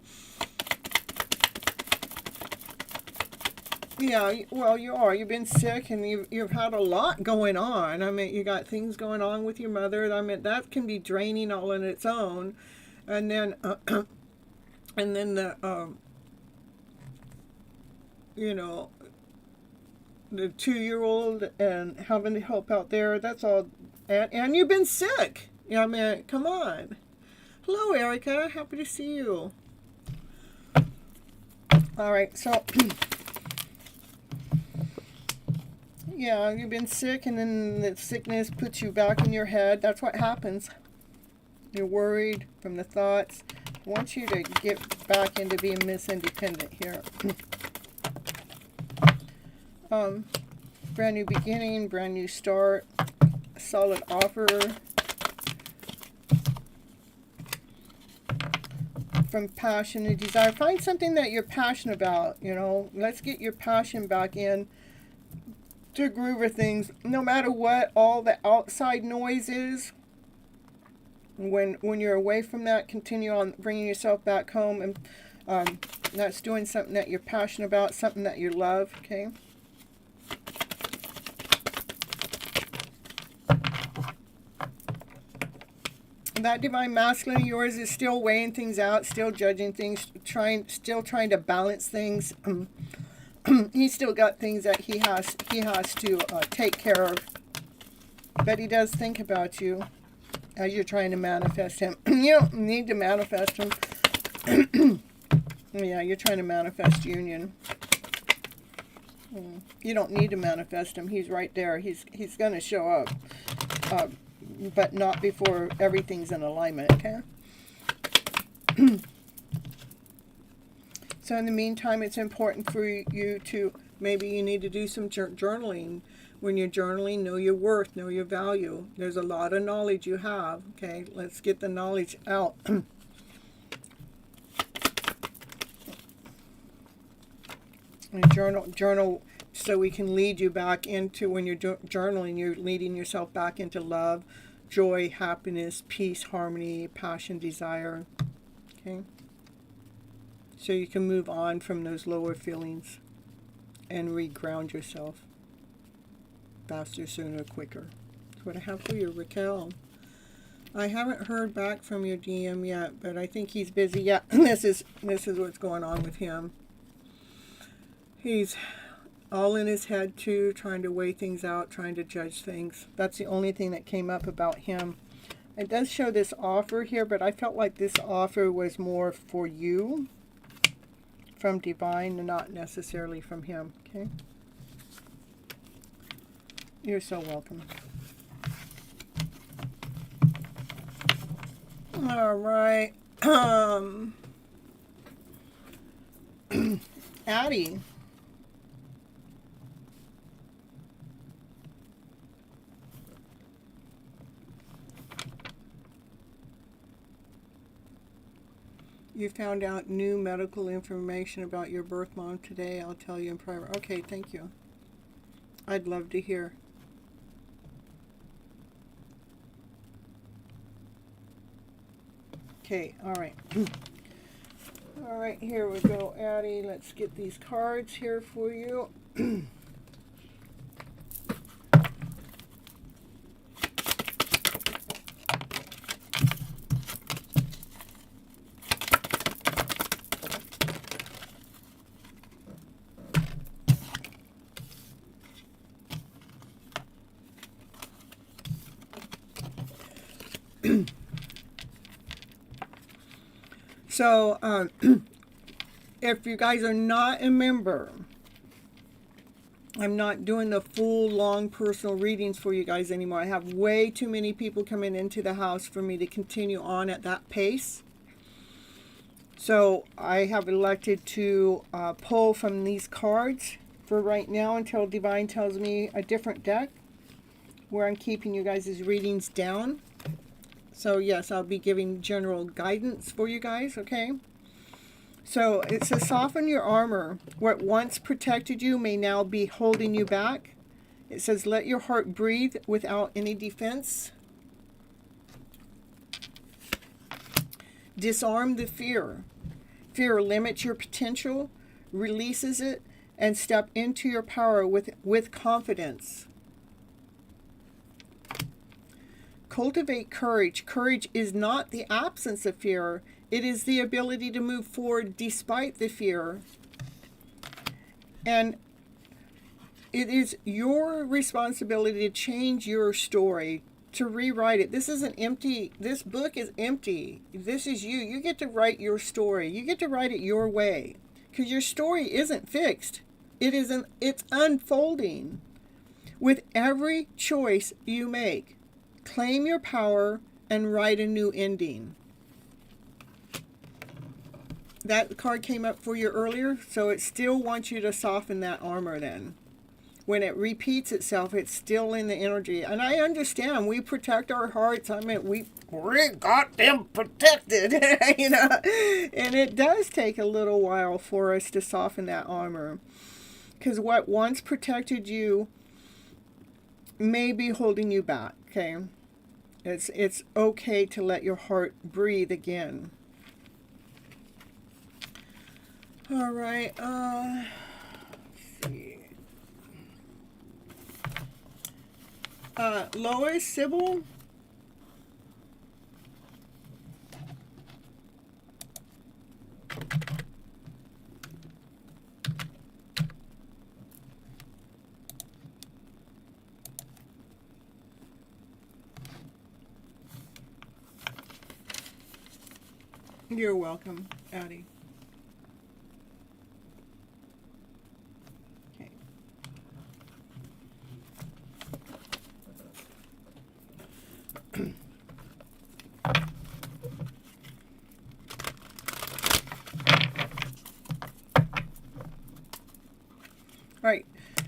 Yeah, well, you are. You've been sick, and you've had a lot going on. I mean, you got things going on with your mother. I mean, that can be draining all on its own. And then, the, you know, the 2-year-old and having to help out there. That's all. And you've been sick. Yeah, I mean, come on. Hello, Erica. Happy to see you. All right, so... Yeah, you've been sick, and then the sickness puts you back in your head. That's what happens. You're worried from the thoughts. I want you to get back into being Miss Independent here. Brand new beginning, brand new start, solid offer. From passion and desire. Find something that you're passionate about, you know. Let's get your passion back in. To groove of things, no matter what all the outside noise is. When you're away from that, continue on bringing yourself back home, and that's doing something that you're passionate about, something that you love. Okay. That divine masculine of yours is still weighing things out, still judging things, still trying to balance things. He's still got things that he has to take care of, but he does think about you as you're trying to manifest him. You don't need to manifest him. Yeah, you're trying to manifest union. You don't need to manifest him. He's right there. He's going to show up, but not before everything's in alignment. Okay. So in the meantime, it's important for you to, maybe you need to do some journaling. When you're journaling, know your worth, know your value. There's a lot of knowledge you have. Okay, let's get the knowledge out. And journal so we can lead you back into, when you're journaling, you're leading yourself back into love, joy, happiness, peace, harmony, passion, desire. Okay. So you can move on from those lower feelings and reground yourself faster, sooner, quicker. That's what I have for you, Raquel. I haven't heard back from your DM yet, but I think he's busy. Yeah, this is what's going on with him. He's all in his head too, trying to weigh things out, trying to judge things. That's the only thing that came up about him. It does show this offer here, but I felt like this offer was more for you from Divine and not necessarily from him. Okay? You're so welcome. All right. Addie. You found out new medical information about your birth mom today. I'll tell you in private. Okay, thank you. I'd love to hear. Okay, all right. All right, here we go, Addie. Let's get these cards here for you. So, if you guys are not a member, I'm not doing the full long personal readings for you guys anymore. I have way too many people coming into the house for me to continue on at that pace. So I have elected to pull from these cards for right now until Divine tells me a different deck where I'm keeping you guys' readings down. So yes, I'll be giving general guidance for you guys, okay? So it says, soften your armor. What once protected you may now be holding you back. It says, let your heart breathe without any defense. Disarm the fear. Fear limits your potential, releases it, and step into your power with confidence. Cultivate courage. Courage is not the absence of fear. It is the ability to move forward despite the fear. And it is your responsibility to change your story, to rewrite it. This isn't empty. This book is empty. This is you. You get to write your story. You get to write it your way. Because your story isn't fixed. It's unfolding. With every choice you make, claim your power and write a new ending. That card came up for you earlier, so it still wants you to soften that armor then. When it repeats itself, it's still in the energy. And I understand, we protect our hearts. I mean, we got them protected, you know. And it does take a little while for us to soften that armor. Because what once protected you may be holding you back, okay? It's okay to let your heart breathe again. All right, let's see. Lois, Sybil. You're welcome, Addie. Okay. All right.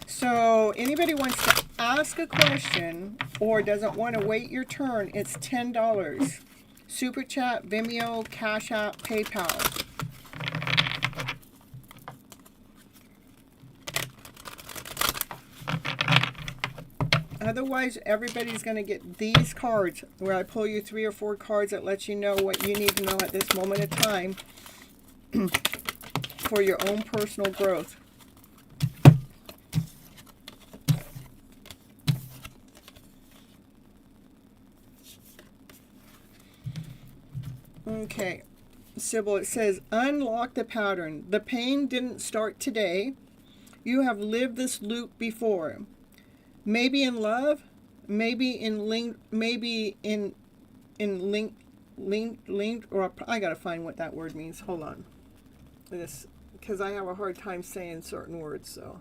So anybody wants to ask a question or doesn't want to wait your turn, it's $10. Super Chat, Vimeo, Cash App, PayPal. Otherwise, everybody's going to get these cards where I pull you 3 or 4 cards that lets you know what you need to know at this moment of time for your own personal growth. Okay, Sybil, it says, unlock the pattern. The pain didn't start today. You have lived this loop before. Maybe in love, maybe in in linked, or I gotta find what that word means. Hold on. This, because I have a hard time saying certain words, so.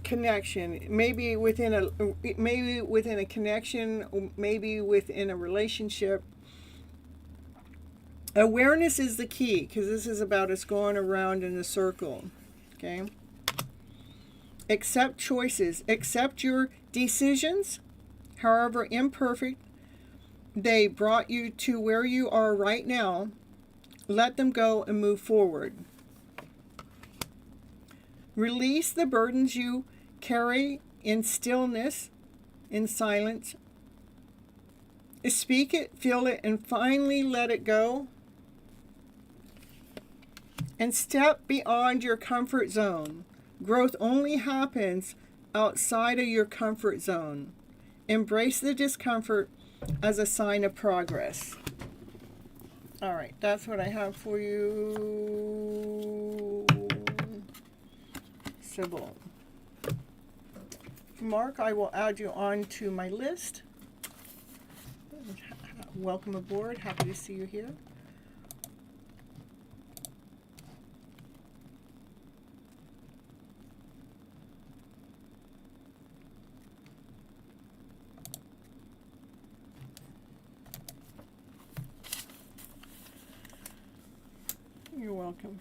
Connection, maybe within a connection, maybe within a relationship. Awareness is the key, because this is about us going around in a circle. Okay. Accept choices. Accept your decisions, however imperfect they brought you to where you are right now. Let them go and move forward. Release the burdens you carry in stillness, in silence. Speak it, feel it, and finally let it go. And step beyond your comfort zone. Growth only happens outside of your comfort zone. Embrace the discomfort as a sign of progress. All right, that's what I have for you, Sybil. Mark, I will add you on to my list. Welcome aboard. Happy to see you here. You're welcome.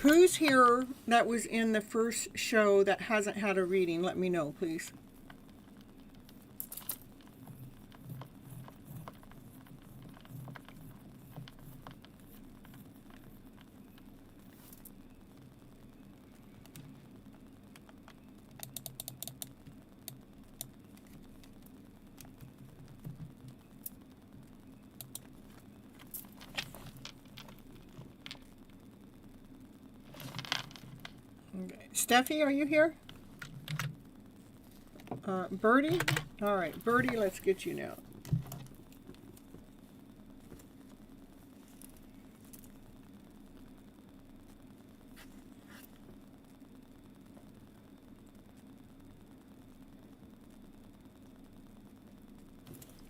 Who's here that was in the first show that hasn't had a reading? Let me know, please. Okay. Steffi, are you here? Birdie? All right, Birdie, let's get you now.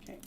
Okay.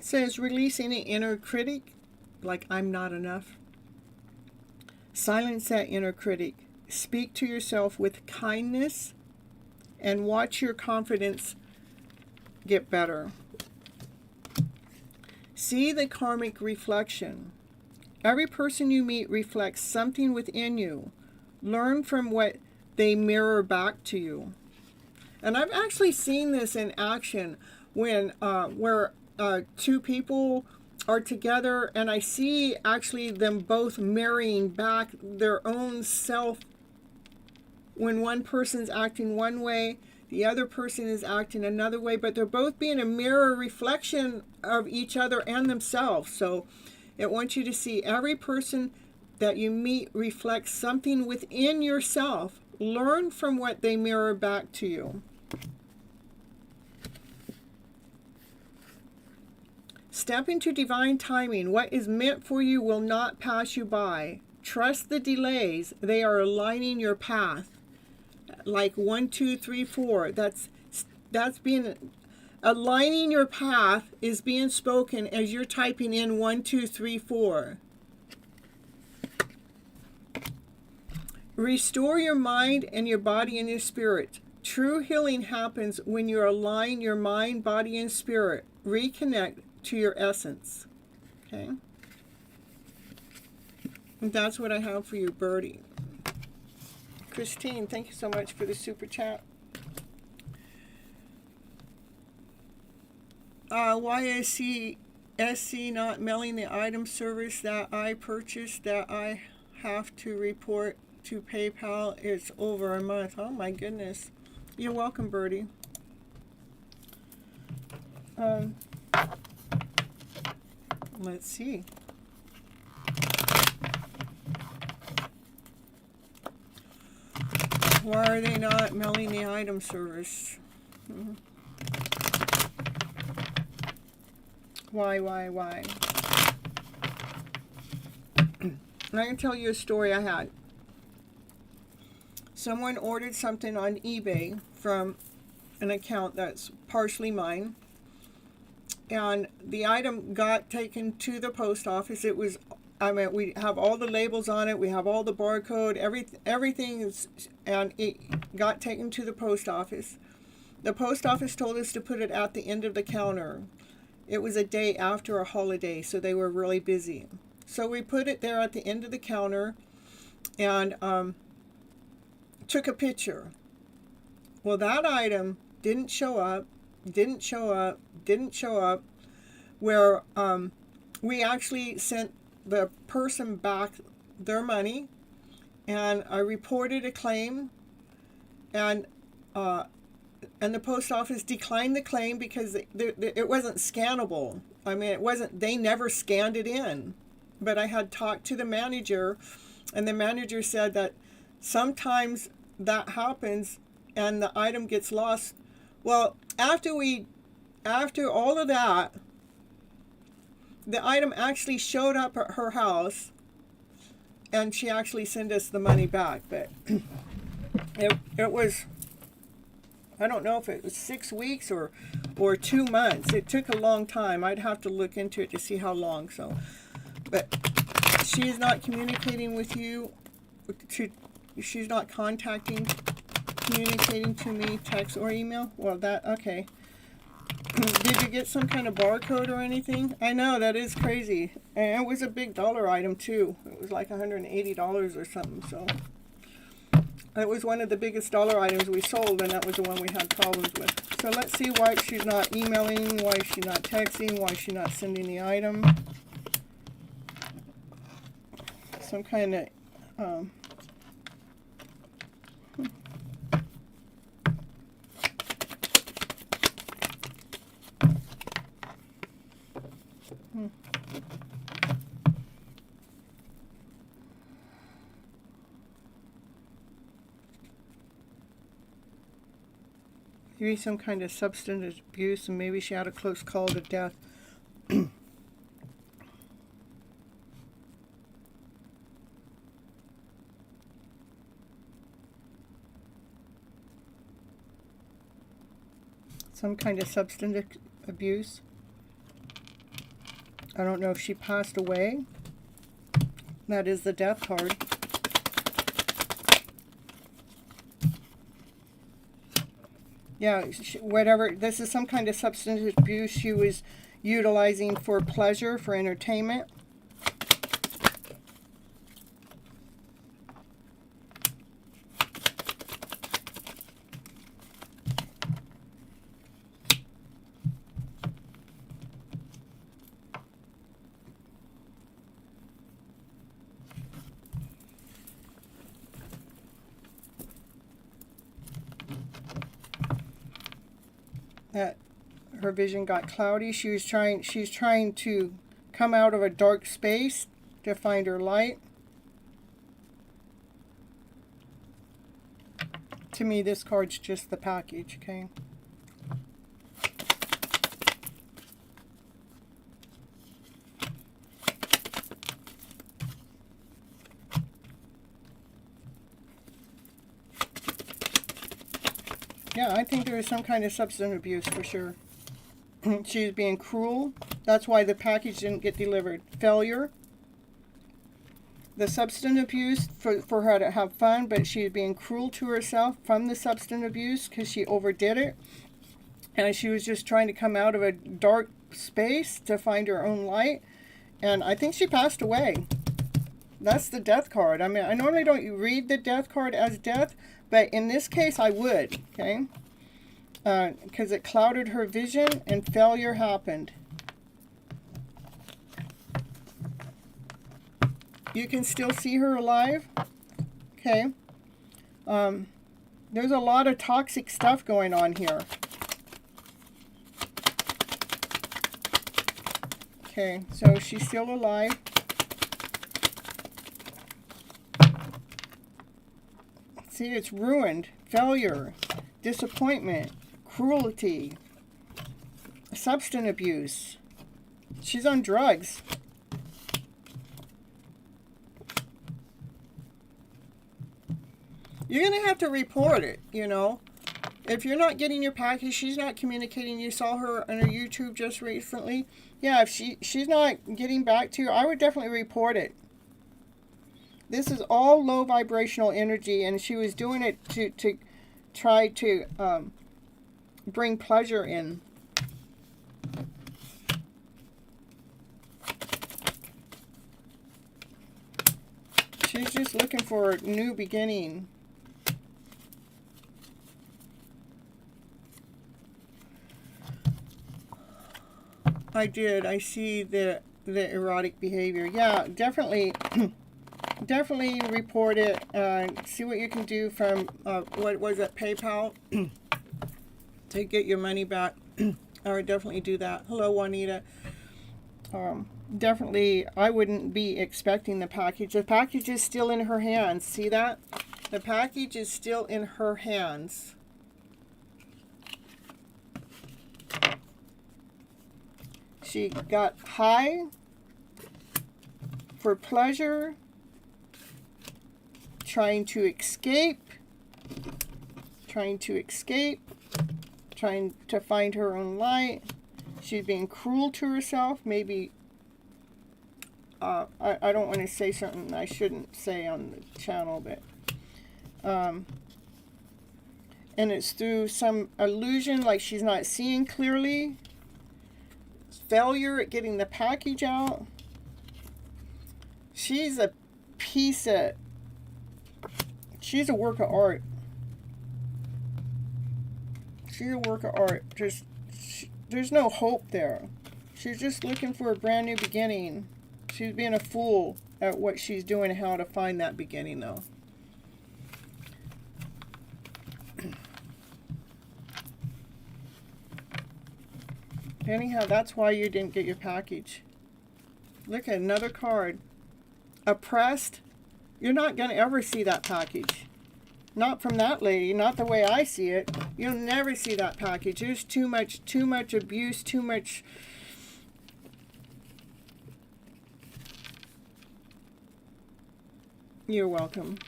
Says release any inner critic, like I'm not enough. Silence that inner critic. Speak to yourself with kindness and watch your confidence get better. See the karmic reflection. Every person you meet reflects something within you. Learn from what they mirror back to you. And I've actually seen this in action when where two people are together, and I see actually them both mirroring back their own self. When one person's acting one way, the other person is acting another way, but they're both being a mirror reflection of each other and themselves. So it wants you to see every person that you meet reflects something within yourself. Learn from what they mirror back to you. Step into divine timing. What is meant for you will not pass you by. Trust the delays. They are aligning your path. Like 1, 2, 3, 4. That's being aligning your path is being spoken as you're typing in 1, 2, 3, 4. Restore your mind and your body and your spirit. True healing happens when you align your mind, body, and spirit. Reconnect to your essence. Okay? And that's what I have for you, Birdie. Christine, thank you so much for the super chat. Why is SC not mailing the item service that I purchased that I have to report to PayPal? It's over a month. Oh my goodness. You're welcome, Birdie. Let's see. Why are they not mailing the item service? Why? I can tell you a story I had. Someone ordered something on eBay from an account that's partially mine, and the item got taken to the post office. It was, we have all the labels on it, we have all the barcode, everything is, and it got taken to the post office. The post office told us to put it at the end of the counter. It was a day after a holiday, so they were really busy. So we put it there at the end of the counter and took a picture. Well, that item didn't show up, where we actually sent the person back their money, and I reported a claim, and the post office declined the claim because it wasn't scannable. I mean, it wasn't, they never scanned it in. But I had talked to the manager, and the manager said that sometimes that happens and the item gets lost. Well, after all of that, the item actually showed up at her house, and she actually sent us the money back. But it was, I don't know if it was 6 weeks or 2 months. It took a long time. I'd have to look into it to see how long. So, but she is not communicating with you. She's not communicating to me, text or email. Well, okay. Did you get some kind of barcode or anything? I know, that is crazy. And it was a big dollar item too. It was like $180 or something. So it was one of the biggest dollar items we sold, and that was the one we had problems with. So let's see why she's not emailing, why she's not texting, why she's not sending the item. Some kind of maybe some kind of substance abuse, and maybe she had a close call to death. Some kind of substance abuse. I don't know if she passed away. That is the death card. Yeah, whatever. This is some kind of substance abuse she was utilizing for pleasure, for entertainment. That her vision got cloudy. She's trying to come out of a dark space to find her light. To me, this card's just the package, okay? Yeah, I think there was some kind of substance abuse for sure. She was being cruel. That's why the package didn't get delivered. Failure. The substance abuse for her to have fun, but she was being cruel to herself from the substance abuse because she overdid it. And she was just trying to come out of a dark space to find her own light. And I think she passed away. That's the death card. I mean, I normally don't read the death card as death, but in this case I would, okay? Because it clouded her vision and failure happened. You can still see her alive, okay? There's a lot of toxic stuff going on here. Okay, so she's still alive. See, it's ruined, failure, disappointment, cruelty, substance abuse. She's on drugs. You're going to have to report it, you know. If you're not getting your package, she's not communicating. You saw her on her YouTube just recently. Yeah, if she's not getting back to you, I would definitely report it. This is all low vibrational energy, and she was doing it to try to bring pleasure in. She's just looking for a new beginning. I did. I see the erotic behavior. Yeah, definitely. Definitely report it. See what you can do from what was it, PayPal, to get your money back. I would definitely do that. Hello, Juanita. Definitely, I wouldn't be expecting the package. The package is still in her hands. See that? The package is still in her hands. She got high for pleasure, trying to escape, trying to find her own light. She's being cruel to herself. Maybe, I don't want to say something I shouldn't say on the channel, but, and it's through some illusion, like she's not seeing clearly. Failure at getting the package out. She's a piece of, she's a work of art. She's a work of art. There's no hope there. She's just looking for a brand new beginning. She's being a fool at what she's doing and how to find that beginning, though. Anyhow, that's why you didn't get your package. Look at another card. Oppressed. You're not going to ever see that package. Not from that lady. Not the way I see it. You'll never see that package. There's too much abuse, too much. You're welcome.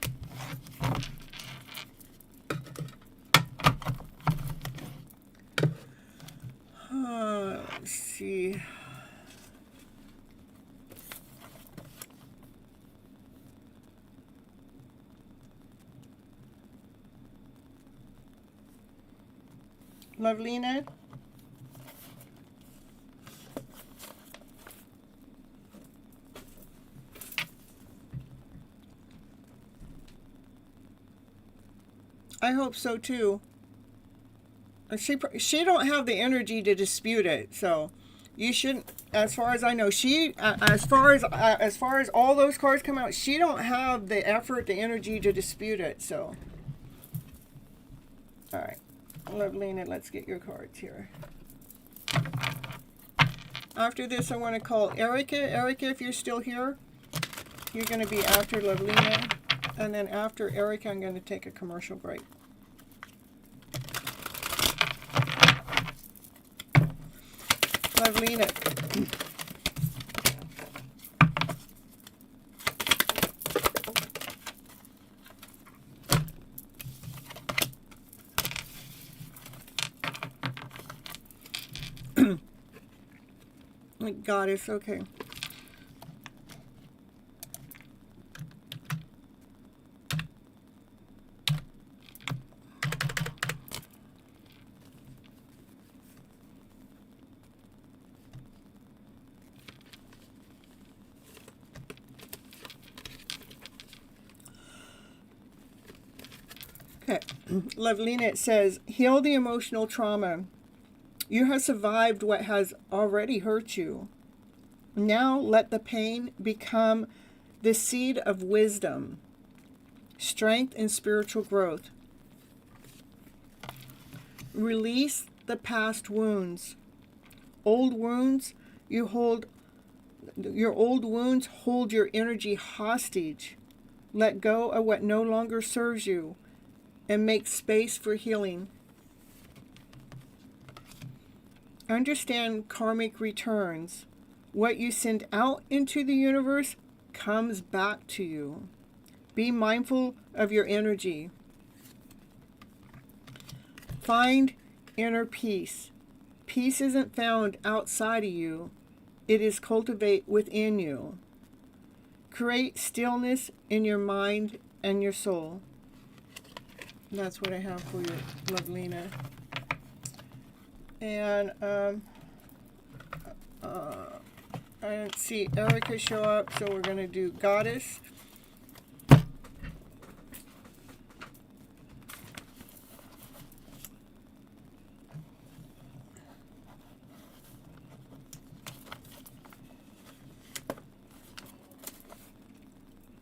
Let's see. Lovelina? I hope so too. She don't have the energy to dispute it, so you shouldn't. As far as I know, as far as all those cards come out, she don't have the effort, the energy to dispute it. So, all right, Lovelina, let's get your cards here. After this, I want to call Erica. Erica, if you're still here, you're going to be after Lovelina, and then after Erica, I'm going to take a commercial break. Lovelina. Goddess, okay. Okay, Lovelina, it says, heal the emotional trauma. You have survived what has already hurt you. Now let the pain become the seed of wisdom, strength, and spiritual growth. Release the past wounds. Old wounds, your old wounds hold your energy hostage. Let go of what no longer serves you and make space for healing. Understand karmic returns. What you send out into the universe comes back to you. Be mindful of your energy. Find inner peace. Peace isn't found outside of you. It is cultivated within you. Create stillness in your mind and your soul. That's what I have for you, Lovelina. And I don't see Erica show up, so we're going to do Goddess.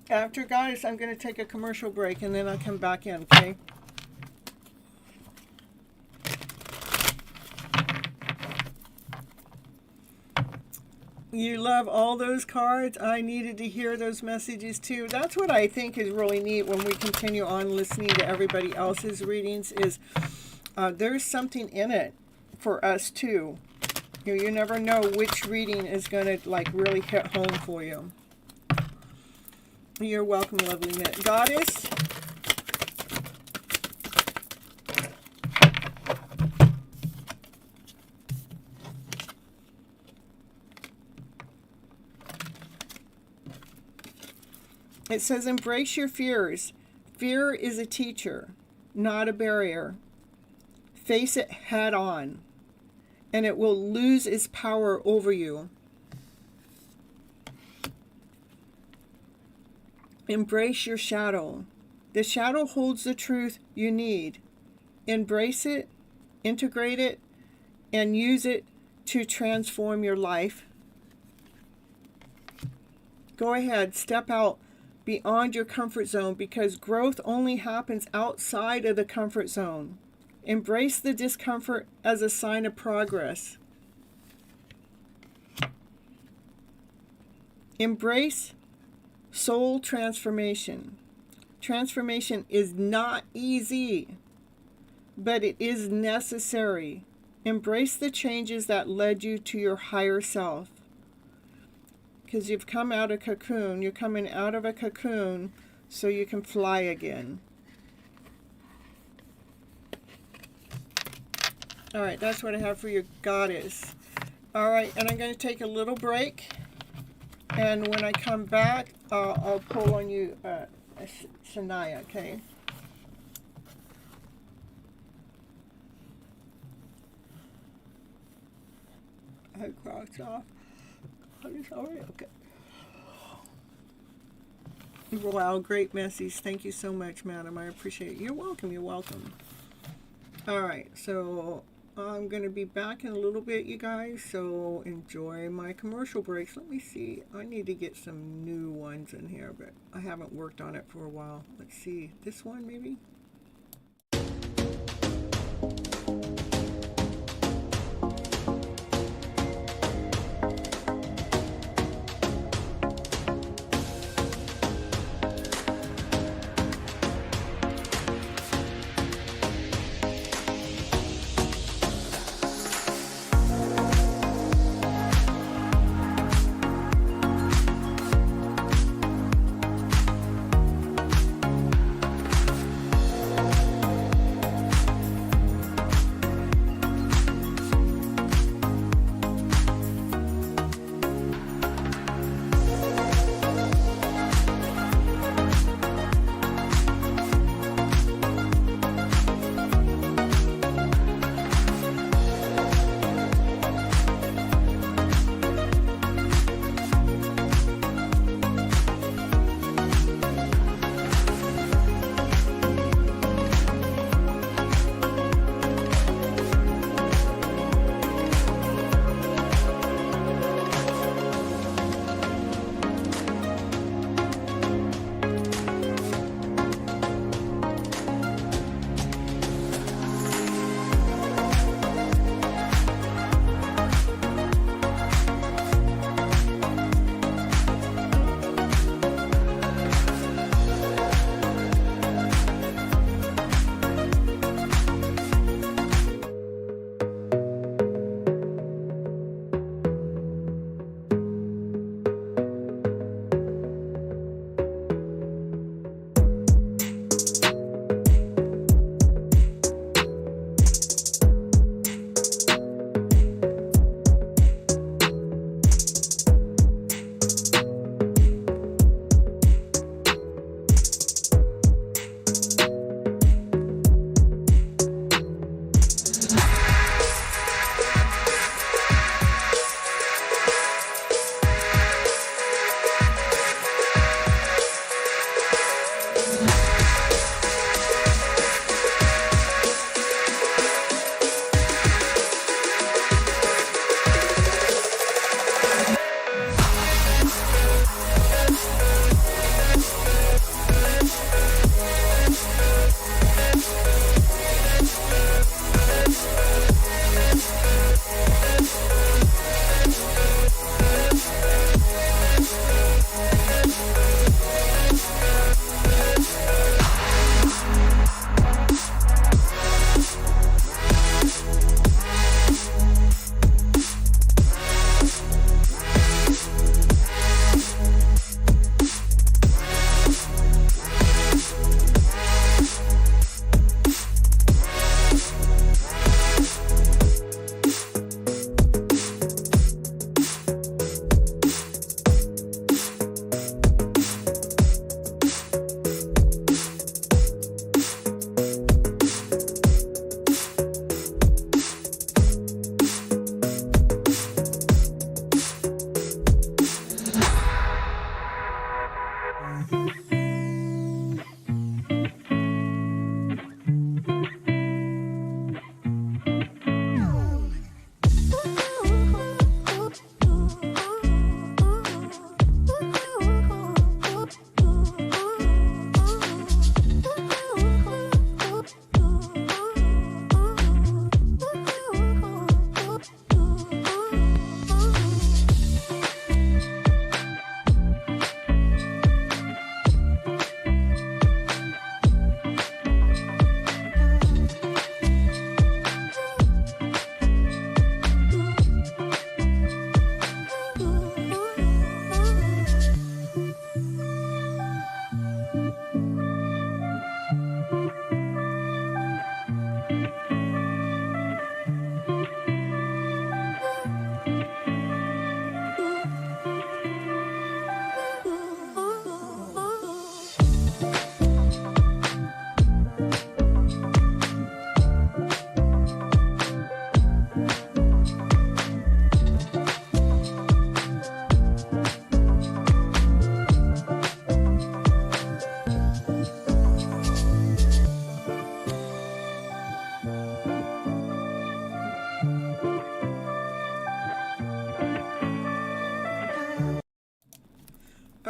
After Goddess, I'm going to take a commercial break, and then I'll come back in, okay? You love all those cards. I needed to hear those messages too. That's what I think is really neat when we continue on listening to everybody else's readings is there's something in it for us too. You never know which reading is going to like really hit home for you. You're welcome, lovely Goddess. It says, embrace your fears. Fear is a teacher, not a barrier. Face it head on, and it will lose its power over you. Embrace your shadow. The shadow holds the truth you need. Embrace it, integrate it, and use it to transform your life. Go ahead, step out beyond your comfort zone because growth only happens outside of the comfort zone. Embrace the discomfort as a sign of progress. Embrace soul transformation. Transformation is not easy, but it is necessary. Embrace the changes that led you to your higher self. Because you've come out of a cocoon. You're coming out of a cocoon so you can fly again. All right, that's what I have for your Goddess. All right, and I'm going to take a little break. And when I come back, I'll pull on you, Shania, okay? ahead, cross off. Sorry, okay. Wow, great message. Thank you so much, madam. I appreciate it. You're welcome. You're welcome. All right, so I'm going to be back in a little bit, you guys. So enjoy my commercial breaks. Let me see. I need to get some new ones in here, but I haven't worked on it for a while. Let's see. This one, maybe?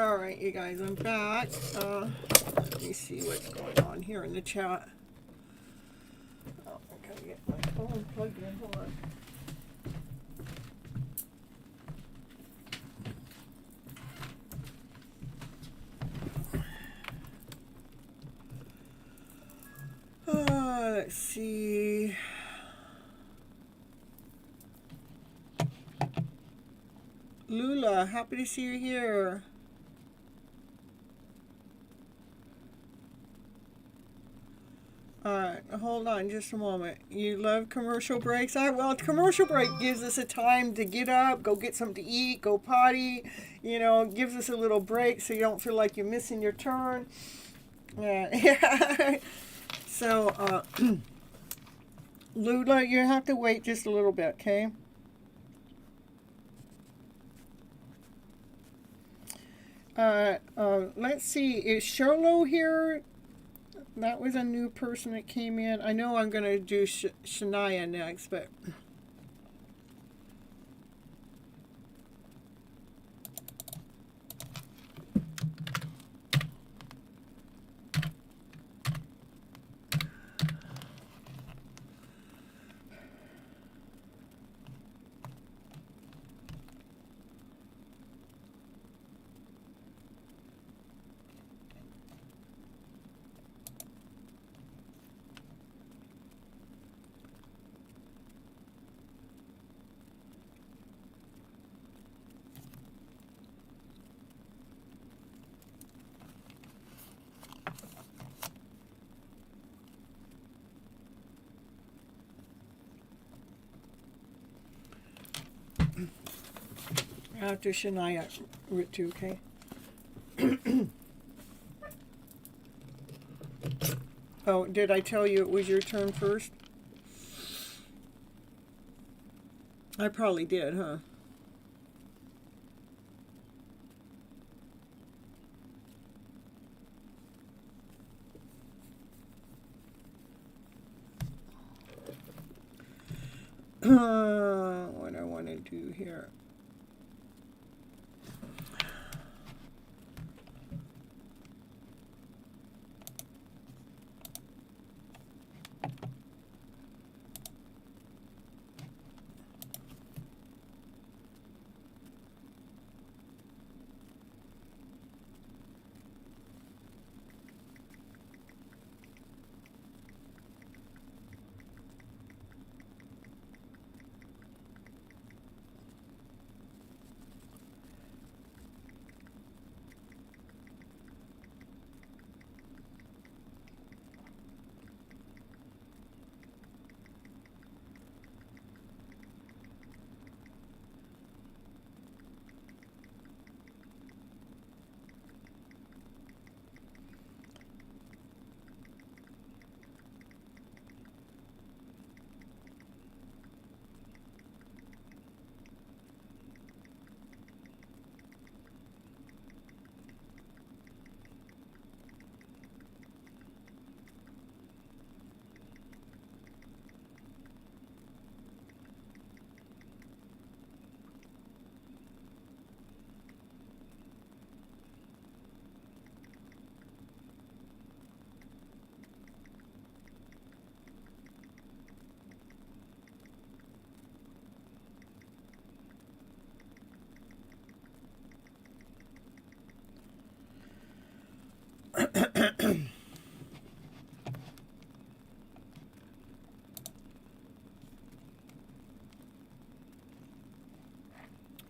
All right, you guys, I'm back. Let me see what's going on here in the chat. Oh, I gotta get my phone plugged in. Hold on. Let's see. Lula, happy to see you here. Alright, hold on just a moment. You love commercial breaks? Well, commercial break gives us a time to get up, go get something to eat, go potty. You know, gives us a little break so you don't feel like you're missing your turn. Yeah. So, Lula, you have to wait just a little bit, okay? Let's see. Is Sholo here? That was a new person that came in. I know I'm going to do Shania next, but... After Shania, Ritu, okay? Oh, did I tell you it was your turn first? I probably did, huh? What I want to do here.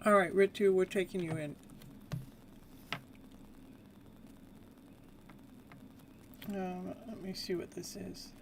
All right, Ritu, we're taking you in. Let me see what this is.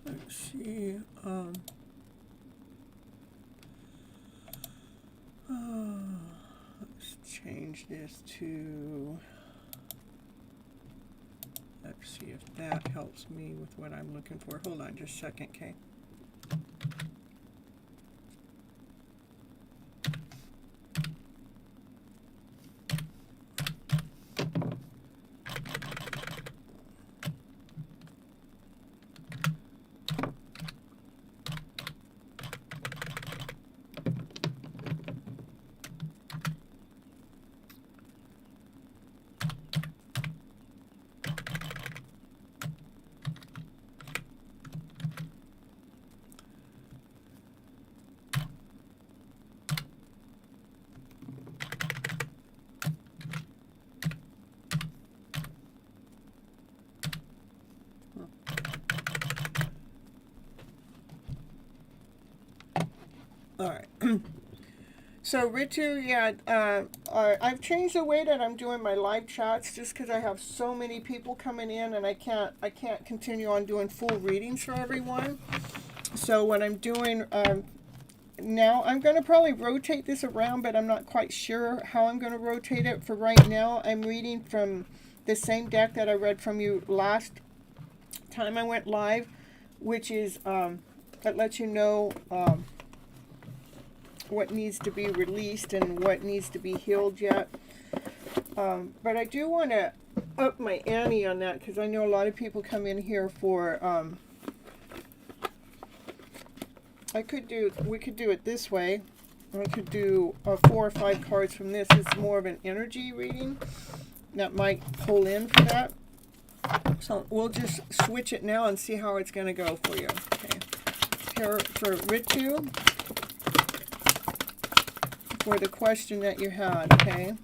Let's see. Let's change this to. Let's see if that helps me with what I'm looking for. Hold on just a second, okay? All right. So Ritu, yeah, I've changed the way that I'm doing my live chats just because I have so many people coming in, and I can't continue on doing full readings for everyone. So what I'm doing now, I'm going to probably rotate this around, but I'm not quite sure how I'm going to rotate it. For right now, I'm reading from the same deck that I read from you last time I went live, which is that lets you know what needs to be released and what needs to be healed yet. But I do want to up my ante on that because I know a lot of people come in here for. We could do it this way. I could do 4 or 5 cards from this. It's more of an energy reading that might pull in for that. So we'll just switch it now and see how it's going to go for you. Okay. Here for Ritu, for the question that you had, okay?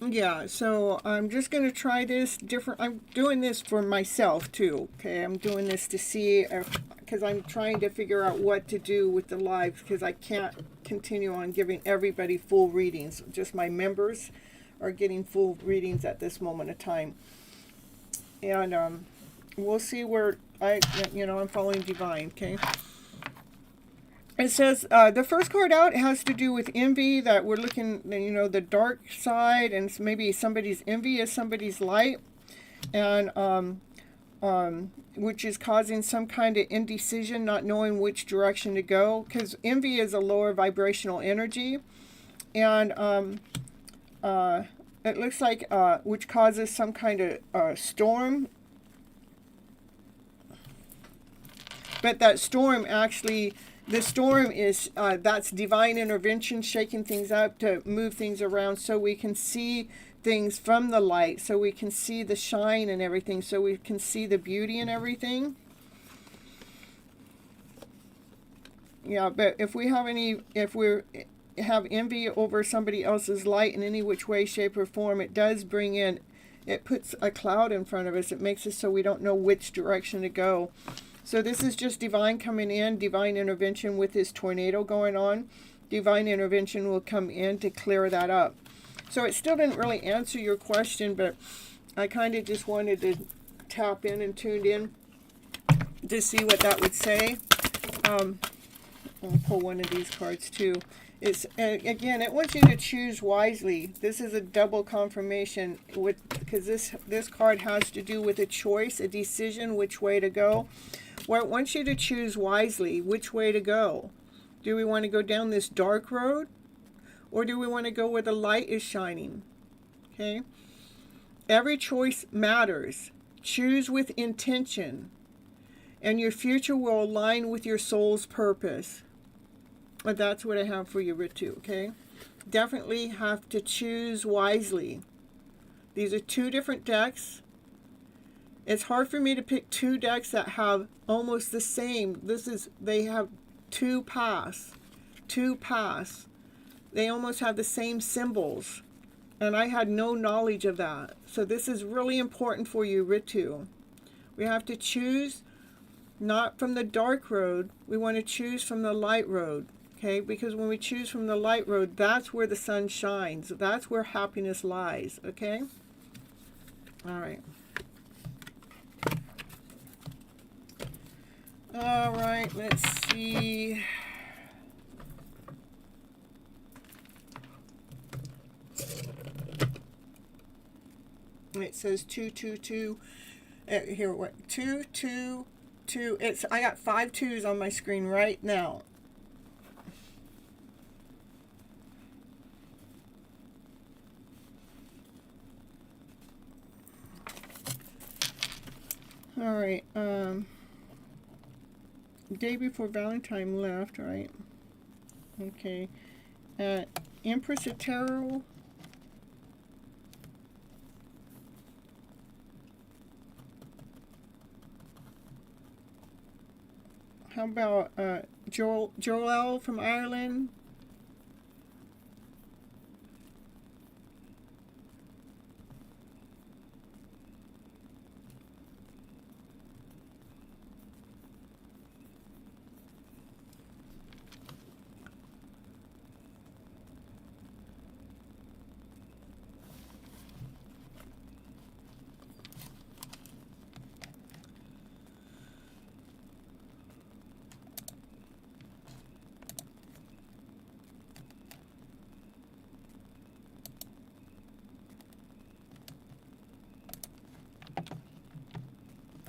Yeah, so I'm just going to try this different. I'm doing this for myself too, okay? I'm doing this to see if, because I'm trying to figure out what to do with the lives, because I can't continue on giving everybody full readings. Just my members are getting full readings at this moment of time. And we'll see where I'm following divine, okay? It says the first card out has to do with envy, that we're looking, the dark side, and maybe somebody's envy is somebody's light, and which is causing some kind of indecision, not knowing which direction to go, because envy is a lower vibrational energy, and it looks like which causes some kind of storm. But that storm actually, the storm is, that's divine intervention, shaking things up to move things around so we can see things from the light, so we can see the shine and everything, so we can see the beauty and everything. Yeah, but if we have envy over somebody else's light in any which way, shape, or form, it does bring in, it puts a cloud in front of us. It makes it so we don't know which direction to go. So this is just divine coming in, divine intervention with this tornado going on. Divine intervention will come in to clear that up. So it still didn't really answer your question, but I kind of just wanted to tap in and tune in to see what that would say. I'll pull one of these cards too. It's again, it wants you to choose wisely. This is a double confirmation because this card has to do with a choice, a decision, which way to go. Where it wants you to choose wisely which way to go. Do we want to go down this dark road, or do we want to go where the light is shining? Okay. Every choice matters. Choose with intention, and your future will align with your soul's purpose. But that's what I have for you, Ritu, okay? Definitely have to choose wisely. These are 2 different decks, It's hard for me to pick two decks that have almost the same. They have two pass. They almost have the same symbols. And I had no knowledge of that. So this is really important for you, Ritu. We have to choose not from the dark road. We want to choose from the light road. Okay? Because when we choose from the light road, that's where the sun shines. That's where happiness lies. Okay? All right. All right, let's see. It says 222. Here, what? 222. I got 5 2s on my screen right now. All right. Day before Valentine left, right? Okay. Empress of Tarot. How about Joel from Ireland?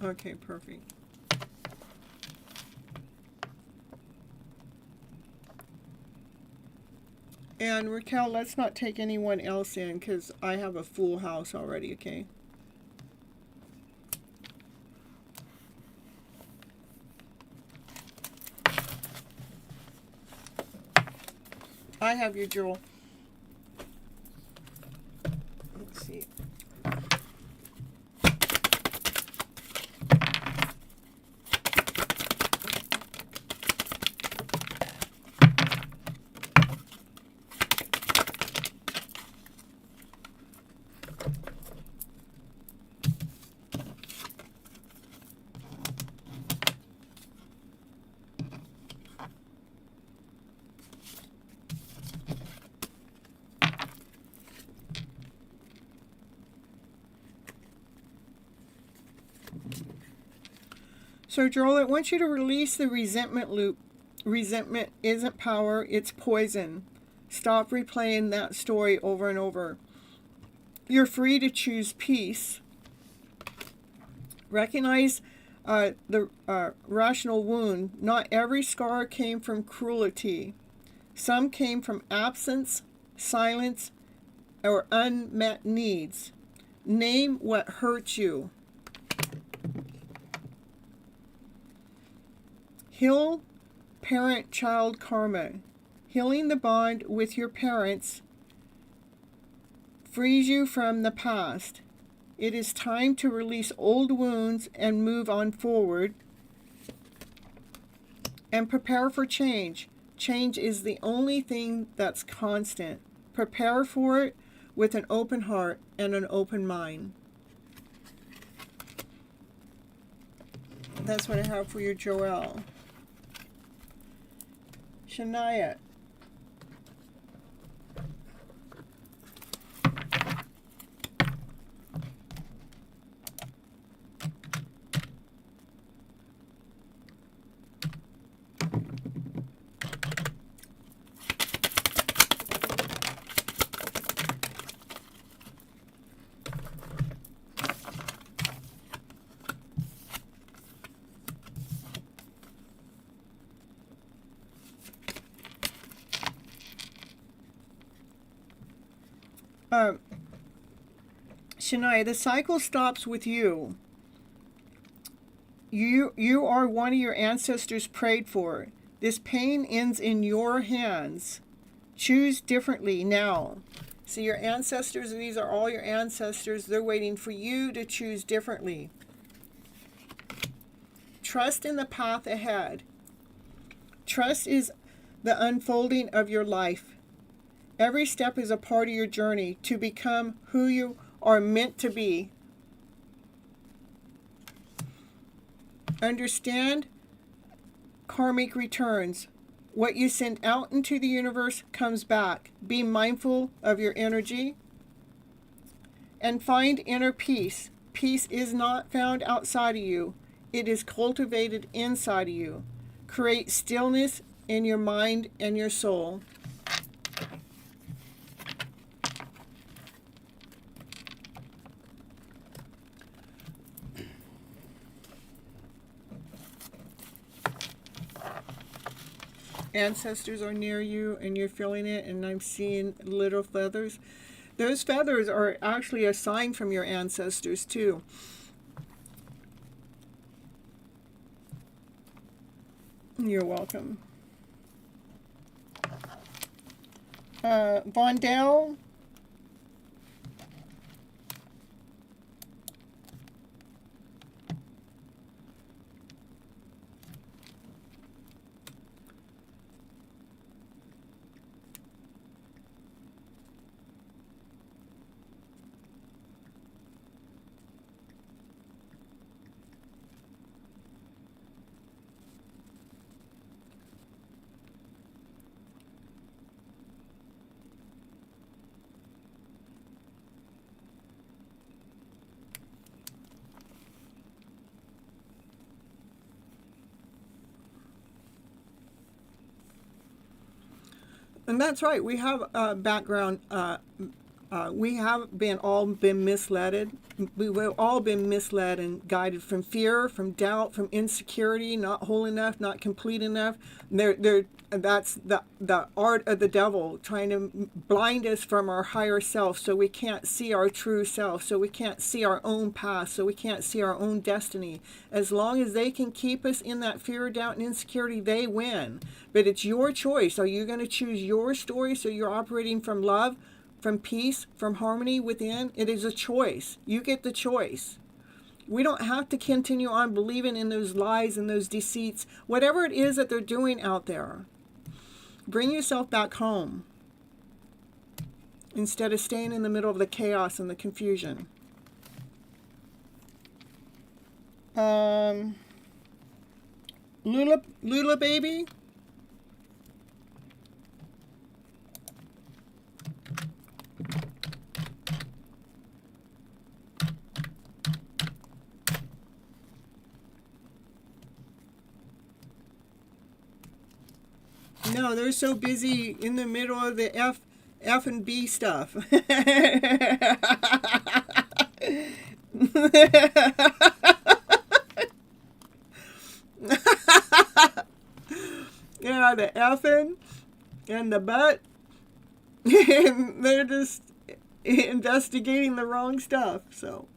Okay, perfect. And Raquel, let's not take anyone else in because I have a full house already, okay? I have your Joel. Let's see. So, Joel, I want you to release the resentment loop. Resentment isn't power, it's poison. Stop replaying that story over and over. You're free to choose peace. Recognize the rational wound. Not every scar came from cruelty. Some came from absence, silence, or unmet needs. Name what hurt you. Heal parent-child karma. Healing the bond with your parents frees you from the past. It is time to release old wounds and move on forward. And prepare for change. Change is the only thing that's constant. Prepare for it with an open heart and an open mind. That's what I have for you, Joelle. Shania. Shania, the cycle stops with you. You are one of your ancestors prayed for. This pain ends in your hands. Choose differently now. See, your ancestors, these are all your ancestors. They're waiting for you to choose differently. trust in the path ahead. Trust is the unfolding of your life. Every step is a part of your journey to become who you are meant to be. Understand karmic returns. What you send out into the universe comes back. Be mindful of your energy and find inner peace. Peace is not found outside of you. It is cultivated inside of you. Create stillness in your mind and your soul. Ancestors are near you and you're feeling it, and I'm seeing little feathers. Those feathers are actually a sign from your ancestors too. You're welcome. Vondell. And that's right. We have a background. We have all been misled. We've all been misled and guided from fear, from doubt, from insecurity, not whole enough, not complete enough. That's the art of the devil, trying to blind us from our higher self, so we can't see our true self, so we can't see our own path, so we can't see our own destiny. As long as they can keep us in that fear, doubt, and insecurity, they win. But it's your choice. Are you going to choose your story so you're operating from love, from peace, from harmony within? It is a choice. You get the choice. We don't have to continue on believing in those lies and those deceits, whatever it is that they're doing out there. Bring yourself back home instead of staying in the middle of the chaos and the confusion. Lula baby. No, they're so busy in the middle of the F and B stuff. Yeah, the effing and the butt. And they're just investigating the wrong stuff. So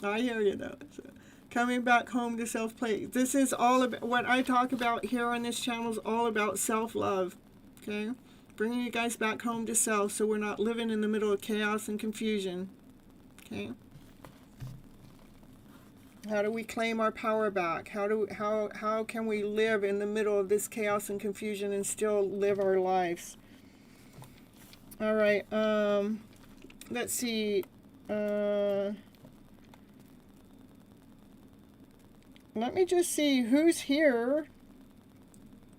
I hear you though. So, coming back home to self-play. This is all about what I talk about here on this channel, is all about self-love. Okay? Bringing you guys back home to self so we're not living in the middle of chaos and confusion. Okay? How do we claim our power back? How can we live in the middle of this chaos and confusion and still live our lives? All right. Let's see. Let me just see who's here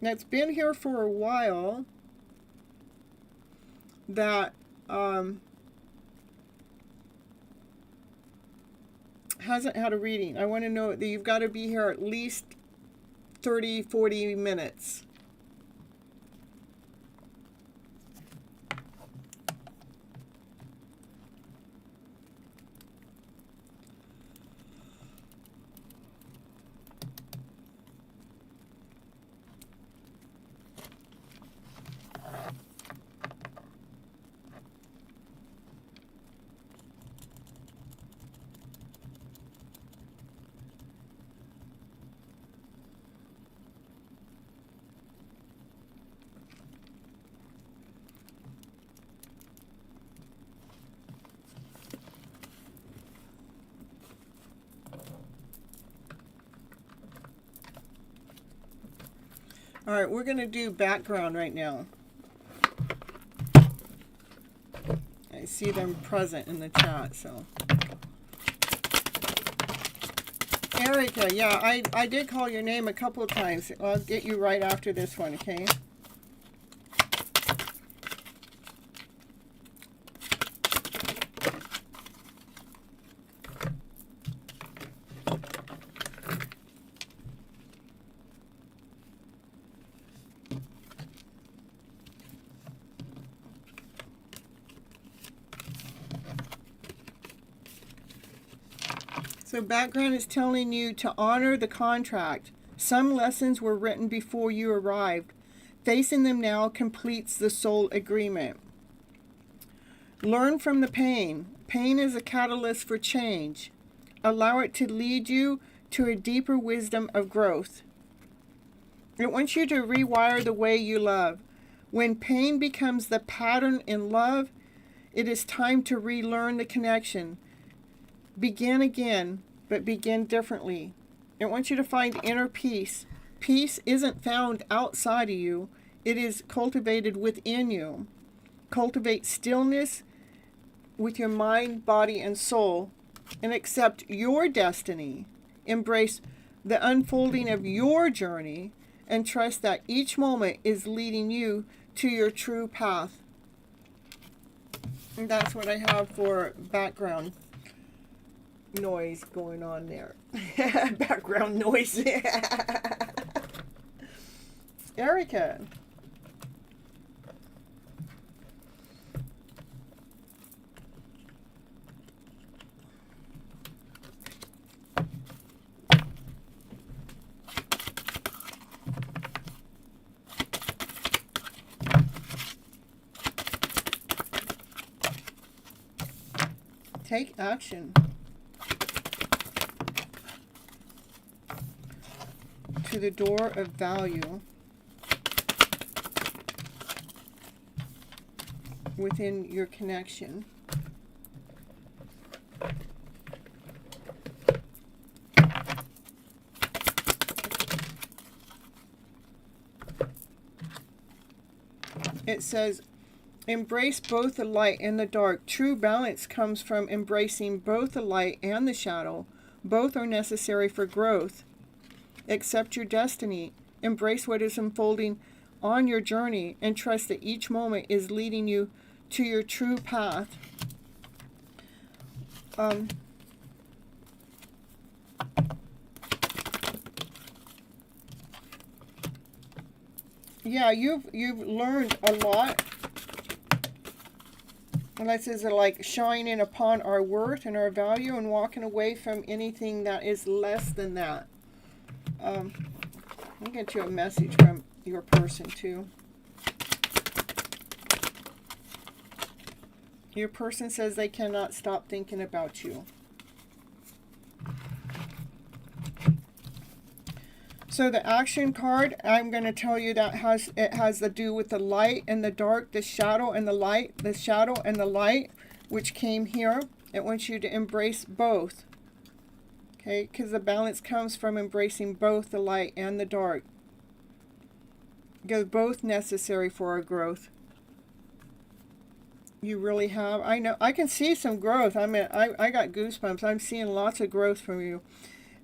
that's been here for a while that hasn't had a reading. I want to know that you've got to be here at least 30, 40 minutes. All right, we're going to do background right now. I see them present in the chat, so. Erica, yeah, I did call your name a couple of times. I'll get you right after this one, okay? So background is telling you to honor the contract. Some lessons were written before you arrived. Facing them now completes the soul agreement. Learn from the pain. Pain is a catalyst for change. Allow it to lead you to a deeper wisdom of growth. It wants you to rewire the way you love. When pain becomes the pattern in love, it is time to relearn the connection. Begin again, but begin differently. It wants you to find inner peace. Peace isn't found outside of you. It is cultivated within you. Cultivate stillness with your mind, body, and soul, and accept your destiny. Embrace the unfolding of your journey, and trust that each moment is leading you to your true path. And that's what I have for background noise going on there. Background noise. Erica. Take action. To the door of value within your connection. It says, embrace both the light and the dark. True balance comes from embracing both the light and the shadow. Both are necessary for growth. Accept your destiny. Embrace what is unfolding on your journey, and trust that each moment is leading you to your true path. Yeah, you've learned a lot. And that says like shining upon our worth and our value and walking away from anything that is less than that. I'll get you a message from your person too. Your person says they cannot stop thinking about you. So the action card, I'm going to tell you that it has to do with the light and the dark, the shadow and the light, which came here. It wants you to embrace both. Okay, because the balance comes from embracing both the light and the dark. They're both necessary for our growth. You really have. I know. I can see some growth. I mean, I got goosebumps. I'm seeing lots of growth from you.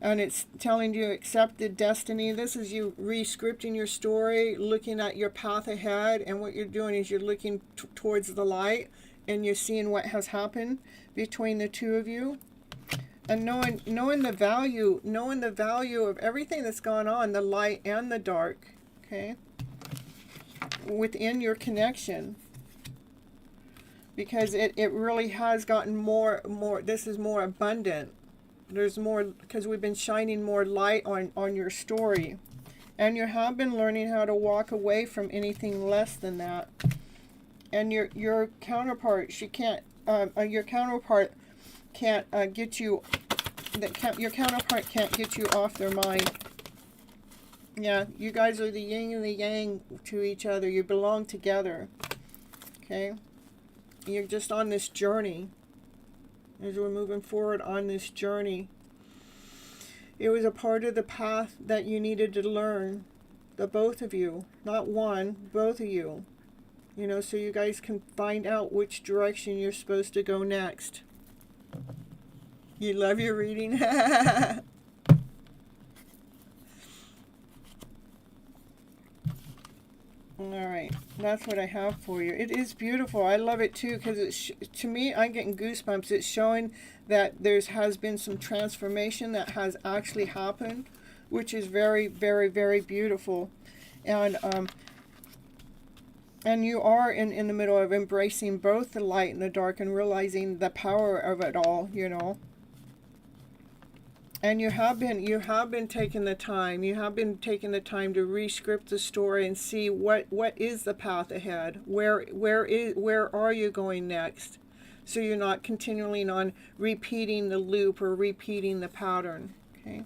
And it's telling you accept the destiny. This is you re-scripting your story, looking at your path ahead. And what you're doing is you're looking towards the light. And you're seeing what has happened between the two of you. And knowing the value of everything that's gone on, the light and the dark, okay, within your connection, because it really has gotten more. This is more abundant. There's more because we've been shining more light on your story, and you have been learning how to walk away from anything less than that. And your counterpart, your counterpart can't get you off their mind. Yeah, you guys are the yin and the yang to each other. You belong together. Okay? You're just on this journey. As we're moving forward on this journey. It was a part of the path that you needed to learn. the both of you, not one, both of you. You know, so you guys can find out which direction you're supposed to go next. You love your reading? Alright, that's what I have for you. It is beautiful. I love it too, because it's to me, I'm getting goosebumps. It's showing that has been some transformation that has actually happened, which is very, very, very beautiful. And you are in the middle of embracing both the light and the dark and realizing the power of it all, you know. And you have been taking the time. You have been taking the time to re-script the story and see what is the path ahead. Where are you going next? So you're not continually on repeating the loop or repeating the pattern. Okay.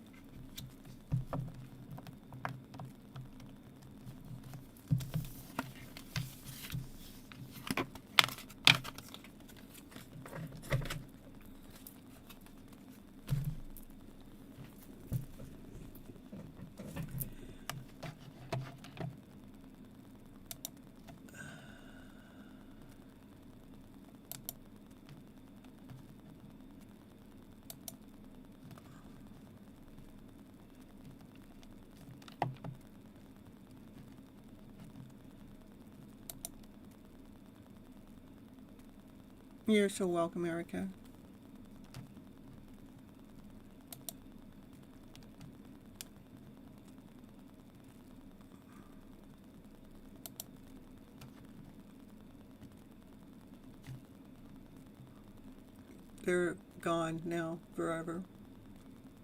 You're so welcome, Erica. They're gone now, forever.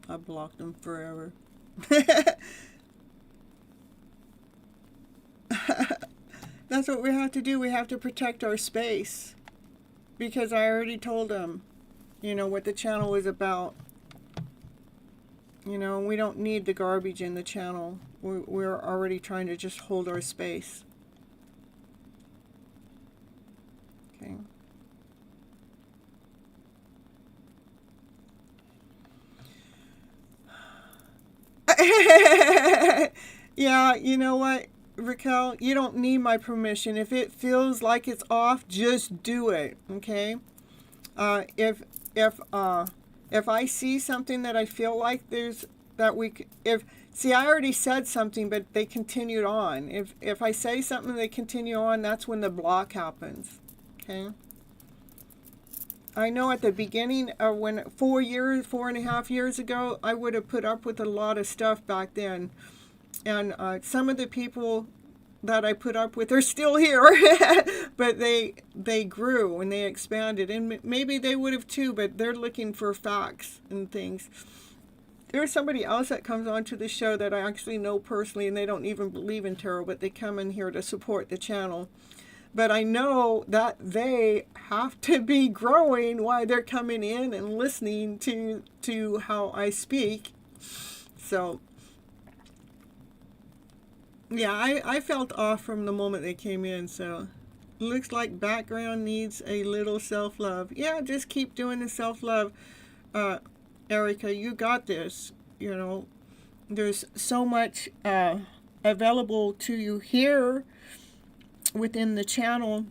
I blocked them forever. That's what we have to do. We have to protect our space. Because I already told them, you know, what the channel is about. You know, we don't need the garbage in the channel. We're already trying to just hold our space. Okay. Yeah, you know what, Raquel? You don't need my permission. If it feels like it's off, just do it, okay? If I see something that I feel like see, I already said something, but they continued on. If I say something and they continue on, that's when the block happens, okay? I know at the beginning, when 4.5 years ago, I would have put up with a lot of stuff back then. And some of the people that I put up with are still here, but they grew and they expanded. And maybe they would have too, but they're looking for facts and things. There's somebody else that comes onto the show that I actually know personally, and they don't even believe in tarot, but they come in here to support the channel. But I know that they have to be growing while they're coming in and listening to how I speak. So, yeah, I felt off from the moment they came in. So, looks like background needs a little self-love. Yeah, just keep doing the self-love. Erica, you got this. You know, there's so much available to you here within the channel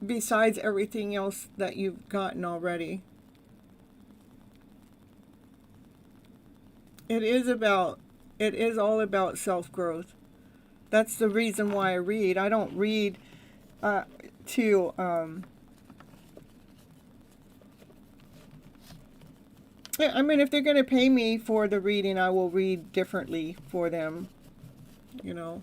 besides everything else that you've gotten already. It is all about self-growth. That's the reason why I read. I don't read I mean, if they're going to pay me for the reading, I will read differently for them, you know.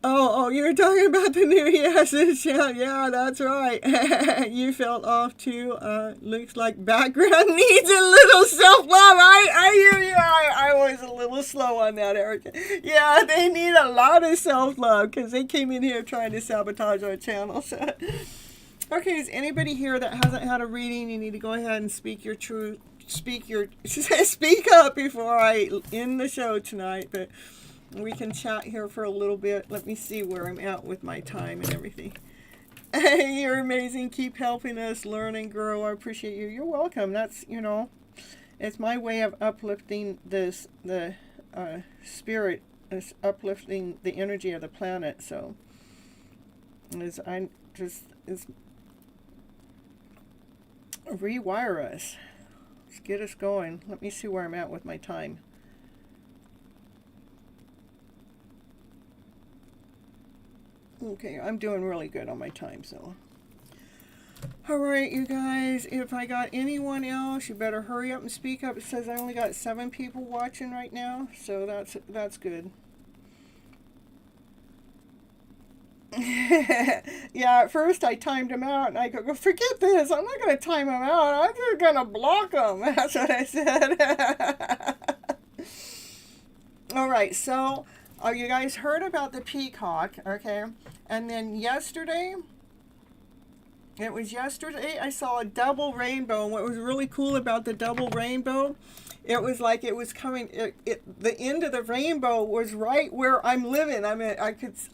Oh, you're talking about the new yeah, that's right. You felt off too. Looks like background needs a little self-love. I hear you. I was a little slow on that, Erica. Yeah, they need a lot of self-love because they came in here trying to sabotage our channel. So. Okay, is anybody here that hasn't had a reading? You need to go ahead and speak your truth. Speak up before I end the show tonight. But we can chat here for a little bit. Let me see where I'm at with my time and everything. You're amazing. Keep helping us learn and grow. I appreciate you. You're welcome. That's, it's my way of uplifting the spirit, is uplifting the energy of the planet. So, is rewire us. Let's get us going. Let me see where I'm at with my time. Okay, I'm doing really good on my time, so. All right, you guys, if I got anyone else, you better hurry up and speak up. It says I only got 7 people watching right now, so that's good. Yeah, at first I timed them out, and I go, forget this. I'm not going to time them out. I'm just going to block them. That's what I said. All right, so you guys heard about the peacock, okay? And then yesterday, I saw a double rainbow. And what was really cool about the double rainbow, it was like it was coming, the end of the rainbow was right where I'm living. I mean,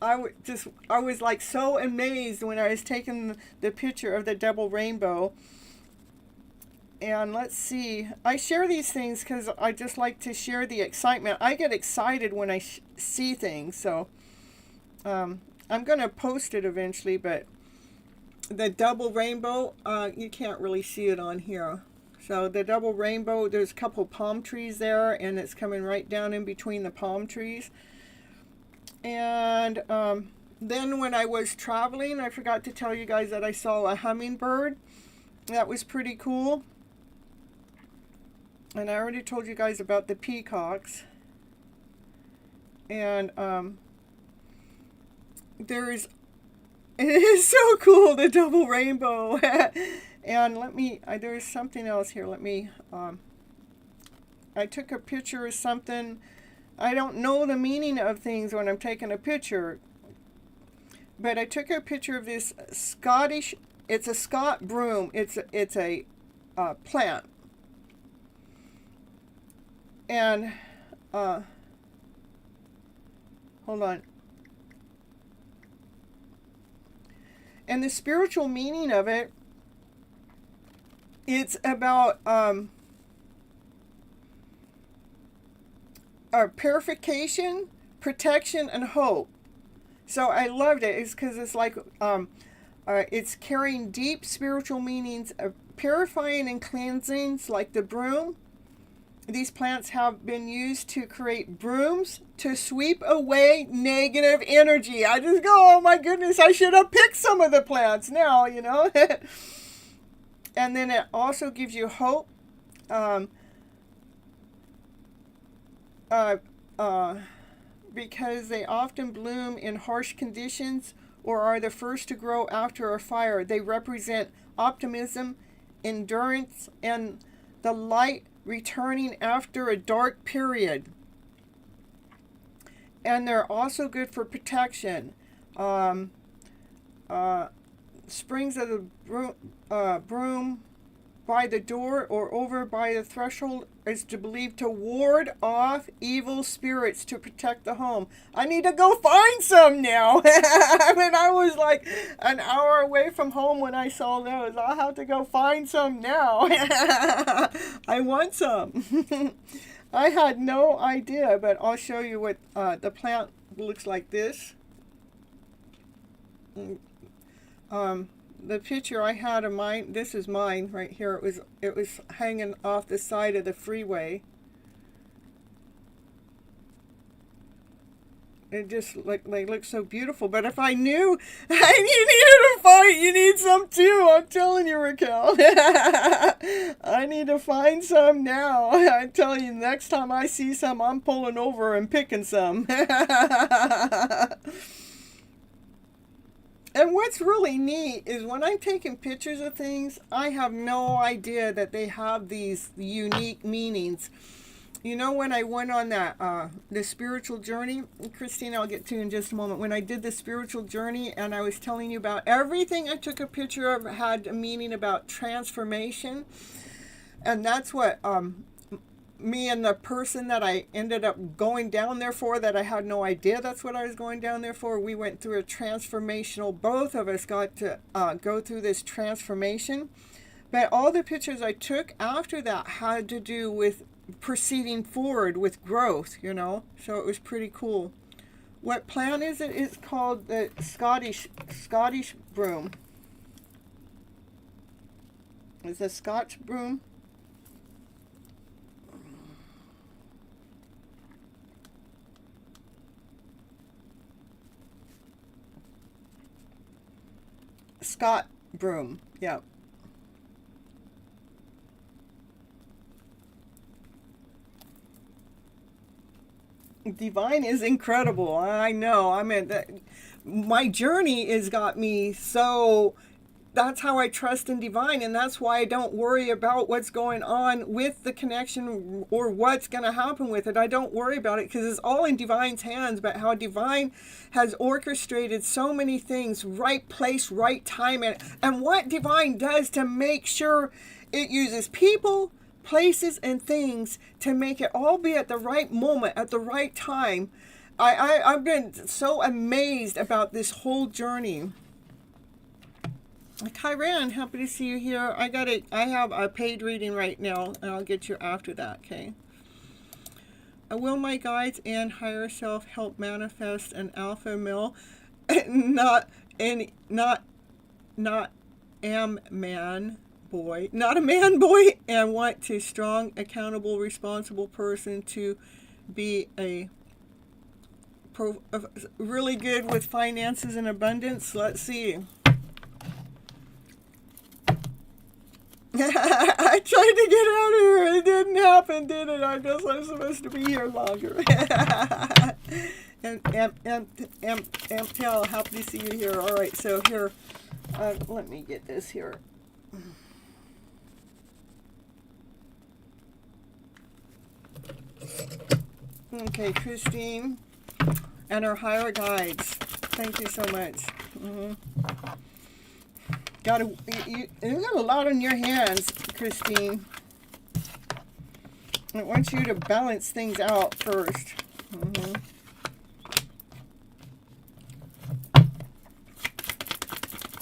I was like so amazed when I was taking the picture of the double rainbow. And let's see, I share these things because I just like to share the excitement. I get excited when I see things, so I'm going to post it eventually, but the double rainbow, you can't really see it on here. So the double rainbow, there's a couple palm trees there, and it's coming right down in between the palm trees. And then when I was traveling, I forgot to tell you guys that I saw a hummingbird. That was pretty cool. And I already told you guys about the peacocks. And it is so cool, the double rainbow. And there's something else here. I took a picture of something. I don't know the meaning of things when I'm taking a picture. But I took a picture of this it's a Scott broom. It's a plant. And, hold on. And the spiritual meaning of it, it's about purification, protection, and hope. So I loved it. It's because it's like it's carrying deep spiritual meanings of purifying and cleansing, like the broom. These plants have been used to create brooms to sweep away negative energy. I just go, oh my goodness, I should have picked some of the plants now, And then it also gives you hope. Because they often bloom in harsh conditions or are the first to grow after a fire. They represent optimism, endurance, and the light returning after a dark period. And they're also good for protection. Springs of the broom by the door or over by the threshold is believed to ward off evil spirits to protect the home. I need to go find some now. I mean, I was like an hour away from home when I saw those. I'll have to go find some now. I want some. I had no idea, but I'll show you what the plant looks like this. The picture I had of mine, this is mine right here. It was hanging off the side of the freeway. It just looked so beautiful. But if I knew you needed a fight, you need some too. I'm telling you, Raquel. I need to find some now. I'm telling you, next time I see some, I'm pulling over and picking some. And what's really neat is when I'm taking pictures of things, I have no idea that they have these unique meanings. When I went on that the spiritual journey, Christine, I'll get to in just a moment. When I did the spiritual journey and I was telling you about everything I took a picture of had a meaning about transformation. And that's what me and the person that I ended up going down there for, that I had no idea that's what I was going down there for, we went through a transformational, both of us got to go through this transformation. But all the pictures I took after that had to do with proceeding forward with growth, you know, so it was pretty cool. What plant is it? It's called the Scottish broom. It's a Scotch broom. Scott broom, yeah. Divine is incredible. I know. I mean, my journey has got me so. That's how I trust in divine, and that's why I don't worry about what's going on with the connection or what's going to happen with it. I don't worry about it because it's all in divine's hands. But how divine has orchestrated so many things, right place, right time, and what divine does to make sure it uses people, places, and things to make it all be at the right moment, at the right time. I've been so amazed about this whole journey. Kyran, happy to see you here. I have a paid reading right now, and I'll get you after that, okay? Will my guides and higher self help manifest an alpha male? not am man boy, not a man boy, and want to strong, accountable, responsible person to be a really good with finances and abundance. Let's see. I tried to get out of here. It didn't happen, did it? I guess I'm supposed to be here longer. and tell, happy to see you here. All right, so here, let me get this here. Okay, Christine and her higher guides. Thank you so much. You got a lot on your hands, Christine. I want you to balance things out first.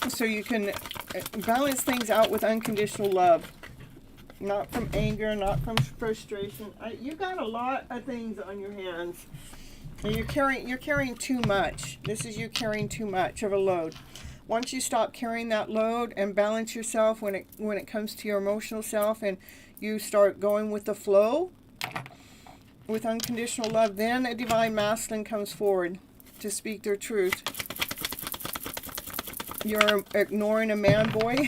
So you can balance things out with unconditional love. Not from anger, not from frustration. You got a lot of things on your hands. And you're carrying too much. This is you carrying too much of a load. Once you stop carrying that load and balance yourself when it comes to your emotional self, and you start going with the flow with unconditional love, then a divine masculine comes forward to speak their truth. You're ignoring a man boy.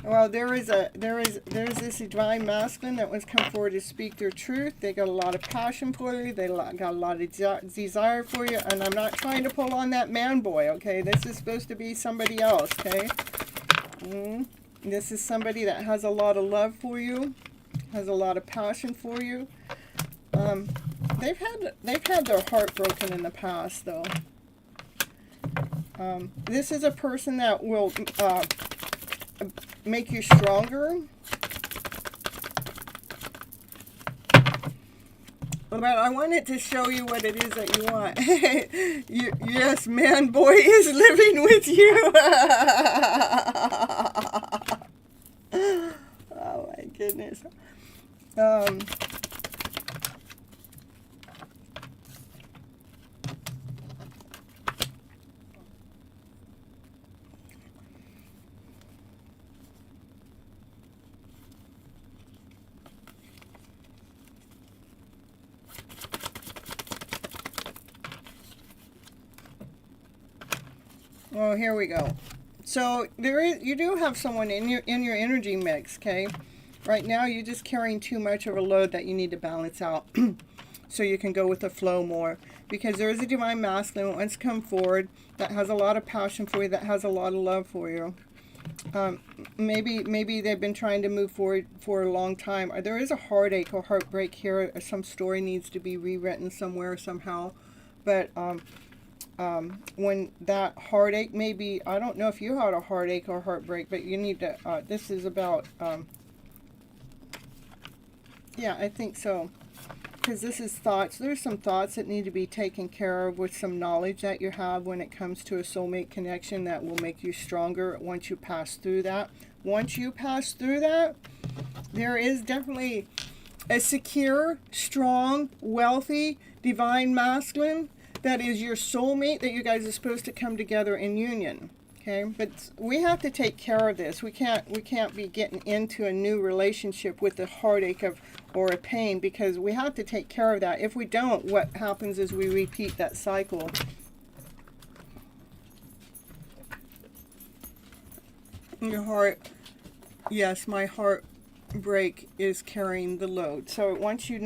Well, there's this divine masculine that wants to come forward to speak their truth. They got a lot of passion for you. They got a lot of desire for you. And I'm not trying to pull on that man boy, okay? This is supposed to be somebody else, okay? This is somebody that has a lot of love for you, has a lot of passion for you. They've had their heart broken in the past, though. This is a person that will make you stronger. But I wanted to show you what it is that you want. Yes, man boy is living with you. Oh my goodness. Oh, here we go. So you do have someone in your energy mix, okay? Right now you're just carrying too much of a load that you need to balance out so you can go with the flow more. Because there is a divine masculine that wants to come forward, that has a lot of passion for you, that has a lot of love for you. Maybe they've been trying to move forward for a long time. Or there is a heartache or heartbreak here. Some story needs to be rewritten somewhere, somehow. But when that heartache, maybe, I don't know if you had a heartache or heartbreak, but you need to, this is about Yeah, I think so. Because this is thoughts. There's some thoughts that need to be taken care of with some knowledge that you have when it comes to a soulmate connection that will make you stronger once you pass through that. Once you pass through that, there is definitely a secure, strong, wealthy, divine masculine that is your soulmate that you guys are supposed to come together in union. Okay, but we have to take care of this. We can't be getting into a new relationship with a heartache of or a pain, because we have to take care of that. If we don't, what happens is we repeat that cycle. Your heart, yes, my heartbreak is carrying the load. So it wants you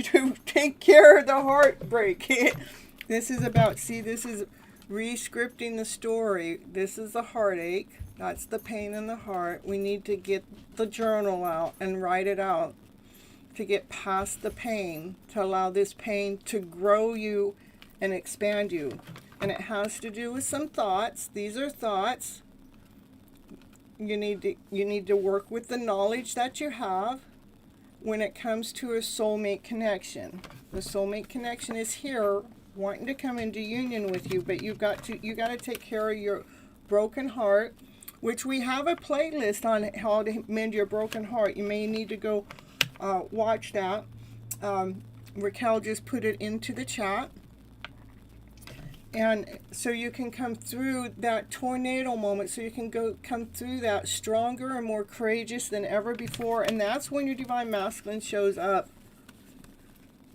to take care of the heartbreak. This is about, see, this is re-scripting the story. This is the heartache. That's the pain in the heart. We need to get the journal out and write it out to get past the pain, to allow this pain to grow you and expand you. And it has to do with some thoughts. These are thoughts. You need to work with the knowledge that you have when it comes to a soulmate connection. The soulmate connection is here wanting to come into union with you, but you got to take care of your broken heart, which we have a playlist on how to mend your broken heart. You may need to go watch that. Raquel just put it into the chat. And so you can come through that tornado moment, so you can come through that stronger and more courageous than ever before. And that's when your divine masculine shows up.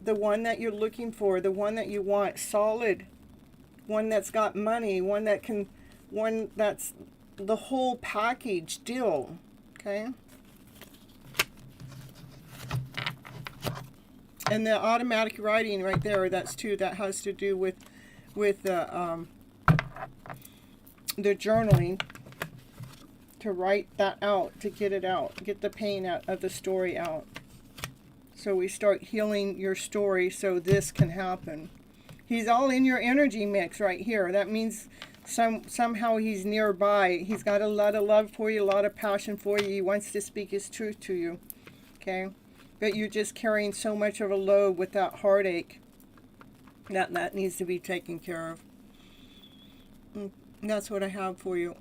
The one that you're looking for, the one that you want, solid, one that's got money, one that's the whole package deal. Okay? And the automatic writing right there, that has to do with the journaling, to write that out, to get it out, get the pain out of the story out. So we start healing your story so this can happen. He's all in your energy mix right here. That means somehow he's nearby. He's got a lot of love for you, a lot of passion for you. He wants to speak his truth to you. Okay? But you're just carrying so much of a load with that heartache. That needs to be taken care of. And that's what I have for you,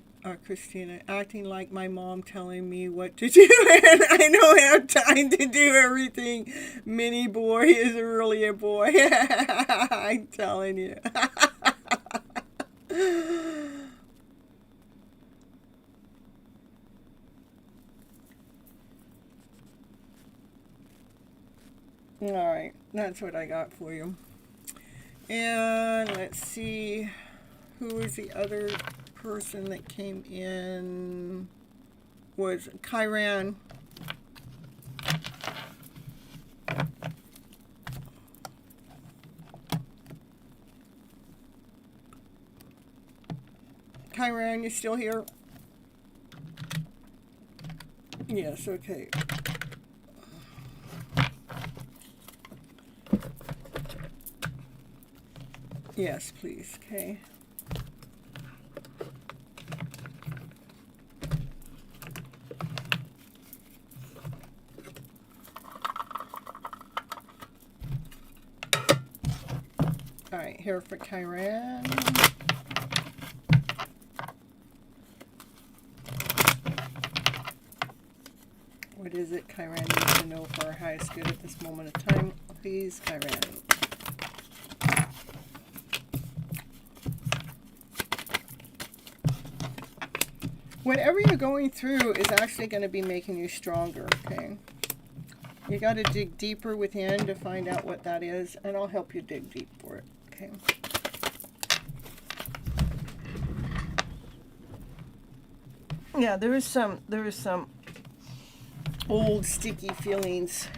Christina. Acting like my mom telling me what to do, and I don't have time to do everything. Mini boy is really a boy. I'm telling you. All right, that's what I got for you. And let's see, who was the other person that came in? Was Kyran. Kyran, you still here? Yes, okay. Yes, please. Okay. All right, here for Kyran. What is it Kyran needs to know for our highest good at this moment of time? Please, Kyran. Whatever you're going through is actually going to be making you stronger, okay? You got to dig deeper within to find out what that is, and I'll help you dig deep for it, okay? Yeah, there is some old sticky feelings,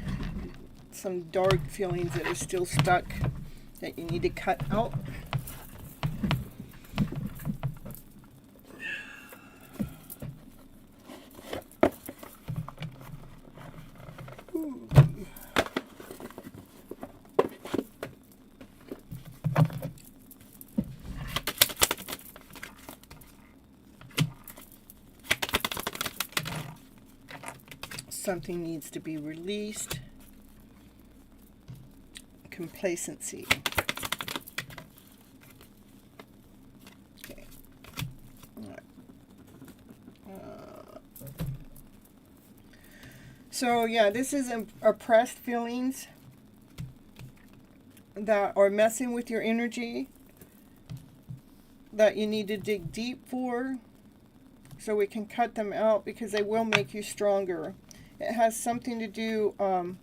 some dark feelings that are still stuck that you need to cut out. Something needs to be released. Complacency. Okay. All right. So yeah, this is oppressed feelings that are messing with your energy, that you need to dig deep for, so we can cut them out, because they will make you stronger. It has something to do, I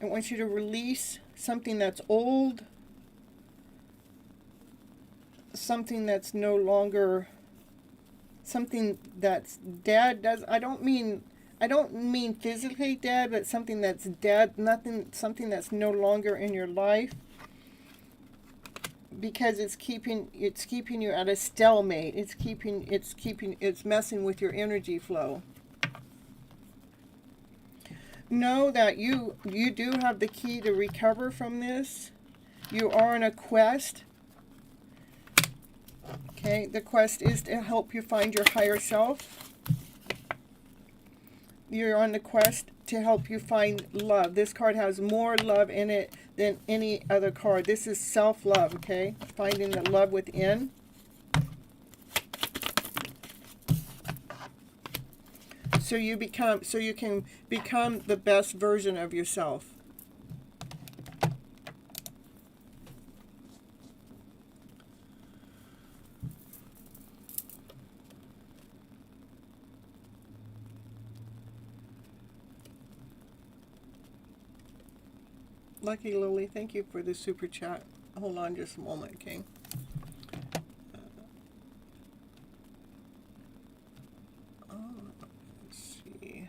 want you to release something that's old, something that's no longer, something that's dead. I don't mean physically dead, but something that's dead, something that's no longer in your life, because it's keeping you at a stalemate. It's messing with your energy flow. Know that you do have the key to recover from this. You are on a quest. Okay, the quest is to help you find your higher self. You're on the quest to help you find love. This card has more love in it than any other card. This is self-love, okay? Finding the love within. So you can become the best version of yourself. Lucky Lily, thank you for the super chat. Hold on just a moment, okay? Let's see.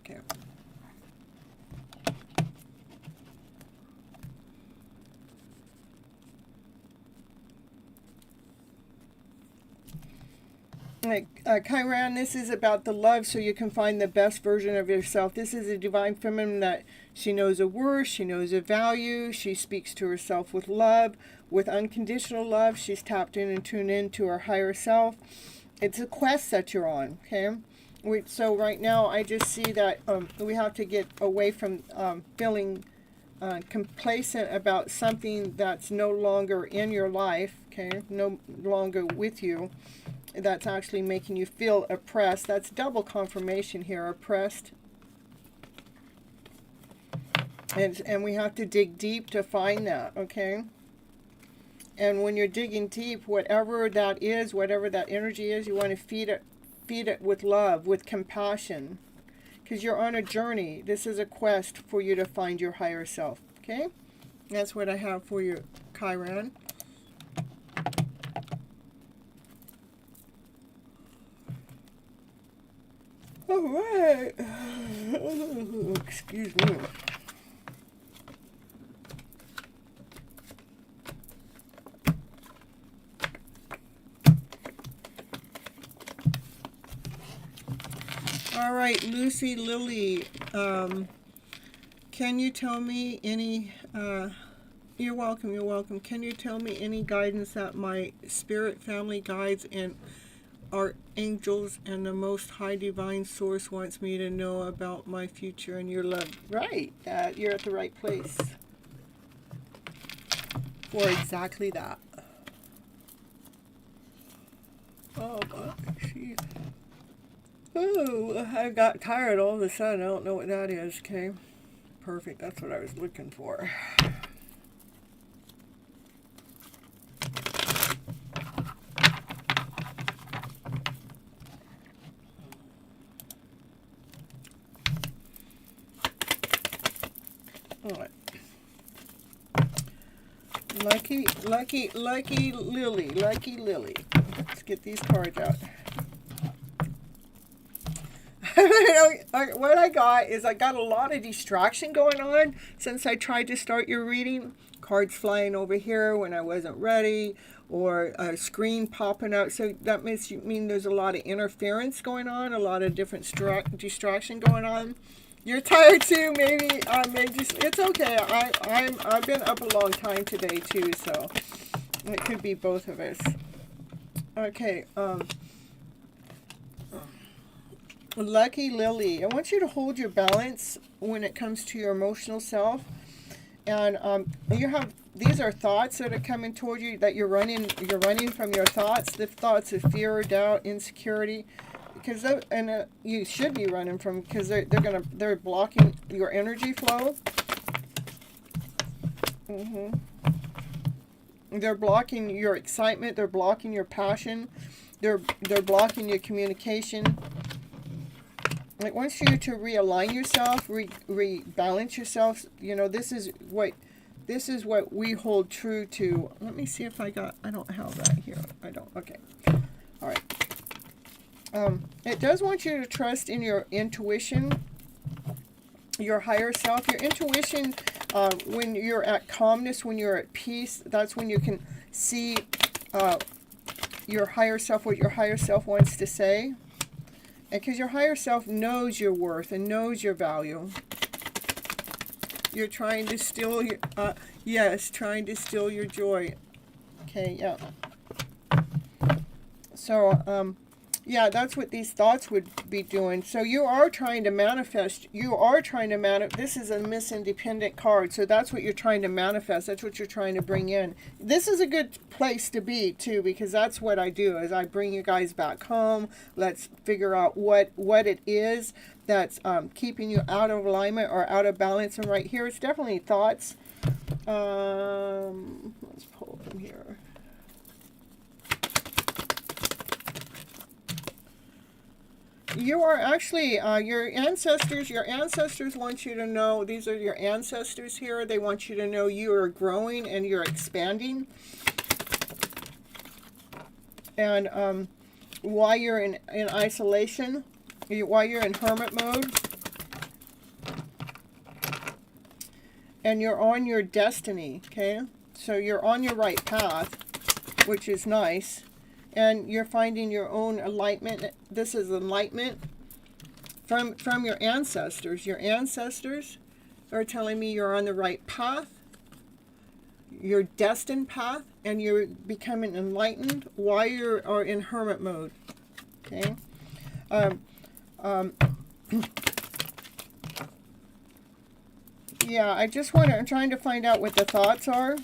Okay. Chiron, this is about the love, so you can find the best version of yourself. This is a divine feminine that she knows a worth, she knows a value, she speaks to herself with love, with unconditional love. She's tapped in and tuned in to her higher self. It's a quest that you're on, okay? So right now, I just see that we have to get away from feeling complacent about something that's no longer in your life, okay? No longer with you. That's actually making you feel oppressed. That's double confirmation here, oppressed. And we have to dig deep to find that, okay? And when you're digging deep, whatever that is, whatever that energy is, you want to feed it with love, with compassion. Because you're on a journey. This is a quest for you to find your higher self, okay? That's what I have for you, Chiron. All right. Excuse me. All right, Lucy Lily, can you tell me any, you're welcome, you're welcome. Can you tell me any guidance that my spirit family guides and our angels and the Most High Divine Source wants me to know about my future and your love? Right, you're at the right place for exactly that. Oh, gosh. Oh, I got tired all of a sudden. I don't know what that is, okay? Perfect, that's what I was looking for. All right. Lucky Lily. Let's get these cards out. What I got is I got a lot of distraction going on since I tried to start your reading. Cards flying over here when I wasn't ready, or a screen popping out. So that mean there's a lot of interference going on, a lot of different distraction going on. You're tired too, maybe. It's okay. I've been up a long time today too, so it could be both of us. Okay. Lucky Lily, I want you to hold your balance when it comes to your emotional self, and these are thoughts that are coming toward you that you're running from your thoughts. The thoughts of fear, doubt, insecurity, because you should be running from, because they're blocking your energy flow. They're blocking your excitement. They're blocking your passion. They're blocking your communication. It wants you to realign yourself, rebalance yourself. You know, this is what we hold true to. Let me see if I don't have that here. I don't. Okay. All right. It does want you to trust in your intuition, your higher self. Your intuition, when you're at calmness, when you're at peace, that's when you can see your higher self, what your higher self wants to say. Because your higher self knows your worth and knows your value. You're trying to steal your, trying to steal your joy. Okay, yeah. So, that's what these thoughts would be doing. So you are trying to manifest. This is a Miss Independent card. So that's what you're trying to manifest. That's what you're trying to bring in. This is a good place to be, too, because that's what I do, is I bring you guys back home. Let's figure out what it is that's keeping you out of alignment or out of balance. And right here, it's definitely thoughts. Let's pull from here. You are actually, your ancestors want you to know, these are your ancestors here, they want you to know you are growing and you're expanding. And while you're in isolation, while you're in hermit mode, and you're on your destiny, okay? So you're on your right path, which is nice. And you're finding your own enlightenment. This is enlightenment from your ancestors. Your ancestors are telling me you're on the right path, your destined path, and you're becoming enlightened while you are in hermit mode. Okay. Yeah, I'm trying to find out what the thoughts are.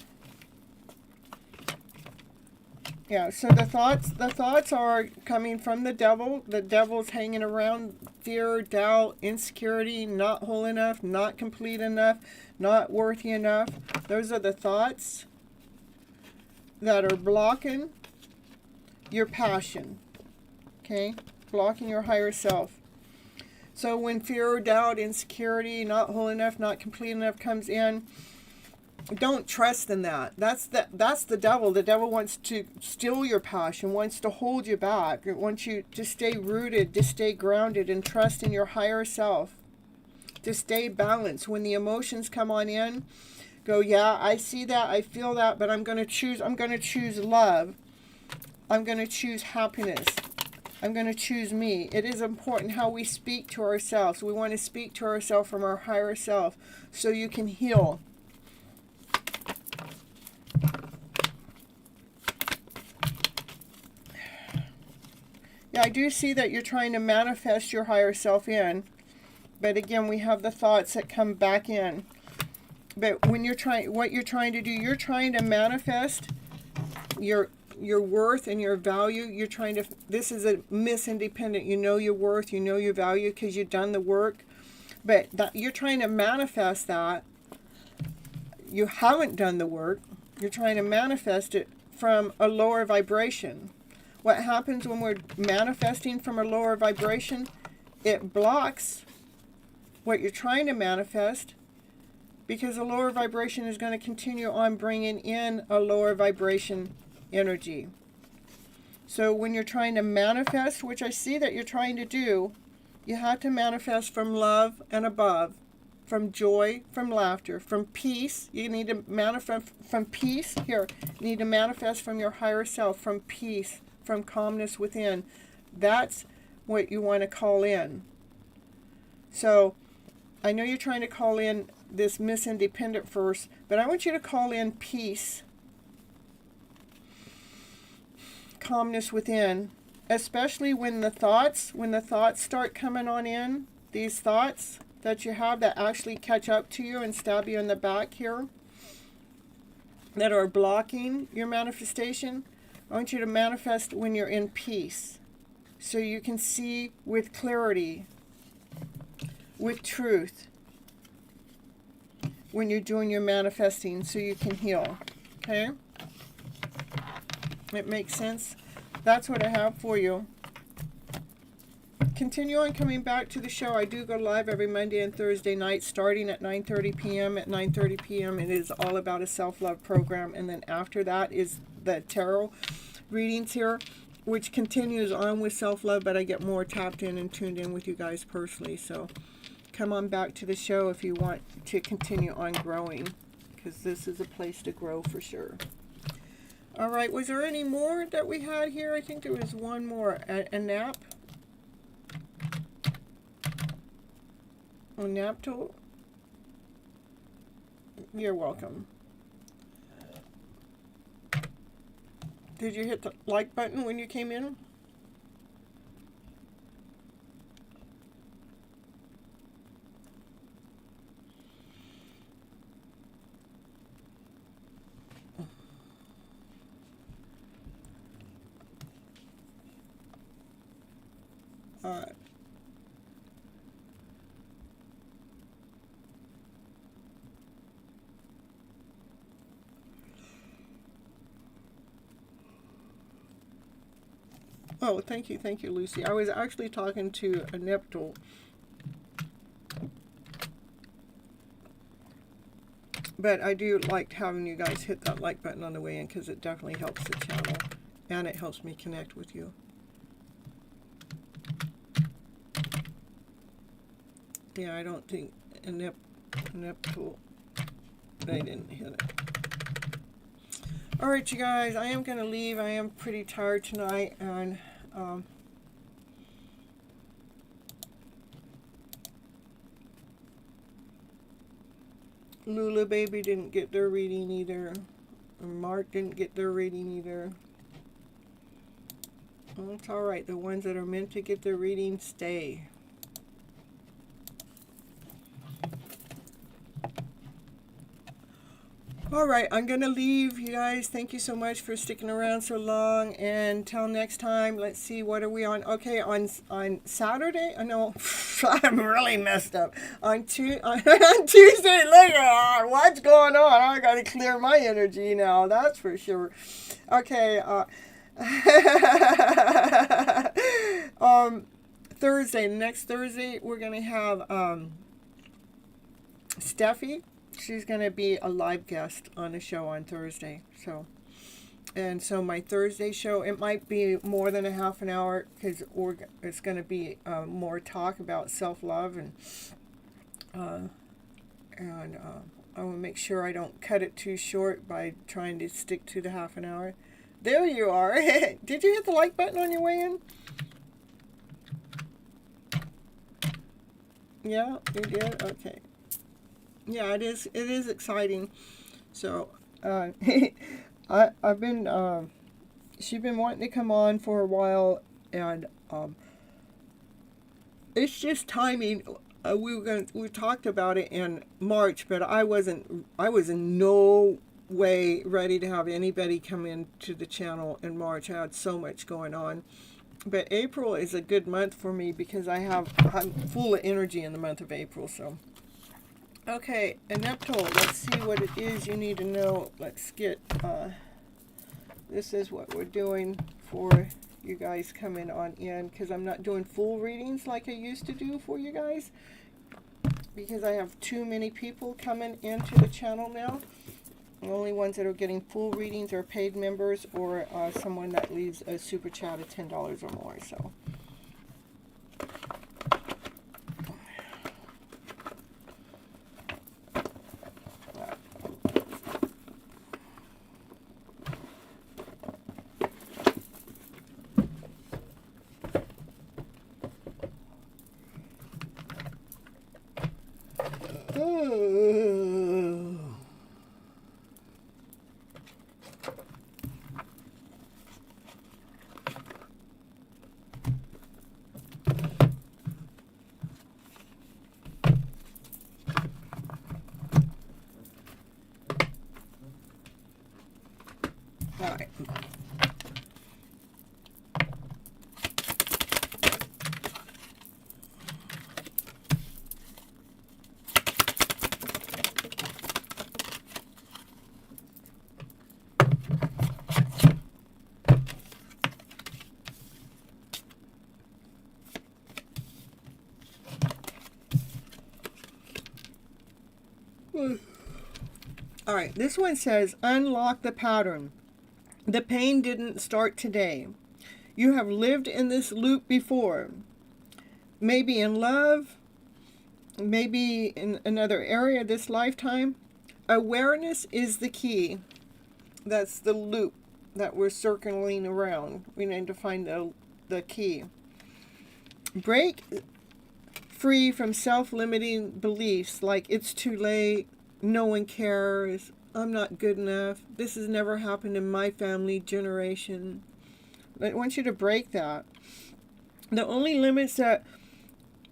Yeah, so the thoughts are coming from the devil. The devil's hanging around fear, doubt, insecurity, not whole enough, not complete enough, not worthy enough. Those are the thoughts that are blocking your passion, okay? Blocking your higher self. So when fear, doubt, insecurity, not whole enough, not complete enough comes in, don't trust in that. That's the devil. The devil wants to steal your passion, wants to hold you back. It wants you to stay rooted, to stay grounded, and trust in your higher self. to stay balanced. When the emotions come on in, go, yeah, I see that, I feel that, but I'm going to choose love. I'm going to choose happiness. I'm going to choose me. It is important how we speak to ourselves. We want to speak to ourselves from our higher self so you can heal. Yeah, I do see that you're trying to manifest your higher self in. But again, we have the thoughts that come back in. But when what you're trying to do, you're trying to manifest your worth and your value. You're trying to, this is a Miss Independent. You know your worth, you know your value because you've done the work. But you're trying to manifest that. You haven't done the work. You're trying to manifest it from a lower vibration. What happens when we're manifesting from a lower vibration? It blocks what you're trying to manifest, because a lower vibration is going to continue on bringing in a lower vibration energy. So when you're trying to manifest, which I see that you're trying to do, you have to manifest from love and above, from joy, from laughter, from peace. You need to manifest from peace. Here, you need to manifest from your higher self, from peace, from calmness within. That's what you want to call in. So I know you're trying to call in this Miss Independent first, but I want you to call in peace, calmness within, especially when the thoughts start coming on in, these thoughts that you have that actually catch up to you and stab you in the back here, that are blocking your manifestation. I want you to manifest when you're in peace, so you can see with clarity, with truth, when you're doing your manifesting, so you can heal. Okay? It makes sense? That's what I have for you. Continue on coming back to the show. I do go live every Monday and Thursday night, starting at 9:30 p.m. At 9:30 p.m. it is all about a self-love program, and then after that is the tarot readings here, which continues on with self-love, but I get more tapped in and tuned in with you guys personally. So come on back to the show if you want to continue on growing, because this is a place to grow for sure. All right, was there any more that we had here? I think there was one more. A nap? A nap tool? You're welcome. Did you hit the like button when you came in? All right. Oh, thank you, Lucy. I was actually talking to a Neptune. But I do like having you guys hit that like button on the way in, because it definitely helps the channel, and it helps me connect with you. Yeah, I don't think a Neptune, they didn't hit it. All right, you guys, I am going to leave. I am pretty tired tonight, and Lula Baby didn't get their reading either. Mark didn't get their reading either. Well, it's all right. The ones that are meant to get their reading stay. All right, I'm going to leave, you guys. Thank you so much for sticking around so long. And until next time, let's see, what are we on? Okay, on Saturday? I know, I'm really messed up. On Tuesday, look at what's going on. I got to clear my energy now, that's for sure. Okay, Thursday, next Thursday, we're going to have Steffi. She's going to be a live guest on the show on Thursday. So my Thursday show, it might be more than a half an hour, because it's going to be more talk about self-love, and And I want to make sure I don't cut it too short by trying to stick to the half an hour. There you are. Did you hit the like button on your way in? Yeah, you did? Okay. Yeah, it is exciting. So, I've been, she's been wanting to come on for a while, and, it's just timing. We talked about it in March, but I was in no way ready to have anybody come into the channel in March. I had so much going on. But April is a good month for me because I'm full of energy in the month of April. So, okay, Inepto, let's see what it is you need to know. Let's get, this is what we're doing for you guys coming on in, because I'm not doing full readings like I used to do for you guys, because I have too many people coming into the channel now. The only ones that are getting full readings are paid members or someone that leaves a super chat of $10 or more. So, all right. All right, this one says, unlock the pattern. The pain didn't start today. You have lived in this loop before. Maybe in love, maybe in another area this lifetime. Awareness is the key. That's the loop that we're circling around. We need to find the key. Break free from self-limiting beliefs like it's too late, no one cares, I'm not good enough, this has never happened in my family generation. I want you to break that. The only limits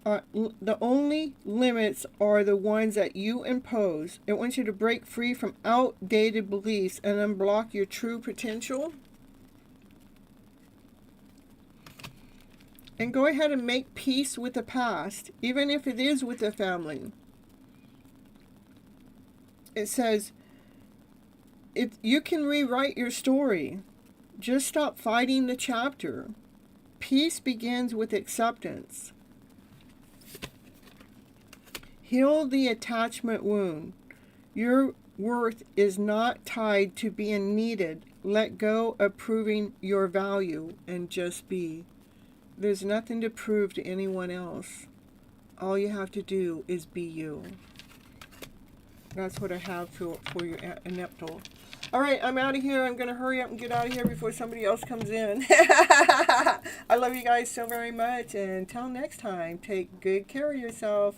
are the ones that you impose. It wants you to break free from outdated beliefs and unblock your true potential. And go ahead and make peace with the past, even if it is with the family. It says, you can rewrite your story. Just stop fighting the chapter. Peace begins with acceptance. Heal the attachment wound. Your worth is not tied to being needed. Let go of proving your value and just be. There's nothing to prove to anyone else. All you have to do is be you. That's what I have for your Inepto. All right, I'm out of here. I'm going to hurry up and get out of here before somebody else comes in. I love you guys so very much. And until next time, take good care of yourself.